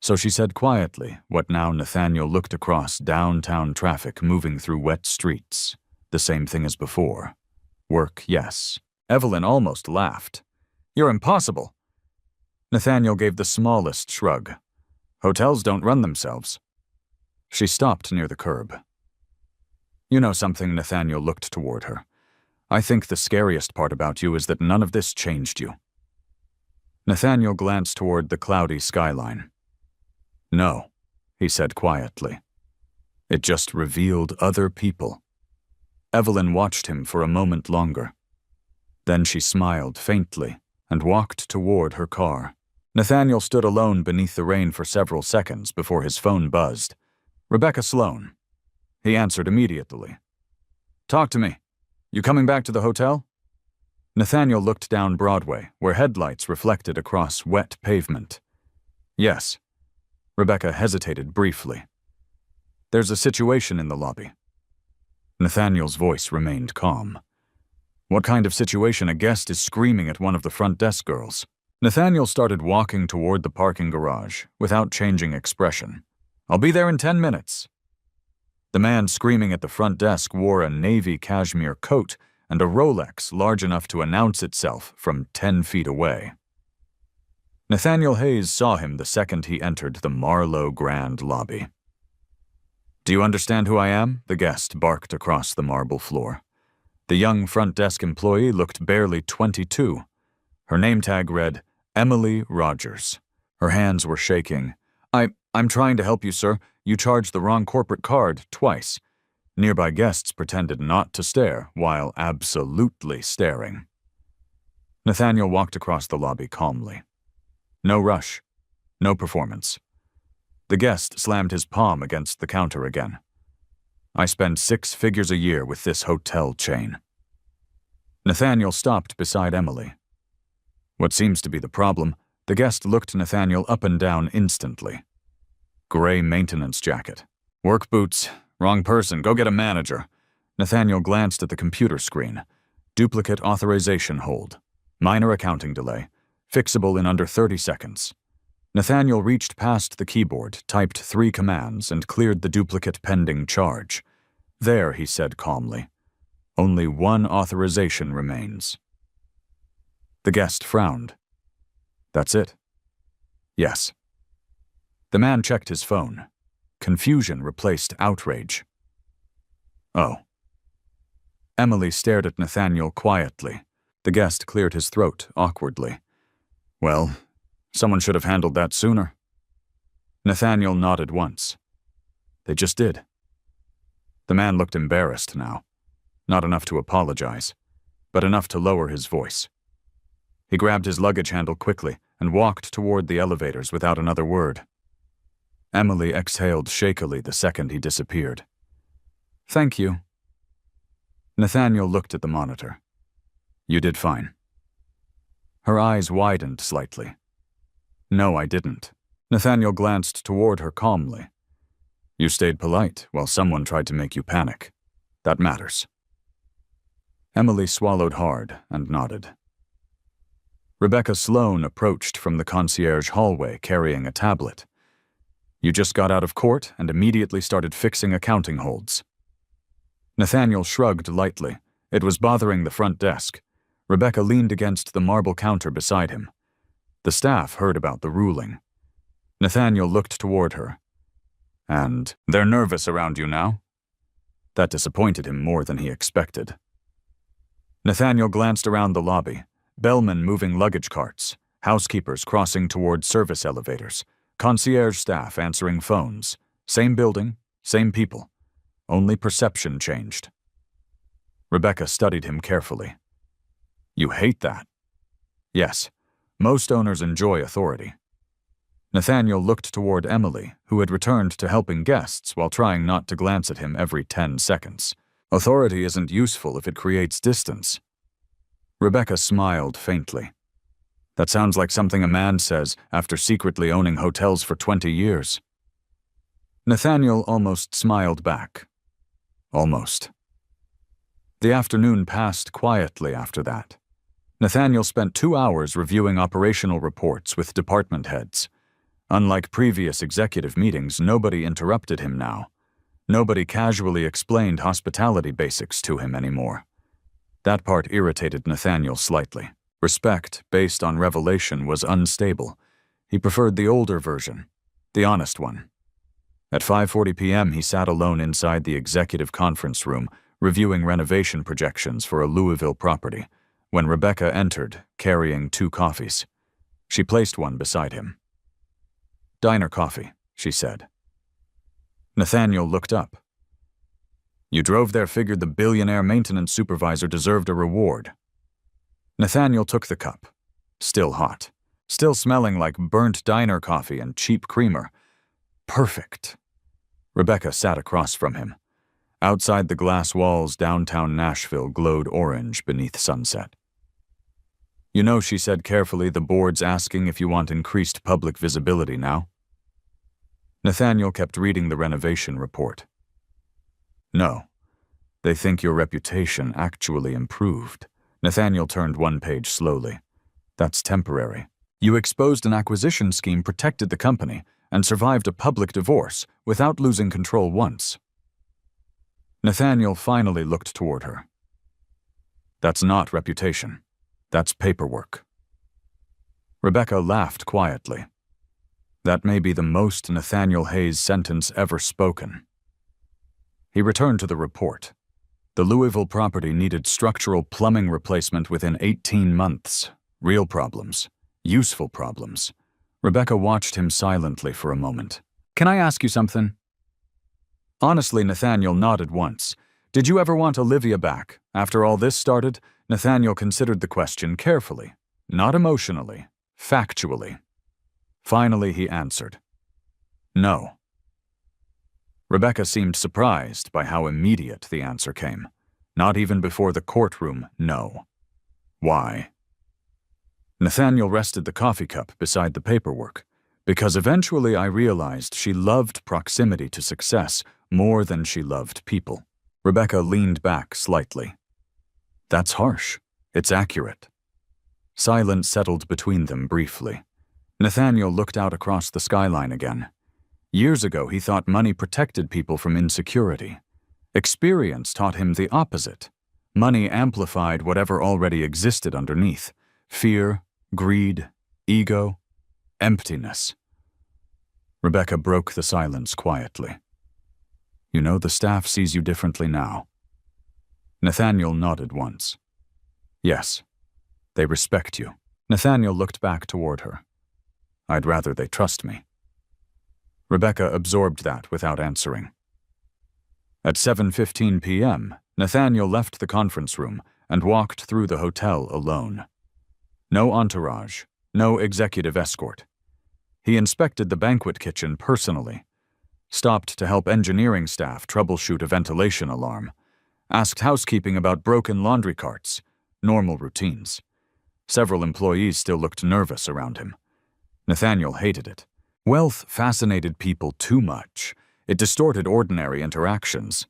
So she said quietly what now Nathaniel looked across downtown traffic moving through wet streets. The same thing as before. Work, yes. Evelyn almost laughed. "You're impossible." Nathaniel gave the smallest shrug. "Hotels don't run themselves." She stopped near the curb. "You know something?" Nathaniel looked toward her. "I think the scariest part about you is that none of this changed you." Nathaniel glanced toward the cloudy skyline. "No," he said quietly. "It just revealed other people." Evelyn watched him for a moment longer. Then she smiled faintly and walked toward her car. Nathaniel stood alone beneath the rain for several seconds before his phone buzzed. "Rebecca Sloan." He answered immediately. "Talk to me. You coming back to the hotel?" Nathaniel looked down Broadway, where headlights reflected across wet pavement. "Yes." Rebecca hesitated briefly. "There's a situation in the lobby." Nathaniel's voice remained calm. "What kind of situation? A guest is screaming at one of the front desk girls." Nathaniel started walking toward the parking garage without changing expression. "I'll be there in 10 minutes. The man screaming at the front desk wore a navy cashmere coat and a Rolex large enough to announce itself from 10 feet away. Nathaniel Hayes saw him the second he entered the Marlowe Grand lobby. "Do you understand who I am?" the guest barked across the marble floor. The young front desk employee looked barely 22. Her name tag read, Emily Rogers. Her hands were shaking. I'm trying to help you, sir. You charged the wrong corporate card twice." Nearby guests pretended not to stare while absolutely staring. Nathaniel walked across the lobby calmly. No rush. No performance. The guest slammed his palm against the counter again. "I spend 6 figures a year with this hotel chain." Nathaniel stopped beside Emily. What seems to be the problem? The guest looked Nathaniel up and down instantly. Gray maintenance jacket. "Work boots. Wrong person. Go get a manager." Nathaniel glanced at the computer screen. Duplicate authorization hold. Minor accounting delay. Fixable in under 30 seconds. Nathaniel reached past the keyboard, typed 3 commands, and cleared the duplicate pending charge. "There," he said calmly. "Only 1 authorization remains." The guest frowned. "That's it?" "Yes." The man checked his phone. Confusion replaced outrage. "Oh." Emily stared at Nathaniel quietly. The guest cleared his throat awkwardly. "Well, someone should have handled that sooner." Nathaniel nodded once. "They just did." The man looked embarrassed now. Not enough to apologize, but enough to lower his voice. He grabbed his luggage handle quickly and walked toward the elevators without another word. Emily exhaled shakily the second he disappeared. "Thank you." Nathaniel looked at the monitor. "You did fine." Her eyes widened slightly. "No, I didn't." Nathaniel glanced toward her calmly. "You stayed polite while someone tried to make you panic. That matters." Emily swallowed hard and nodded. Rebecca Sloan approached from the concierge hallway carrying a tablet. "You just got out of court and immediately started fixing accounting holds." Nathaniel shrugged lightly. It was bothering the front desk. Rebecca leaned against the marble counter beside him. The staff heard about the ruling. Nathaniel looked toward her. "And they're nervous around you now?" That disappointed him more than he expected. Nathaniel glanced around the lobby, bellmen moving luggage carts, housekeepers crossing toward service elevators, concierge staff answering phones. Same building, same people. Only perception changed. Rebecca studied him carefully. You hate that? Yes, most owners enjoy authority. Nathaniel looked toward Emily, who had returned to helping guests while trying not to glance at him every 10 seconds. Authority isn't useful if it creates distance. Rebecca smiled faintly. That sounds like something a man says after secretly owning hotels for 20 years. Nathaniel almost smiled back. Almost. The afternoon passed quietly after that. Nathaniel spent 2 hours reviewing operational reports with department heads. Unlike previous executive meetings, nobody interrupted him now. Nobody casually explained hospitality basics to him anymore. That part irritated Nathaniel slightly. Respect, based on revelation, was unstable. He preferred the older version, the honest one. At 5:40 p.m., he sat alone inside the executive conference room, reviewing renovation projections for a Louisville property, when Rebecca entered, carrying 2 coffees. She placed one beside him. "Diner coffee," she said. Nathaniel looked up. "You drove there, figured the billionaire maintenance supervisor deserved a reward." Nathaniel took the cup. Still hot. Still smelling like burnt diner coffee and cheap creamer. Perfect. Rebecca sat across from him. Outside the glass walls, downtown Nashville glowed orange beneath sunset. "You know," she said carefully, "the board's asking if you want increased public visibility now." Nathaniel kept reading the renovation report. "No. They think your reputation actually improved." Nathaniel turned one page slowly. "That's temporary. You exposed an acquisition scheme, protected the company, and survived a public divorce without losing control once." Nathaniel finally looked toward her. "That's not reputation. That's paperwork." Rebecca laughed quietly. That may be the most Nathaniel Hayes sentence ever spoken. He returned to the report. The Louisville property needed structural plumbing replacement within 18 months. Real problems. Useful problems. Rebecca watched him silently for a moment. "Can I ask you something?" Honestly, Nathaniel nodded once. "Did you ever want Olivia back? After all this started?" Nathaniel considered the question carefully. Not emotionally. Factually. Finally, he answered. "No." Rebecca seemed surprised by how immediate the answer came. Not even before the courtroom, no. Why? Nathaniel rested the coffee cup beside the paperwork. "Because eventually I realized she loved proximity to success more than she loved people." Rebecca leaned back slightly. "That's harsh. It's accurate." Silence settled between them briefly. Nathaniel looked out across the skyline again. Years ago, he thought money protected people from insecurity. Experience taught him the opposite. Money amplified whatever already existed underneath. Fear, greed, ego, emptiness. Rebecca broke the silence quietly. "You know, the staff sees you differently now." Nathaniel nodded once. "Yes, they respect you." Nathaniel looked back toward her. "I'd rather they trust me." Rebecca absorbed that without answering. At 7:15 p.m., Nathaniel left the conference room and walked through the hotel alone. No entourage, no executive escort. He inspected the banquet kitchen personally, stopped to help engineering staff troubleshoot a ventilation alarm, asked housekeeping about broken laundry carts, normal routines. Several employees still looked nervous around him. Nathaniel hated it. Wealth fascinated people too much. It distorted ordinary interactions.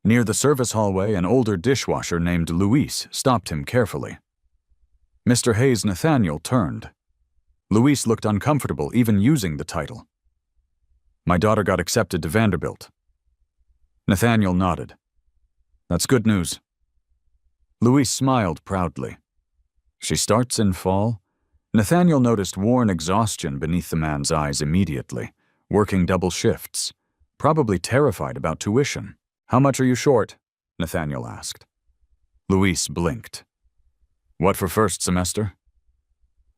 Near the service hallway, an older dishwasher named Luis stopped him carefully. Mr. Hayes. Nathaniel turned. Luis looked uncomfortable even using the title. "My daughter got accepted to Vanderbilt." Nathaniel nodded. "That's good news." Luis smiled proudly. "She starts in fall?" Nathaniel noticed worn exhaustion beneath the man's eyes immediately, working double shifts, probably terrified about tuition. How much are you short? Nathaniel asked. Luis blinked. What for first semester?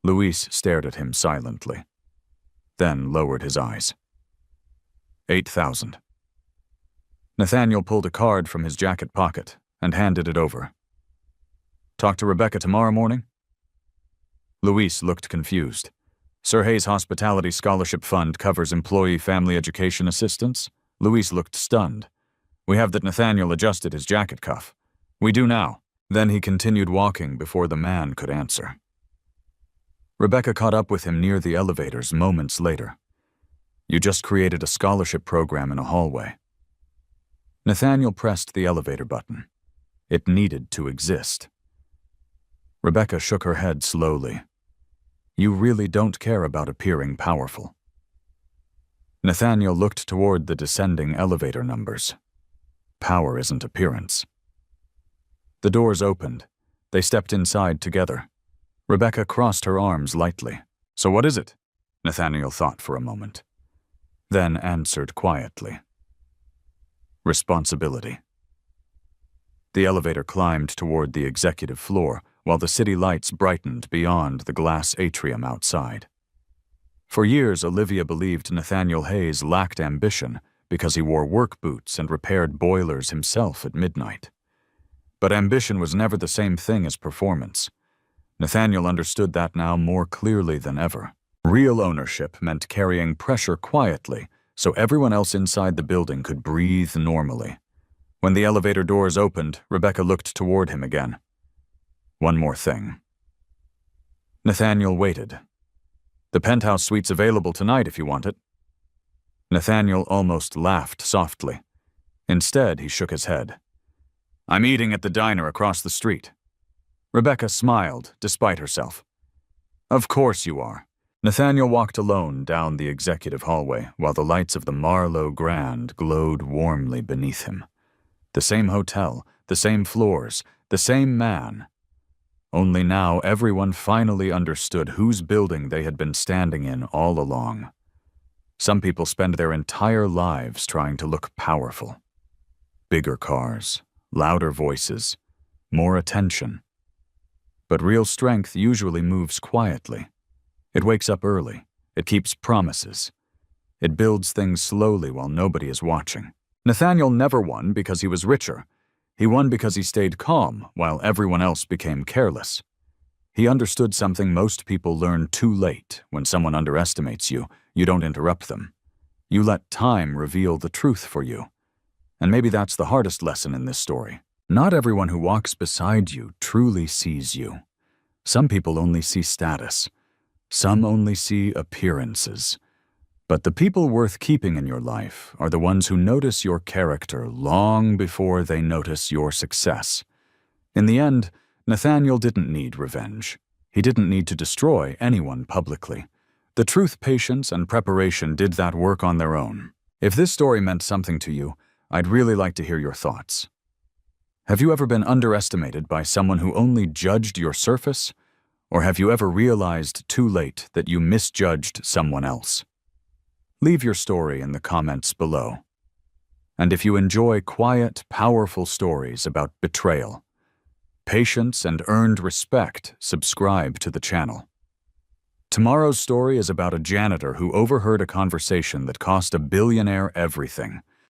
Luis stared at him silently, then lowered his eyes. 8,000. Nathaniel pulled a card from his jacket pocket and handed it over. Talk to Rebecca tomorrow morning? Luis looked confused. Sir Hayes Hospitality Scholarship Fund covers employee family education assistance? Luis looked stunned. We have that. Nathaniel adjusted his jacket cuff. We do now. Then he continued walking before the man could answer. Rebecca caught up with him near the elevators moments later. You just created a scholarship program in a hallway. Nathaniel pressed the elevator button. It needed to exist. Rebecca shook her head slowly. You really don't care about appearing powerful. Nathaniel looked toward the descending elevator numbers. Power isn't appearance. The doors opened. They stepped inside together. Rebecca crossed her arms lightly. So what is it? Nathaniel thought for a moment, then answered quietly. Responsibility. The elevator climbed toward the executive floor, while the city lights brightened beyond the glass atrium outside. For years, Olivia believed Nathaniel Hayes lacked ambition because he wore work boots and repaired boilers himself at midnight. But ambition was never the same thing as performance. Nathaniel understood that now more clearly than ever. Real ownership meant carrying pressure quietly so everyone else inside the building could breathe normally. When the elevator doors opened, Rebecca looked toward him again. One more thing. Nathaniel waited. The penthouse suite's available tonight if you want it. Nathaniel almost laughed softly. Instead, he shook his head. I'm eating at the diner across the street. Rebecca smiled, despite herself. Of course you are. Nathaniel walked alone down the executive hallway while the lights of the Marlowe Grand glowed warmly beneath him. The same hotel, the same floors, the same man. Only now everyone finally understood whose building they had been standing in all along. Some people spend their entire lives trying to look powerful. Bigger cars, louder voices, more attention. But real strength usually moves quietly. It wakes up early. It keeps promises. It builds things slowly while nobody is watching. Nathaniel never won because he was richer. He won because he stayed calm while everyone else became careless. He understood something most people learn too late. When someone underestimates you, you don't interrupt them. You let time reveal the truth for you. And maybe that's the hardest lesson in this story. Not everyone who walks beside you truly sees you. Some people only see status. Some only see appearances. But the people worth keeping in your life are the ones who notice your character long before they notice your success. In the end, Nathaniel didn't need revenge. He didn't need to destroy anyone publicly. The truth, patience, and preparation did that work on their own. If this story meant something to you, I'd really like to hear your thoughts. Have you ever been underestimated by someone who only judged your surface? Or have you ever realized too late that you misjudged someone else? Leave your story in the comments below. And if you enjoy quiet, powerful stories about betrayal, patience, and earned respect, subscribe to the channel. Tomorrow's story is about a janitor who overheard a conversation that cost a billionaire everything.